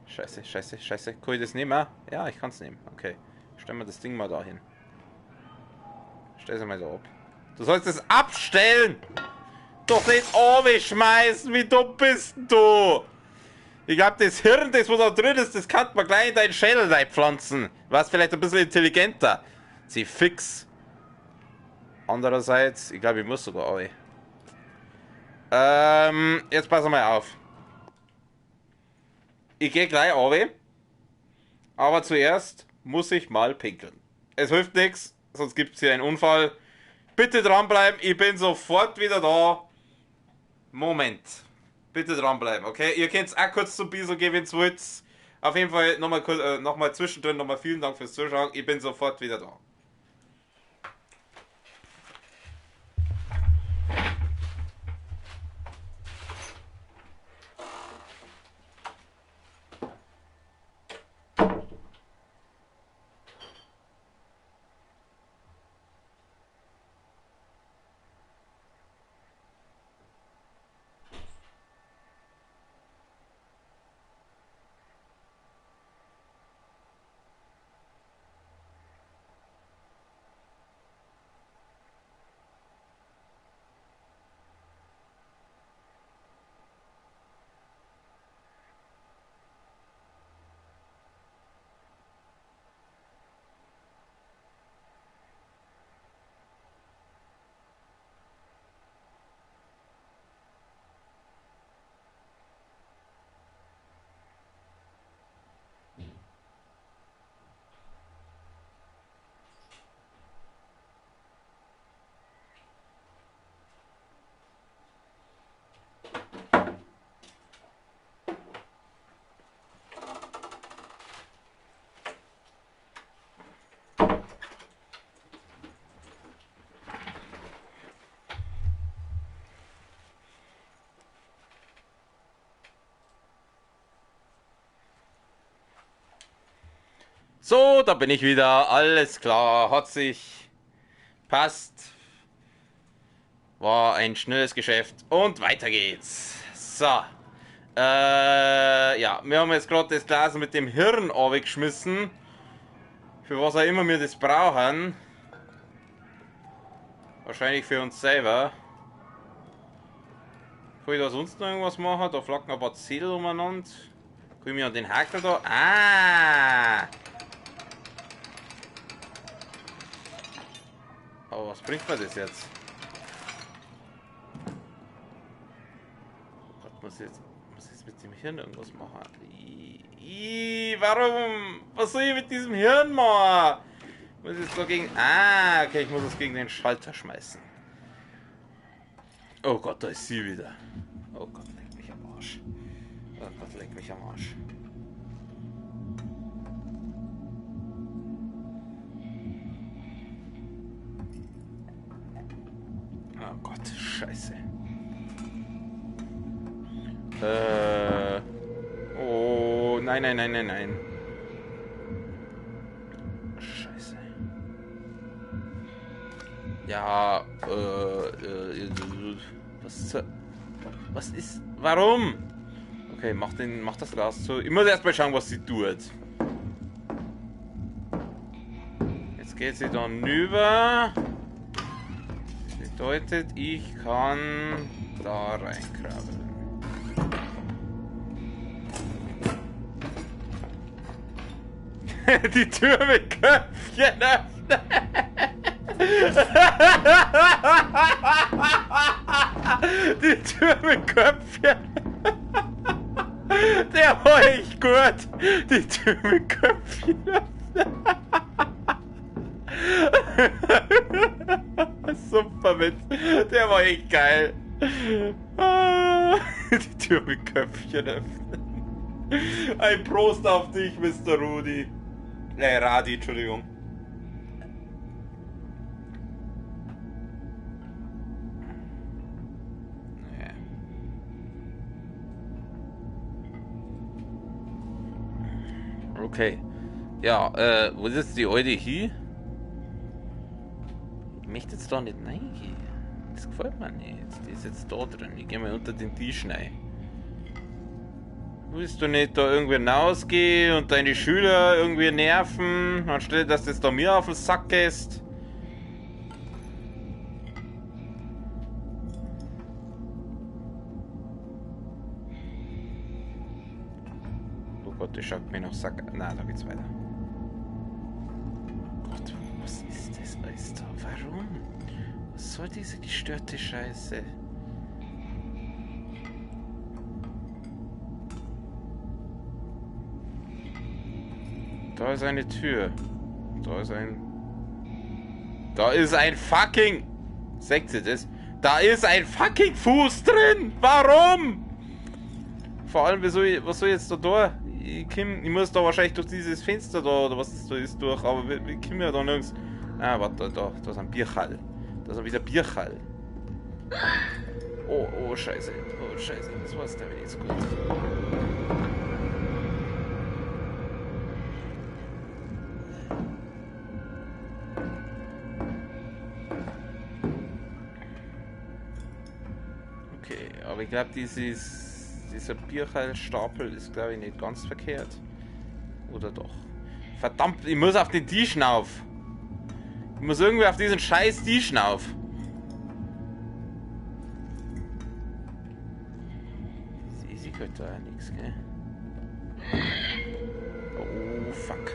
Scheiße, scheiße, scheiße. Kann ich das nehmen? Ja, ich kann es nehmen. Okay. Stellen wir das Ding mal dahin. Stell es mal so ab. Du sollst es abstellen! Doch nicht schmeißen, wie dumm bist du? Ich glaube, das Hirn, das wo da drin ist, das kann man gleich in deinen Schädel reinpflanzen. Warst vielleicht ein bisschen intelligenter. Sie fix. Andererseits, ich glaube, ich muss sogar auch. Jetzt pass mal auf. Ich gehe gleich auf. Aber zuerst muss ich mal pinkeln. Es hilft nichts, sonst gibt es hier einen Unfall. Bitte dranbleiben, ich bin sofort wieder da. Moment. Bitte dranbleiben, okay? Ihr könnt es auch kurz zu Biesel gehen, wenn es wollt. Auf jeden Fall nochmal zwischendrin nochmal vielen Dank fürs Zuschauen. Ich bin sofort wieder da. So, da bin ich wieder. Alles klar, hat sich. Passt. War ein schnelles Geschäft. Und weiter geht's. So. Ja, wir haben jetzt gerade das Glas mit dem Hirn weggeschmissen. Für was auch immer wir das brauchen. Wahrscheinlich für uns selber. Kann ich da sonst noch irgendwas machen? Da flacken ein paar Zettel umeinander. Kann ich mir an den Haken da... Ah! Aber was bringt mir das jetzt? Oh Gott, muss ich jetzt mit dem Hirn irgendwas machen? Warum? Was soll ich mit diesem Hirn machen? Muss ich jetzt dagegen... Ah, okay, ich muss es gegen den Schalter schmeißen. Oh Gott, da ist sie wieder. Oh Gott, leck mich am Arsch. Oh Gott, leck mich am Arsch. Oh Gott, scheiße. Oh, nein, nein, nein, nein, nein. Scheiße. Ja, was ist... Warum? Okay, mach das Glas zu. Ich muss erstmal schauen, was sie tut. Jetzt geht sie dann rüber. Das bedeutet, ich kann da reinkrabbeln. Die Tür mit Köpfchen öffnen. Die Tür mit Köpfchen. Der war echt gut. Die Tür mit Köpfchen öffnen. Super Witz. Der war echt geil. Die Tür mit Köpfchen öffnen. Ein Prost auf dich, Mr. Rudi. Radi, Entschuldigung. Okay. Ja, wo ist jetzt die alte hier? Ich möchte jetzt da nicht reingehen. Das gefällt mir nicht. Die ist jetzt da drin. Ich gehe mal unter den Tisch rein. Willst du nicht da irgendwie rausgehen und deine Schüler irgendwie nerven, anstelle dass das da mir auf den Sack gehst? Oh Gott, das schaut mir noch Sack. Nein, da geht's weiter. Gott, was ist das alles da? Warum? Was soll diese gestörte Scheiße? Da ist eine Tür. Da ist ein... Da ist ein fucking... Seht ihr das? Da ist ein fucking Fuß drin! Warum? Vor allem, was soll ich jetzt da? Ich muss da wahrscheinlich durch dieses Fenster da, oder was das da ist, durch, aber wir kommen ja da nirgends... Ah, warte, da ist ein Bierchall. Da ist wieder Bierchall. Oh, scheiße. Oh, scheiße. Das war's da jetzt gut. Aber ich glaube, dieser Bierchallstapel ist, glaube ich, nicht ganz verkehrt. Oder doch? Verdammt, ich muss auf den Tisch rauf. Ich muss irgendwie auf diesen scheiß Tisch rauf. Sie könnte ja nichts, gell? Oh, fuck.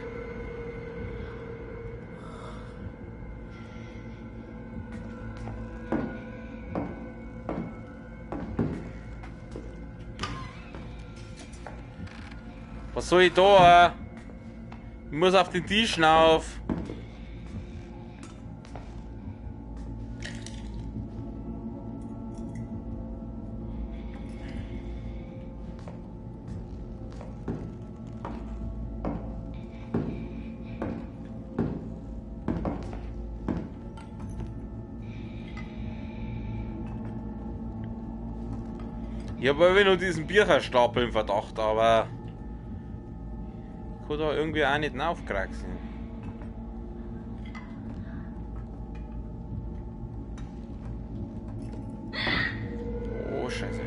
Was soll ich da? Ich muss auf den Tisch rauf. Ich habe irgendwie nur diesen Bierstapel im Verdacht, aber ich kann da irgendwie auch nicht aufkraxen. Oh, scheiße.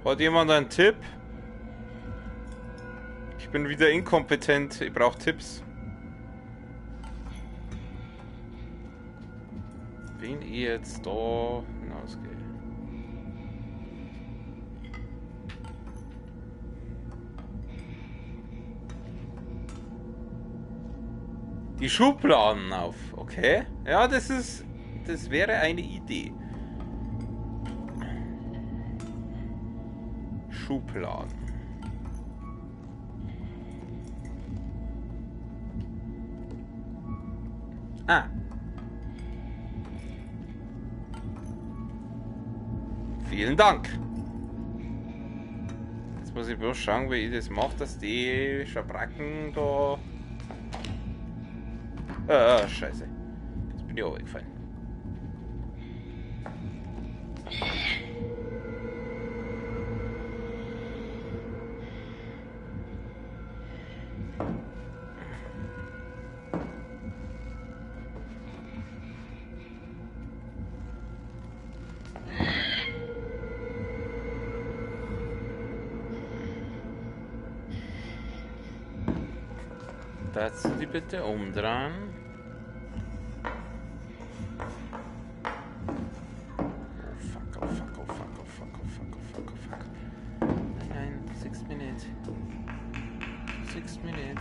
Hat jemand einen Tipp? Ich bin wieder inkompetent, ich brauche Tipps. Wenn ich jetzt da hinausgehe. Die Schubladen auf, okay? Ja, das wäre eine Idee. Schubladen. Ah. Vielen Dank. Jetzt muss ich bloß schauen, wie ich das mache, dass die Schabracken da... scheiße. Jetzt bin ich runtergefallen. Dazu die bitte umdrehen. Nein, 6 Minuten. 6 Minuten.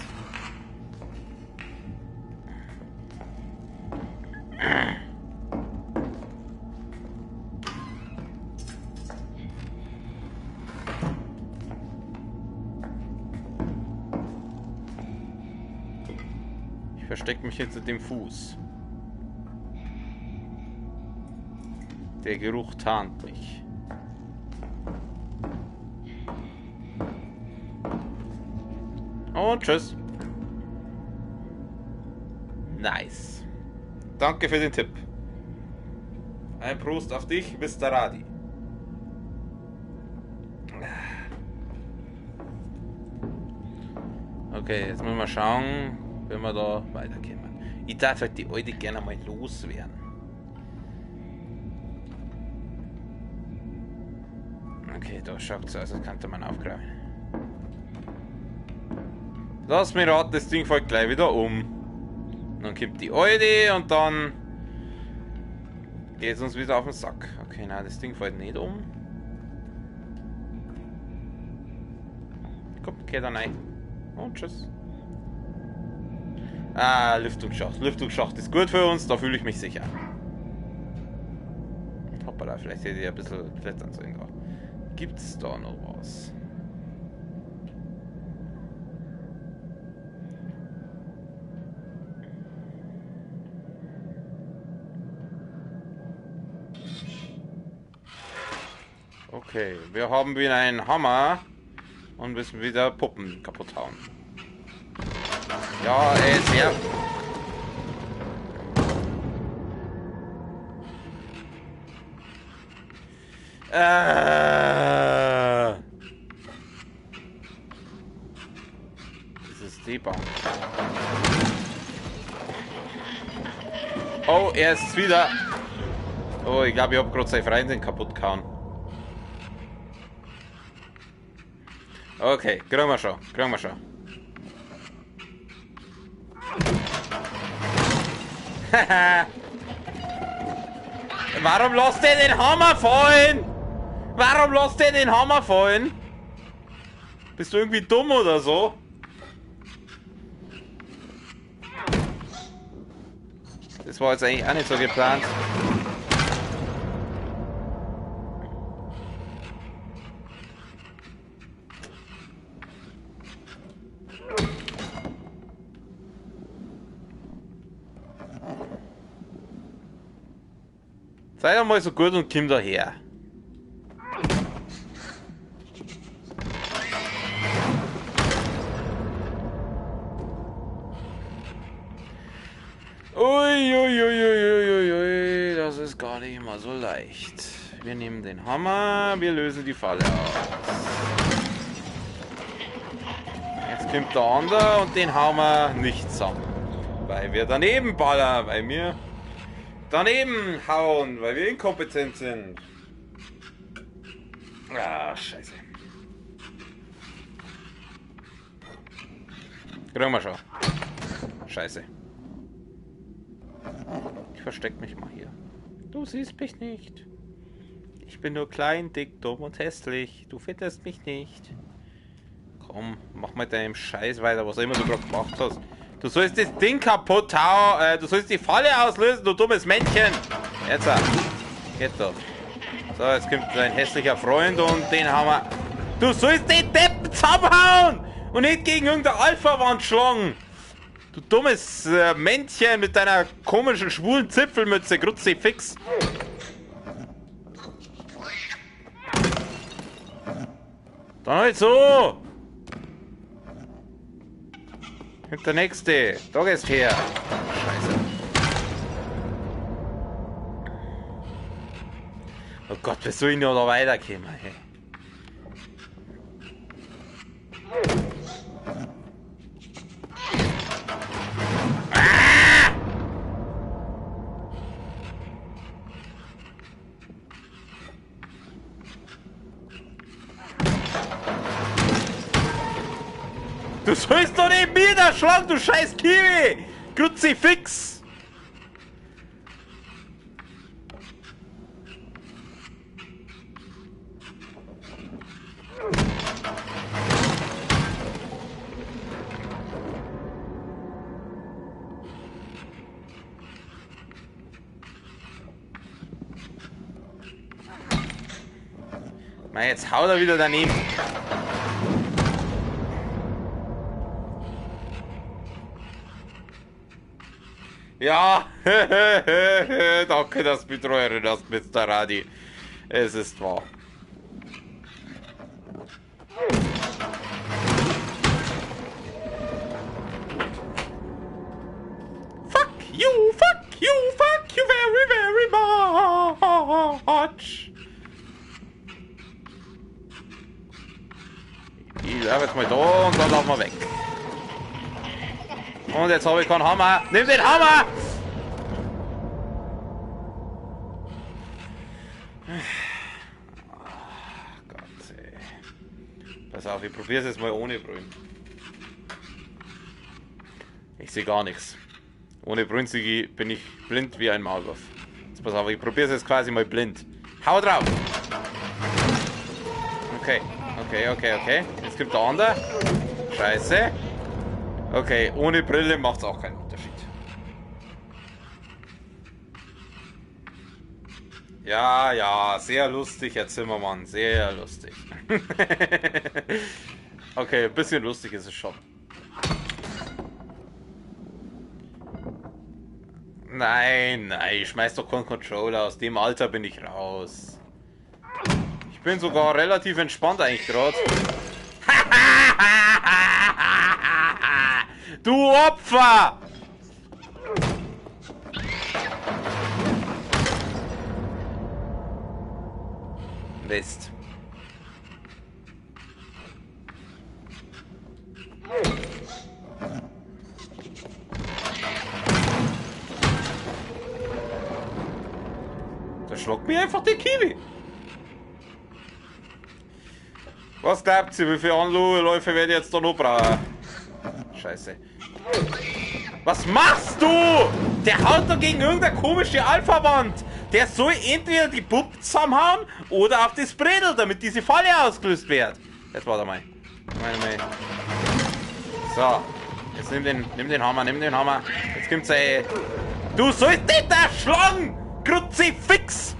Ich verstecke mich hinter dem Fuß. Der Geruch tarnt mich. Und tschüss. Nice. Danke für den Tipp. Ein Prost auf dich, Mr. Radi. Okay, jetzt müssen wir schauen, wenn wir da weiterkommen. Ich darf halt die alte gerne mal loswerden. Okay, da schaut es aus, als könnte man aufgreifen. Lass mich raten, das Ding fällt gleich wieder um. Dann kommt die alte und dann geht es uns wieder auf den Sack. Okay, nein, das Ding fällt nicht um. Komm, geh da rein. Und tschüss. Ah, Lüftungsschacht. Lüftungsschacht ist gut für uns, da fühle ich mich sicher. Hoppala, vielleicht hätte ich ein bisschen klettern sollen. Gibt's da noch was? Okay, wir haben wieder einen Hammer und müssen wieder Puppen kaputt hauen. Ja, sehr. Das ist die Bank. Oh, er ist wieder. Oh, ich glaube, ich habe gerade seine Freundin kaputt gehauen. Okay, kriegen wir schon, kriegen wir schon. Warum lässt ihr den Hammer fallen? Warum lässt ihr den Hammer fallen? Bist du irgendwie dumm oder so? Das war jetzt eigentlich auch nicht so geplant. Sei doch mal so gut und komm daher. Ui, das ist gar nicht mal so leicht. Wir nehmen den Hammer, wir lösen die Falle aus. Jetzt kommt der andere und den hauen wir nicht zusammen. Weil wir daneben ballern, weil wir daneben hauen, weil wir inkompetent sind. Ah, scheiße. Kriegen wir schon. Scheiße. Ich versteck mich mal hier. Du siehst mich nicht. Ich bin nur klein, dick, dumm und hässlich. Du findest mich nicht. Komm, mach mal deinem Scheiß weiter, was immer du gerade gemacht hast. Du sollst das Ding kaputt hauen. Du sollst die Falle auslösen, du dummes Männchen. Jetzt. Geht doch. So, jetzt kommt dein hässlicher Freund und den haben wir. Du sollst den Deppen zusammenhauen und nicht gegen irgendeine Alpha-Wand schlagen. Du dummes Männchen mit deiner komischen schwulen Zipfelmütze, Kruzifix. Dann halt so. Und der nächste. Da geht's her. Scheiße. Oh Gott, wie soll ich noch da weiterkommen? Hey. Du sollst doch nicht mir da schlagen, du scheiß Kiwi! Kruzifix! Na, jetzt haut er wieder daneben. Ja, danke, dass du mich daran erinnerst, Mr. Radi. Es ist wahr. Fuck you very, very much. Ich laufe jetzt mal da und dann laufen wir weg. Und jetzt habe ich keinen Hammer. Nimm den Hammer! Gott, ey. Pass auf, ich probiere es jetzt mal ohne Brüllen. Ich sehe gar nichts. Ohne Brünzigi bin ich blind wie ein Maulwurf. Jetzt pass auf, ich probiere es jetzt quasi mal blind. Hau drauf! Okay. Jetzt gibt der andere. Scheiße. Okay, ohne Brille macht es auch keinen Unterschied. Ja, sehr lustig, Herr Zimmermann. Sehr lustig. Okay, ein bisschen lustig ist es schon. Nein, ich schmeiß doch keinen Controller. Aus dem Alter bin ich raus. Ich bin sogar relativ entspannt eigentlich gerade. Du Opfer! Mist. Da schluckt mir einfach der Kiwi. Was glaubt ihr, wie viele Anläufe werde ich jetzt da noch brauchen? Scheiße. Was machst du? Der haut da gegen irgendeine komische Alpha-Wand. Der soll entweder die Puppe zusammenhauen oder auf das Bredel, damit diese Falle ausgelöst wird. Jetzt warte mal. So. Jetzt nimm den Hammer. Jetzt kommt's ey. Du sollst nicht da schlagen! Kruzifix!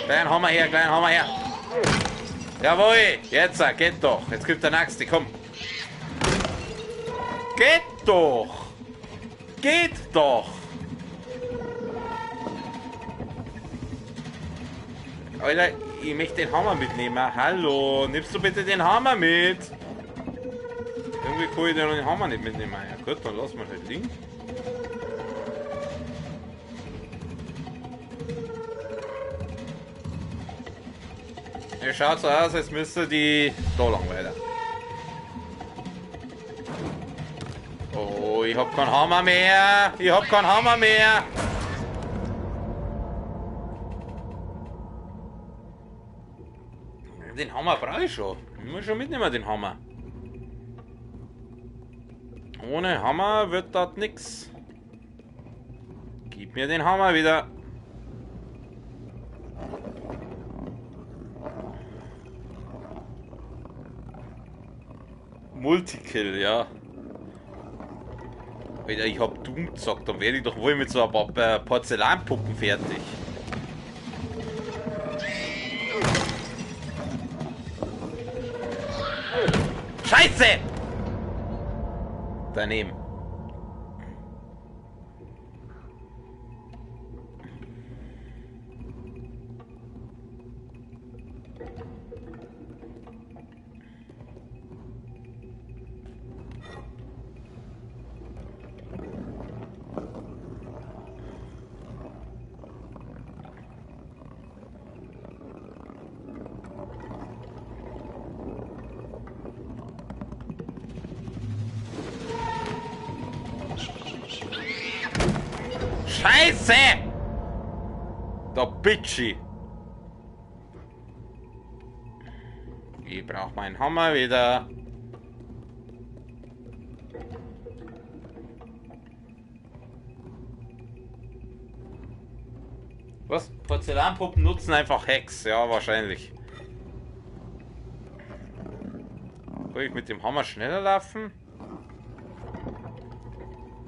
Kleinen Hammer her. Jawohl, jetzt, geht doch. Jetzt gibt der nächste, komm. Geht doch. Alter, ich möchte den Hammer mitnehmen. Hallo, nimmst du bitte den Hammer mit? Irgendwie kann ich den Hammer nicht mitnehmen. Ja gut, dann lassen wir halt liegen. Es schaut so aus, als müsste die da lang weiter. Oh, ich hab keinen Hammer mehr. Den Hammer brauche ich schon. Ich muss schon mitnehmen, den Hammer. Ohne Hammer wird das nix. Gib mir den Hammer wieder. Multikill, ja. Alter, ich hab Doom gesagt, dann werde ich doch wohl mit so ein paar Porzellanpuppen fertig. Scheiße! Daneben. Scheiße! Der Bitchy. Ich brauche meinen Hammer wieder. Was? Porzellanpuppen nutzen einfach Hacks. Ja, wahrscheinlich. Soll ich mit dem Hammer schneller laufen?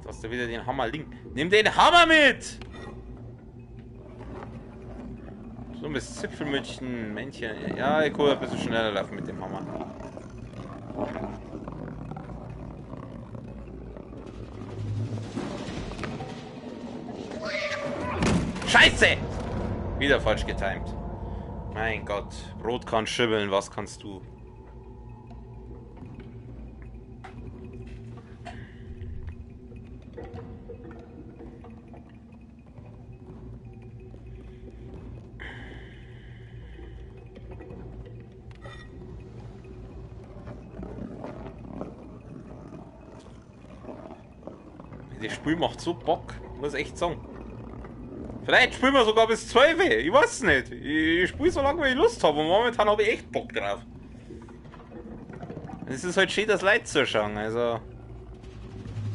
Hast du wieder den Hammer liegen? Nimm den Hammer mit! Dummes Zipfelmütchen, Männchen. Ja, ich kann ein bisschen schneller laufen mit dem Hammer. Scheiße! Wieder falsch getimt. Mein Gott. Brot kann schibbeln, was kannst du? Das Spiel macht so Bock, muss echt sagen. Vielleicht spielen wir sogar bis 12. Ich weiß es nicht. Ich spiele so lange, wie ich Lust habe. Und momentan habe ich echt Bock drauf. Es ist halt schön, das Leid zu schauen. Also.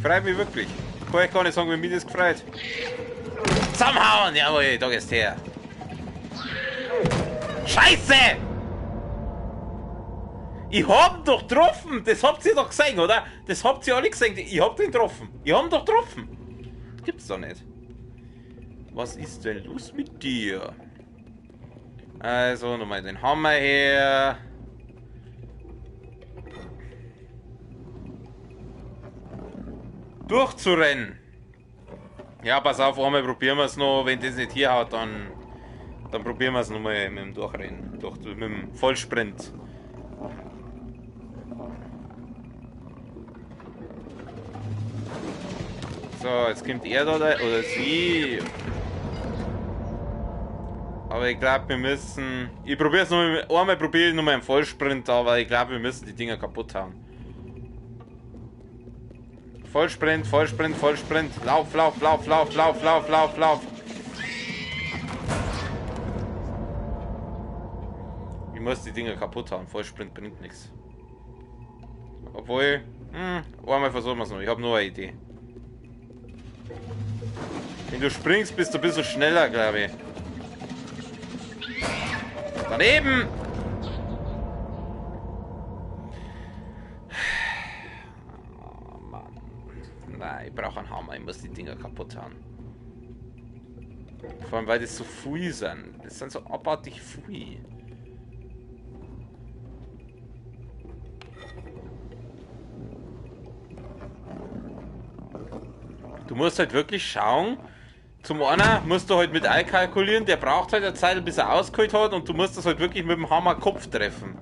Freut mich wirklich. Kann ich gar nicht sagen, wie mich das gefreut. Zusammenhauen! Jawohl, da ist her. Scheiße! Ich hab ihn doch getroffen! Das habt ihr doch gesehen, oder? Das habt ihr alle gesehen. Ich hab den getroffen. Ich hab ihn doch getroffen. Gibt's doch nicht. Was ist denn los mit dir? Also, nochmal den Hammer her. Durchzurennen. Ja, pass auf, einmal probieren wir es noch. Wenn das nicht hier haut, dann probieren wir es nochmal mit dem Durchrennen. Mit dem Vollsprint. So, jetzt kommt er da oder sie. Aber ich glaube, wir müssen. Ich probiere es nochmal. Einmal probiere ich nochmal einen Vollsprint, aber ich glaube, wir müssen die Dinger kaputt hauen. Vollsprint, Vollsprint, Vollsprint. Lauf, lauf, lauf, lauf, lauf, lauf, lauf, lauf. Ich muss die Dinger kaputt hauen. Vollsprint bringt nichts. Obwohl. Einmal versuchen wir es noch. Ich habe nur eine Idee. Wenn du springst, bist du ein bisschen schneller, glaube ich. Daneben! Oh, Mann. Nein, ich brauche einen Hammer. Ich muss die Dinger kaputt hauen. Vor allem, weil das so früh sind. Das sind so abartig früh. Du musst halt wirklich schauen. Zum einen musst du halt mit einkalkulieren, der braucht halt eine Zeit, bis er ausgeholt hat, und du musst das halt wirklich mit dem Hammer Kopf treffen.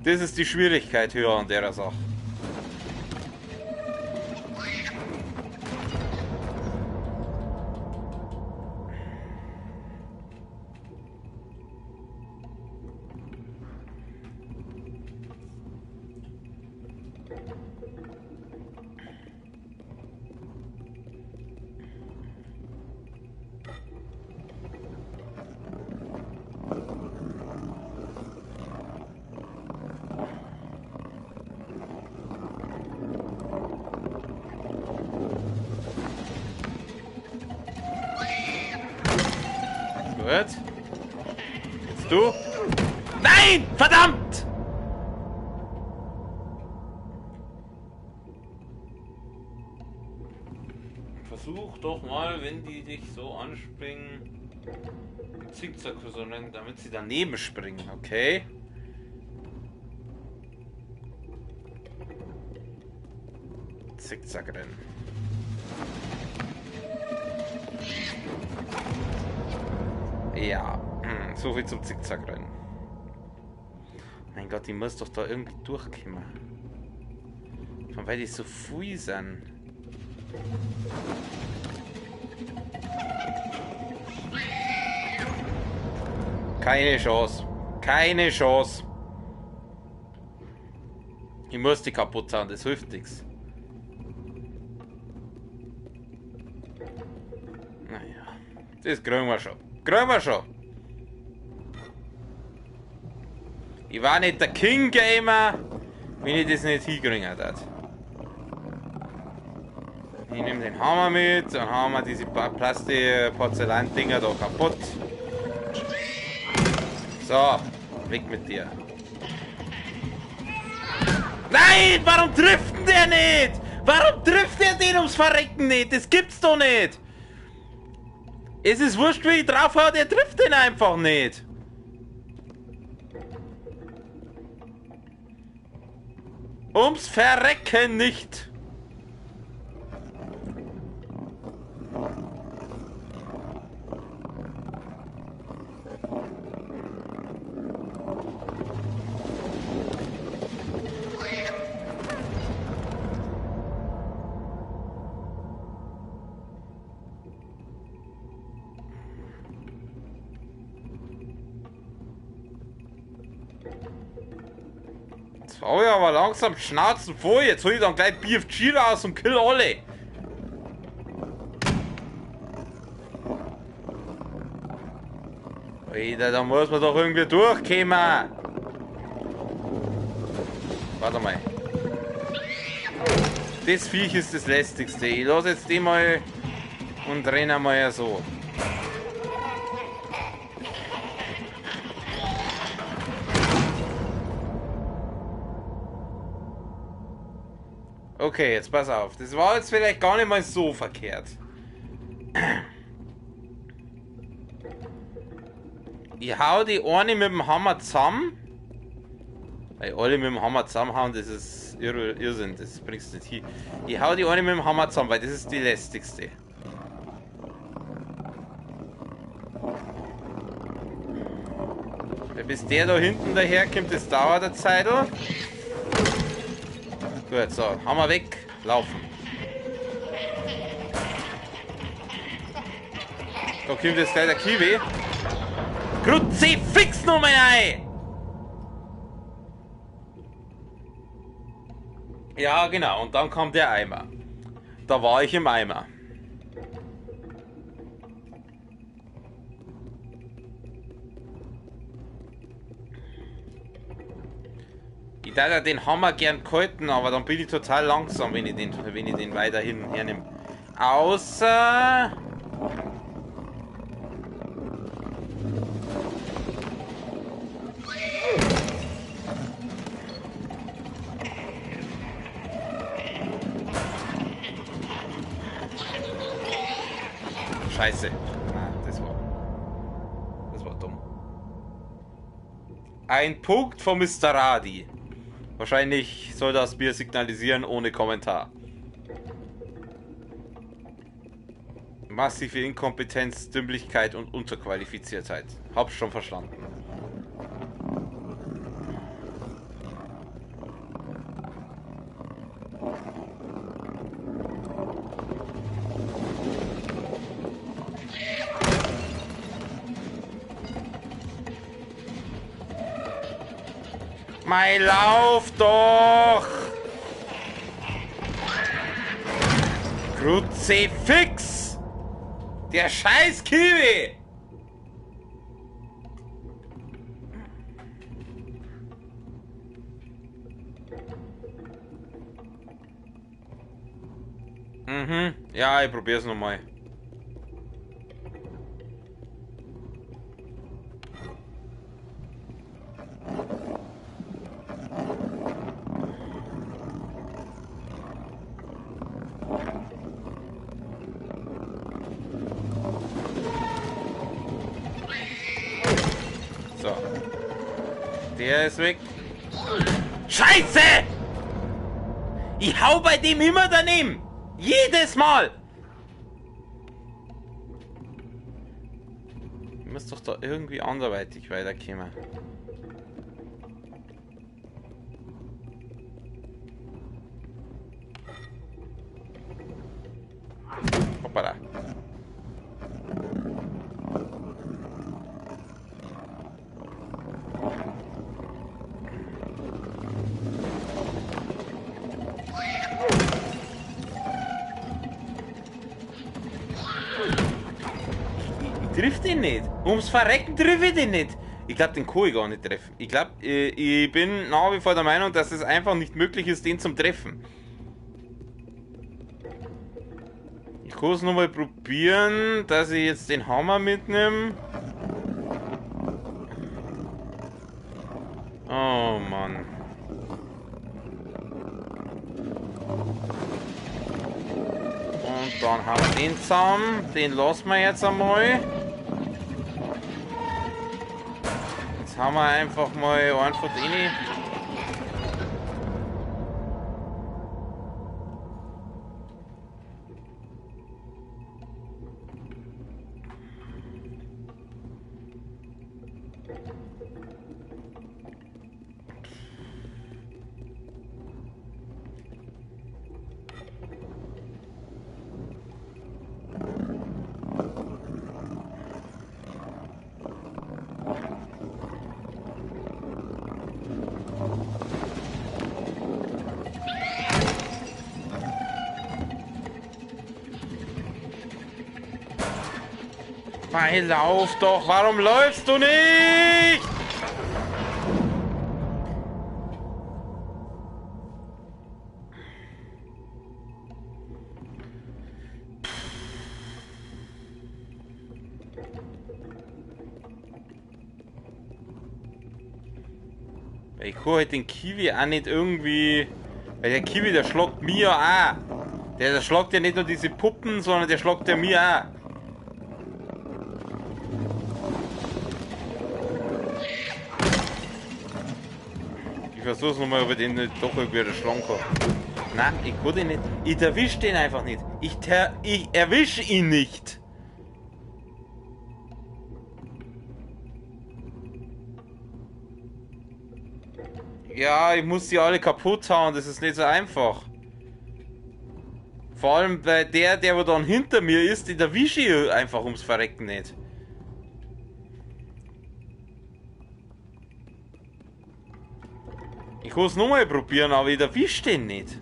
Das ist die Schwierigkeit hier an der Sache. Gut. Jetzt du. Nein! Verdammt! Versuch doch mal, wenn die dich so anspringen, Zickzack so rennen, damit sie daneben springen, okay? Zickzack rennen. Ja, so viel zum Zickzack-Rennen. Mein Gott, die muss doch da irgendwie durchkommen. Von weil die so früh sind. Keine Chance. Keine Chance. Ich muss die kaputt hauen, das hilft nichts. Naja, das kriegen wir schon. Kriegen wir schon. Ich war nicht der King Gamer, wenn ich das nicht hinkriegen hätte. Ich nehme den Hammer mit, dann haben wir diese Plastik-Porzellan-Dinger da kaputt. So, weg mit dir. Nein, warum trifft denn der nicht? Warum trifft der den ums Verrecken nicht? Das gibt's doch nicht. Es ist wurscht, wie ich draufhau, der trifft den einfach nicht. Ums Verrecken nicht. Jetzt hau ich aber langsam Schnauzen vor. Jetzt hol ich dann gleich BFG raus und kill alle. Alter, da muss man doch irgendwie durchkommen. Warte mal. Das Viech ist das lästigste. Ich lasse jetzt den mal und renne mal so. Okay, jetzt pass auf. Das war jetzt vielleicht gar nicht mal so verkehrt. Ich hau die eine mit dem Hammer zusammen. Weil alle mit dem Hammer zusammenhauen, das ist Irrsinn, das bringst du nicht hin. Ich hau die eine mit dem Hammer zusammen, weil das ist die lästigste. Weil bis der da hinten daherkommt, das dauert eine Zeit. Gut, so, Hammer weg, laufen. Da kommt jetzt gleich der Kiwi. Kruzifix Nummer 1! Ja, genau, und dann kam der Eimer. Da war ich im Eimer. Ich hätte ja den Hammer gern gehalten, aber dann bin ich total langsam, wenn ich den weiterhin hernehme. Außer... Scheiße. Ah, das war dumm. Ein Punkt von Mr. Radi. Wahrscheinlich soll das Bier signalisieren ohne Kommentar. Massive Inkompetenz, Dümmlichkeit und Unterqualifiziertheit. Hab's schon verstanden. Mein Lauf doch! Kruzifix! Der scheiß Kiwi! Mhm, ja, ich probier's nochmal. So. Der ist weg. Scheiße! Ich hau bei dem immer daneben. Jedes Mal. Ich muss doch da irgendwie anderweitig weiterkommen. Hoppala. Ich triff den nicht. Ums Verrecken triff ich den nicht. Ich glaube, den kann ich gar nicht treffen. Ich glaube, ich bin nach wie vor der Meinung, dass es einfach nicht möglich ist, den zum Treffen. Ich kann es nochmal probieren, dass ich jetzt den Hammer mitnehme. Oh Mann. Und Dann haben wir den zusammen. Den lassen wir jetzt einmal. Jetzt haben wir einfach mal einen von denen. Lauf doch, warum läufst du nicht? Ich kann halt den Kiwi auch nicht irgendwie... Weil der Kiwi, der schlagt mir auch. Der schlagt ja nicht nur diese Puppen, sondern der schlagt ja mir auch. Ich versuch's nochmal, ob ich den nicht doch irgendwie erschlagen kann. Nein, ich kann den nicht. Ich erwisch den einfach nicht. Ich erwisch ihn nicht. Ja, ich muss die alle kaputt hauen, das ist nicht so einfach. Vor allem bei der wo dann hinter mir ist, den erwische ich einfach ums Verrecken nicht. Ich kann es nochmal probieren, aber ich erwische den nicht.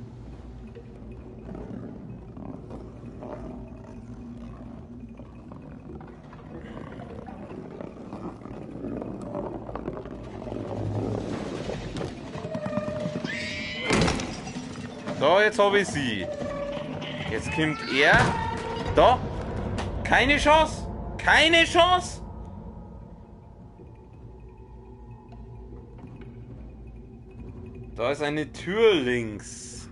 So, jetzt habe ich sie. Jetzt kommt er. Da. Keine Chance. Keine Chance. Da ist eine Tür links.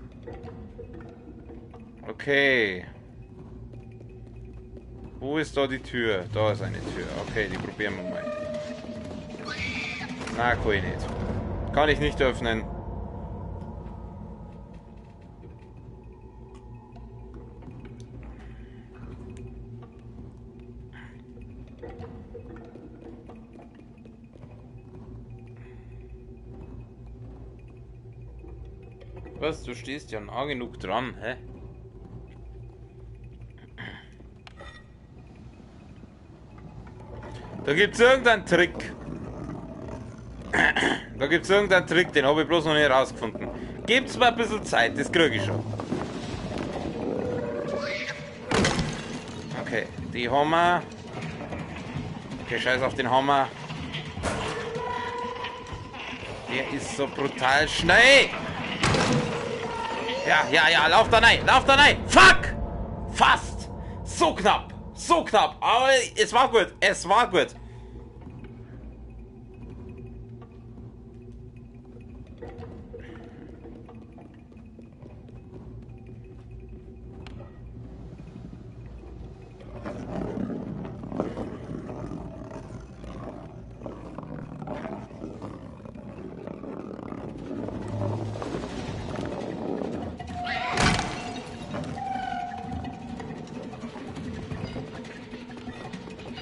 Okay. Wo ist da die Tür? Da ist eine Tür. Okay, die probieren wir mal. Na, kann ich nicht. Kann ich nicht öffnen. Was? Du stehst ja nah genug dran, hä? Da gibt's irgendeinen Trick. Da gibt's irgendeinen Trick, den habe ich bloß noch nicht herausgefunden. Gebt's mir ein bisschen Zeit, das kriege ich schon. Okay, die haben wir. Okay, scheiß auf den Hammer. Der ist so brutal schnell. Ja, lauf da rein, lauf da rein. Fuck! Fast! So knapp, aber es war gut, es war gut.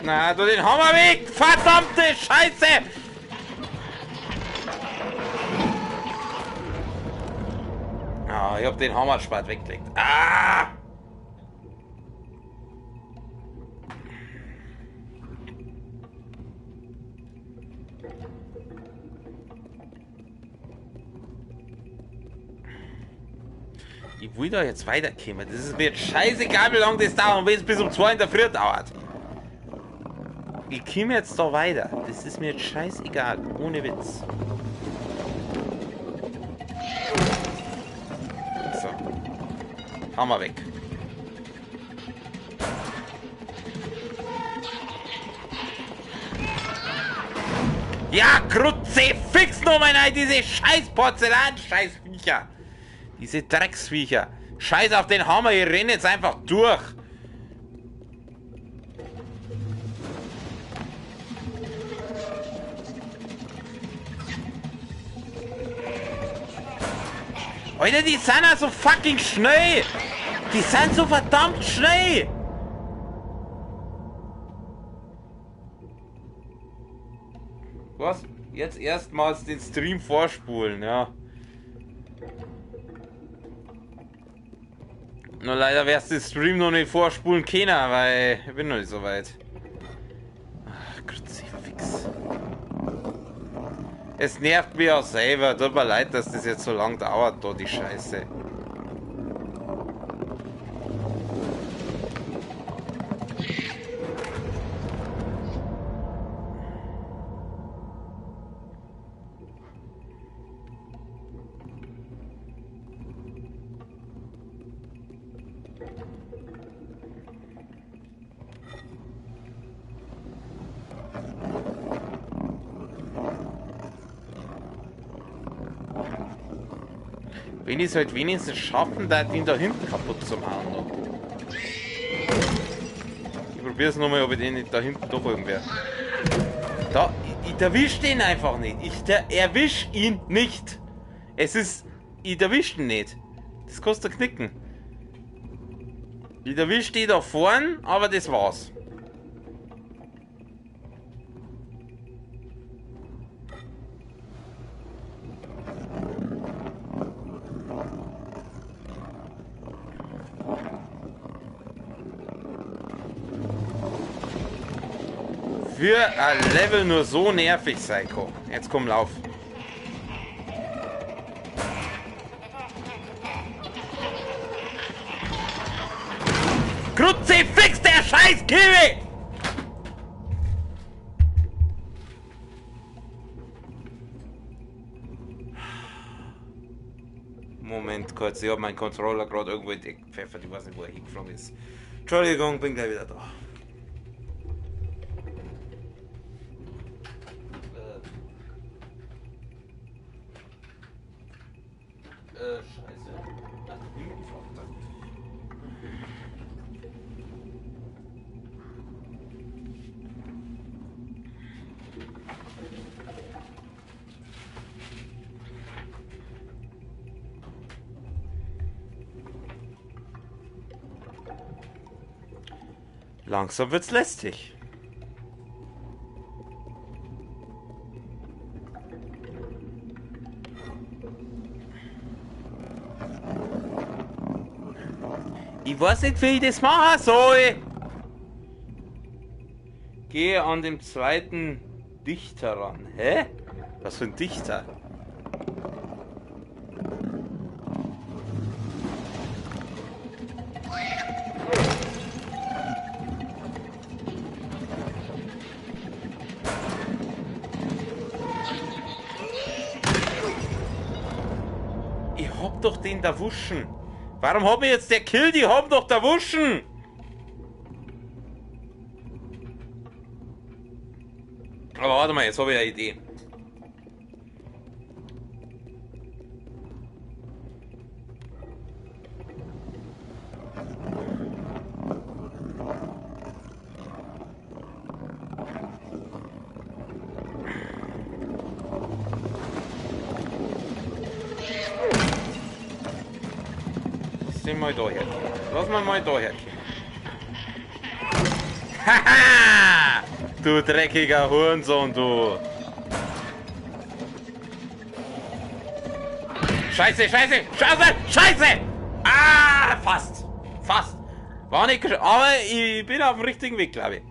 Na, du den Hammer weg! Verdammte Scheiße! Ah, ich hab den Hammerspart weggelegt. Ah! Ich will da jetzt weiterkommen. Das ist mir jetzt scheißegal, wie lange das dauert und wenn es bis um 2 in der Früh dauert. Ich komme jetzt da weiter. Das ist mir jetzt scheißegal. Ohne Witz. So. Hammer weg. Ja, Kruzifix nochmal nein, diese scheiß Porzellan-Scheißviecher. Diese Drecksviecher. Scheiß auf den Hammer, ich renne jetzt einfach durch. Alter, die sind ja so fucking schnell. Die sind so verdammt schnell. Was? Jetzt erstmals den Stream vorspulen, ja. Nur leider wärst du den Stream noch nicht vorspulen können, weil ich bin noch nicht so weit. Ach, Kruzifix. Es nervt mich auch selber. Tut mir leid, dass das jetzt so lang dauert, da die Scheiße. Wenn ich es halt wenigstens schaffen, da den da hinten kaputt zu machen noch. Ich probiere es nochmal, ob ich den nicht da hinten doch irgendwer. Da, ich erwisch den einfach nicht. Ich erwisch ihn nicht. Es ist. Ich erwisch ihn nicht. Das kostet Knicken. Ich erwisch den da vorn, aber das war's. Für ein Level nur so nervig, Psycho. Jetzt komm, lauf. Kruzifix, der scheiß Kiwi! Moment kurz, ich habe meinen Controller gerade irgendwo in die Ecke gepfeffert. Ich weiß nicht, wo er hingeflogen ist. Entschuldigung, bin gleich wieder da. Scheiße. Langsam wird's lästig. Ich weiß nicht, wie ich das machen soll. Gehe an dem zweiten Dichter ran. Hä? Was für ein Dichter? Ich hab doch den da wuschen. Warum hab ich jetzt der Kill? Die haben doch da wuschen! Aber warte mal, jetzt habe ich eine Idee. Mal da her. Lass mal da her. Haha! Du dreckiger Hurensohn, du! Scheiße, scheiße, scheiße, scheiße! Ah, fast! Fast! War nicht geschafft, aber ich bin auf dem richtigen Weg, glaube ich.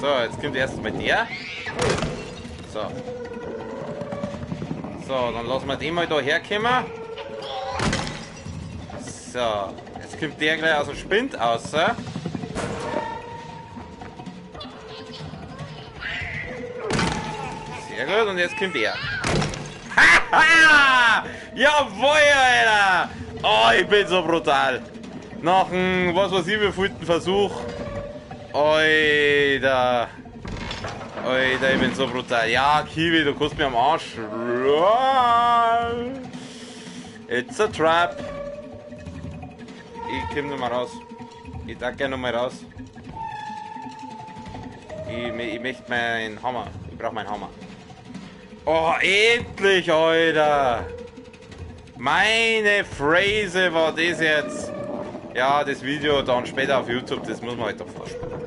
So, jetzt kommt erst mal der. So. So, dann lassen wir den mal da herkommen. So, jetzt kommt der gleich aus dem Spind raus. Sehr gut, und jetzt kommt der. Haha! Jawohl, Alter! Oh, ich bin so brutal. Nach einem, was weiß ich, wievielten Versuch. Alter. Alter, ich bin so brutal. Ja, Kiwi, du kannst mir am Arsch. It's a trap. Ich komm nicht mal raus. Ich darf gerne noch mal raus. Ich möchte meinen Hammer. Ich brauche meinen Hammer. Oh, endlich, Alter. Meine Phrase war das jetzt. Ja, das Video dann später auf YouTube, das muss man halt doch vorspielen.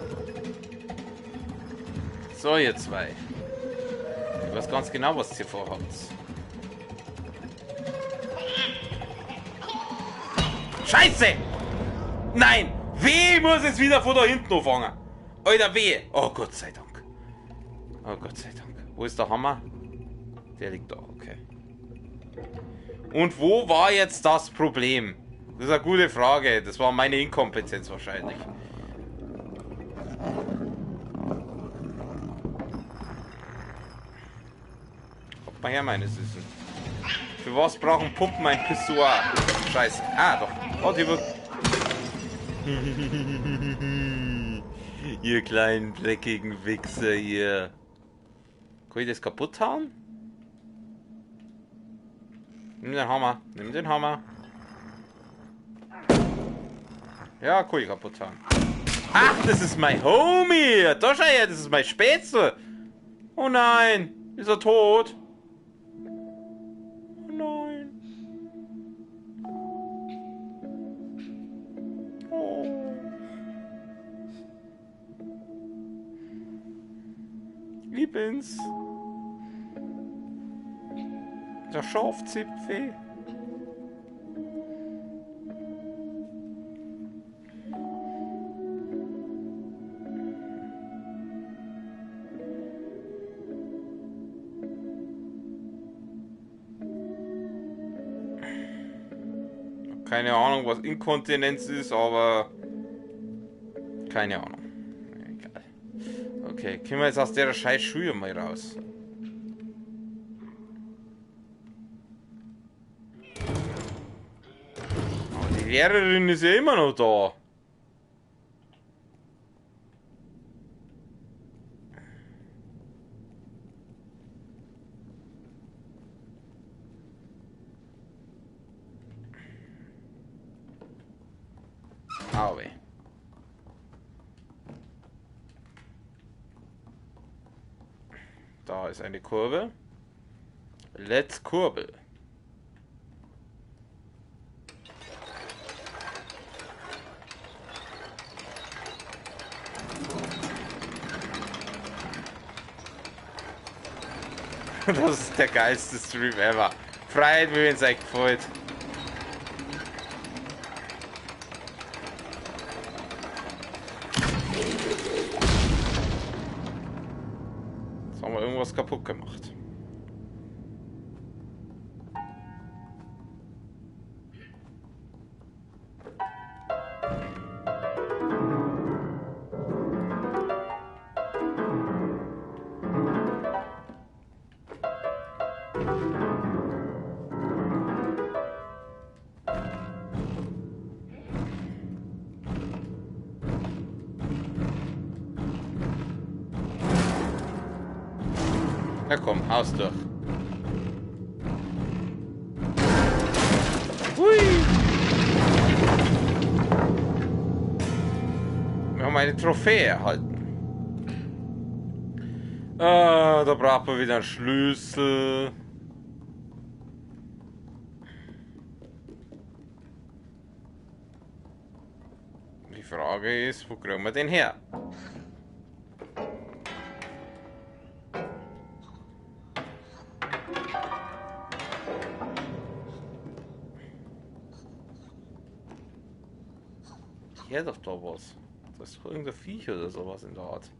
So, ihr zwei. Ich weiß ganz genau, was ihr vorhabt. Scheiße! Nein! Weh muss es wieder von da hinten anfangen. Alter, weh! Oh Gott sei Dank. Oh Gott sei Dank. Wo ist der Hammer? Der liegt da, okay. Und wo war jetzt das Problem? Das ist eine gute Frage. Das war meine Inkompetenz wahrscheinlich. Kommt mal her, meine Süßen. Für was brauchen Puppen ein Pissoir? Scheiße. Ah, doch. Oh, die wird... Ihr kleinen dreckigen Wichser hier. Kann ich das kaputt hauen? Nimm den Hammer. Nimm den Hammer. Ja, kann ich kaputt hauen. Ach, das ist mein Homie. Da schau her, das ist mein Spätzle. Oh nein. Ist er tot? Oh nein. Oh. Ich bin's. Der Schafzipfel. Keine Ahnung, was Inkontinenz ist, aber keine Ahnung. Egal. Okay, können wir jetzt aus der scheiß Schuhe mal raus. Oh, die Lehrerin ist ja immer noch da. Aue. Da ist eine Kurve. Let's Kurbel. Das ist der geilste Stream ever. Freut mich, wenn es euch gefällt. Jetzt haben wir irgendwas kaputt gemacht. Na komm, haus durch. Hui. Wir haben eine Trophäe erhalten. Da braucht man wieder einen Schlüssel. Die Frage ist, wo kriegen wir den her? Hier doch da was. Das ist doch irgendein Viech oder sowas in der Art.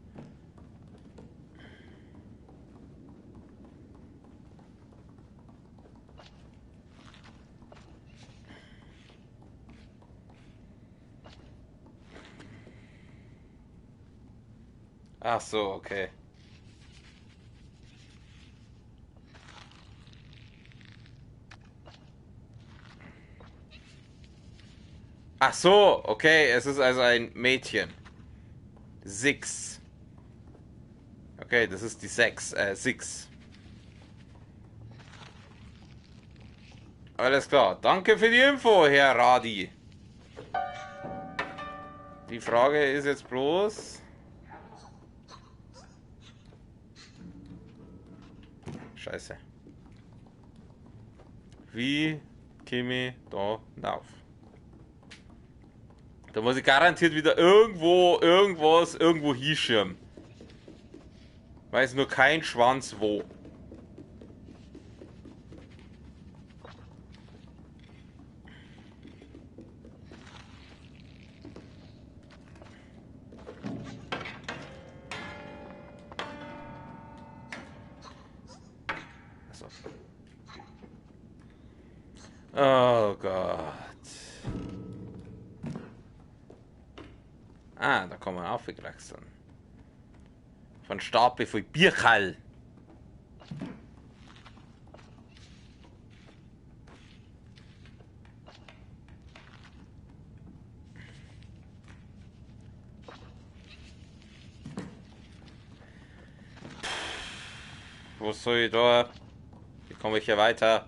Ach so, okay. Ach so, okay, es ist also ein Mädchen. Six. Okay, das ist die 6. Alles klar. Danke für die Info, Herr Radi. Die Frage ist jetzt bloß... Scheiße. Wie komme ich da rauf? Da muss ich garantiert wieder irgendwo hinschirmen. Weiß nur kein Schwanz wo. Achso. Oh Gott. Ah, da kann man aufgewachsen. Von Stapel von Bierkall. Wo soll ich da? Wie komme ich hier weiter?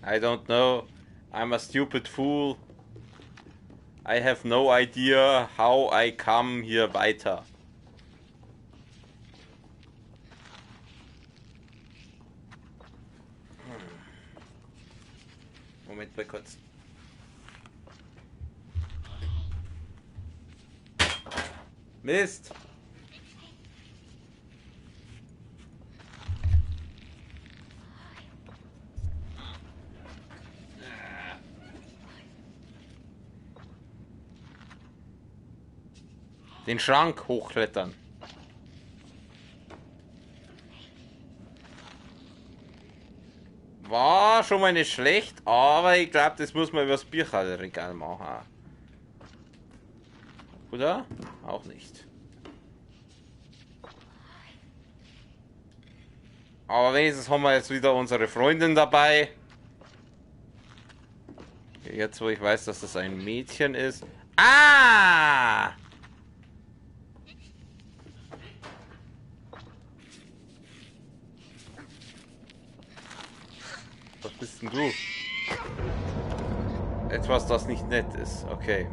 I don't know. I'm a stupid fool. I have no idea how I come hier weiter. Moment mal kurz. Mist! Den Schrank hochklettern. War schon mal nicht schlecht, aber ich glaube, das muss man übers Bierregal machen. Oder? Auch nicht. Aber wenigstens haben wir jetzt wieder unsere Freundin dabei. Jetzt, wo ich weiß, dass das ein Mädchen ist. Ah! Was bist denn du? Etwas, das nicht nett ist. Okay.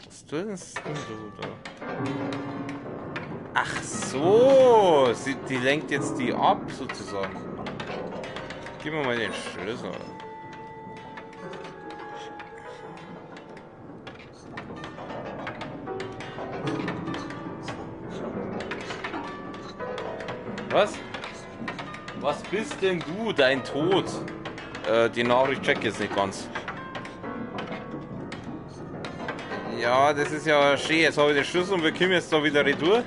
Was tust du da? Ach so, die lenkt jetzt die ab, sozusagen. Gib mir mal den Schlüssel. Was? Was bist denn du, dein Tod? Die Nachricht check jetzt nicht ganz. Ja, das ist ja schön. Jetzt habe ich den Schlüssel und wir kommen jetzt da wieder retour.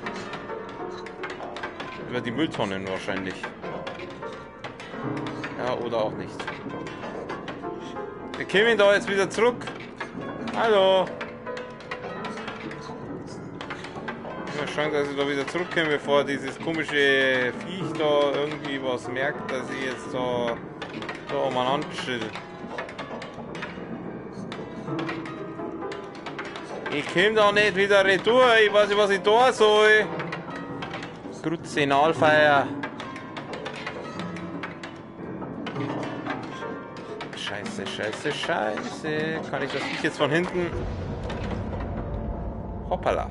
Über die Mülltonnen wahrscheinlich. Ja, oder auch nicht. Wir kommen da jetzt wieder zurück. Hallo. Ich muss schauen, dass ich da wieder zurückkomme, bevor dieses komische Viech da irgendwie was merkt, dass ich jetzt da umeinander chill. Ich komme da nicht wieder retour, ich weiß nicht, was ich da soll. Kruzinalfeier. Scheiße, scheiße, scheiße. Kann ich das Viech jetzt von hinten? Hoppala.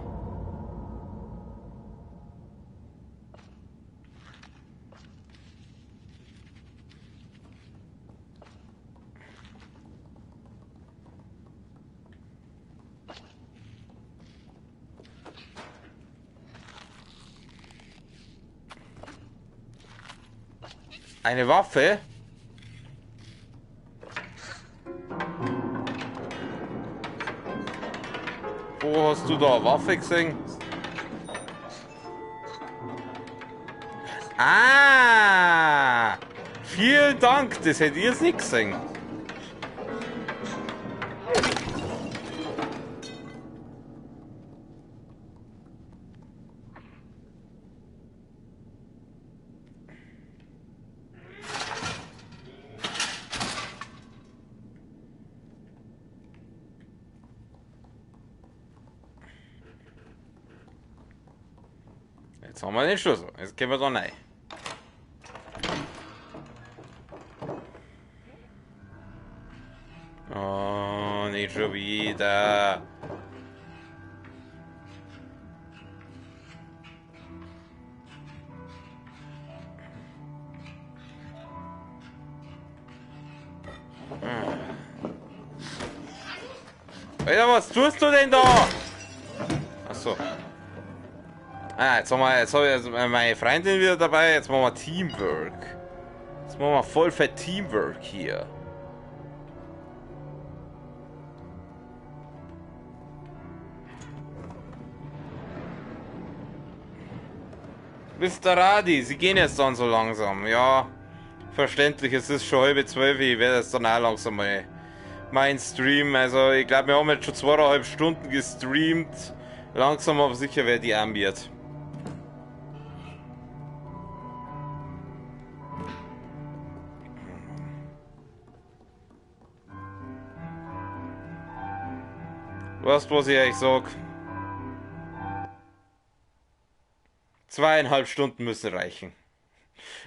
Eine Waffe? Wo hast du da eine Waffe gesehen? Ah! Vielen Dank, das hätte ich jetzt nicht gesehen. Jetzt haben wir den Schlüssel. Jetzt gehen wir da rein. Oh, nicht schon wieder. Alter, was tust du denn da? Achso. Ah, jetzt habe ich meine Freundin wieder dabei. Jetzt machen wir Teamwork. Jetzt machen wir voll für Teamwork hier. Mr. Radi, Sie gehen jetzt dann so langsam. Ja, verständlich, es ist schon 11:30. Ich werde jetzt dann auch langsam mal mein Stream. Also, ich glaube, wir haben jetzt schon 2,5 Stunden gestreamt. Langsam aber sicher werde ich ambiert. Weißt du, was ich euch sag? 2,5 Stunden müssen reichen.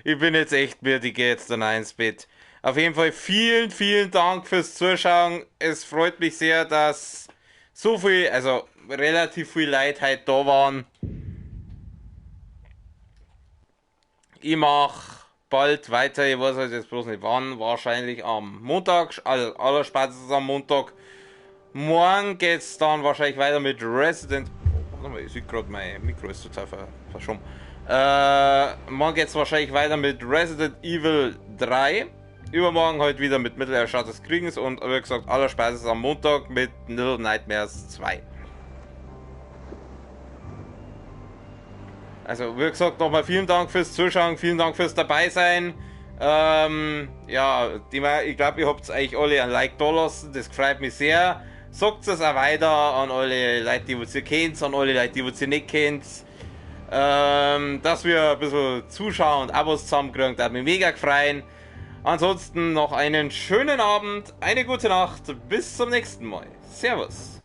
Ich bin jetzt echt müde, ich gehe jetzt dann ins Bett. Auf jeden Fall vielen, vielen Dank fürs Zuschauen. Es freut mich sehr, dass so viel, also relativ viel Leute heute da waren. Ich mache bald weiter, ich weiß halt jetzt bloß nicht wann, wahrscheinlich am Montag, also allerspätestens am Montag. Morgen geht es dann wahrscheinlich weiter mit Resident. Warte mal, ich sehe gerade, mein Mikro ist total verschoben. Morgen geht es wahrscheinlich weiter mit Resident Evil 3. Übermorgen heute wieder mit Mittelerschau des Kriegens und wie gesagt, allerspätestens am Montag mit Little Nightmares 2. Also, wie gesagt, nochmal vielen Dank fürs Zuschauen, vielen Dank fürs Dabeisein. Ja, ich glaube, ihr habt eigentlich alle ein Like da lassen, das freut mich sehr. Sagt es auch weiter an alle Leute, die ihr kennt, an alle Leute, die ihr nicht kennt. Dass wir ein bisschen Zuschauer und Abos zusammenkriegen, da hat mich mega gefreut. Ansonsten noch einen schönen Abend, eine gute Nacht, bis zum nächsten Mal. Servus.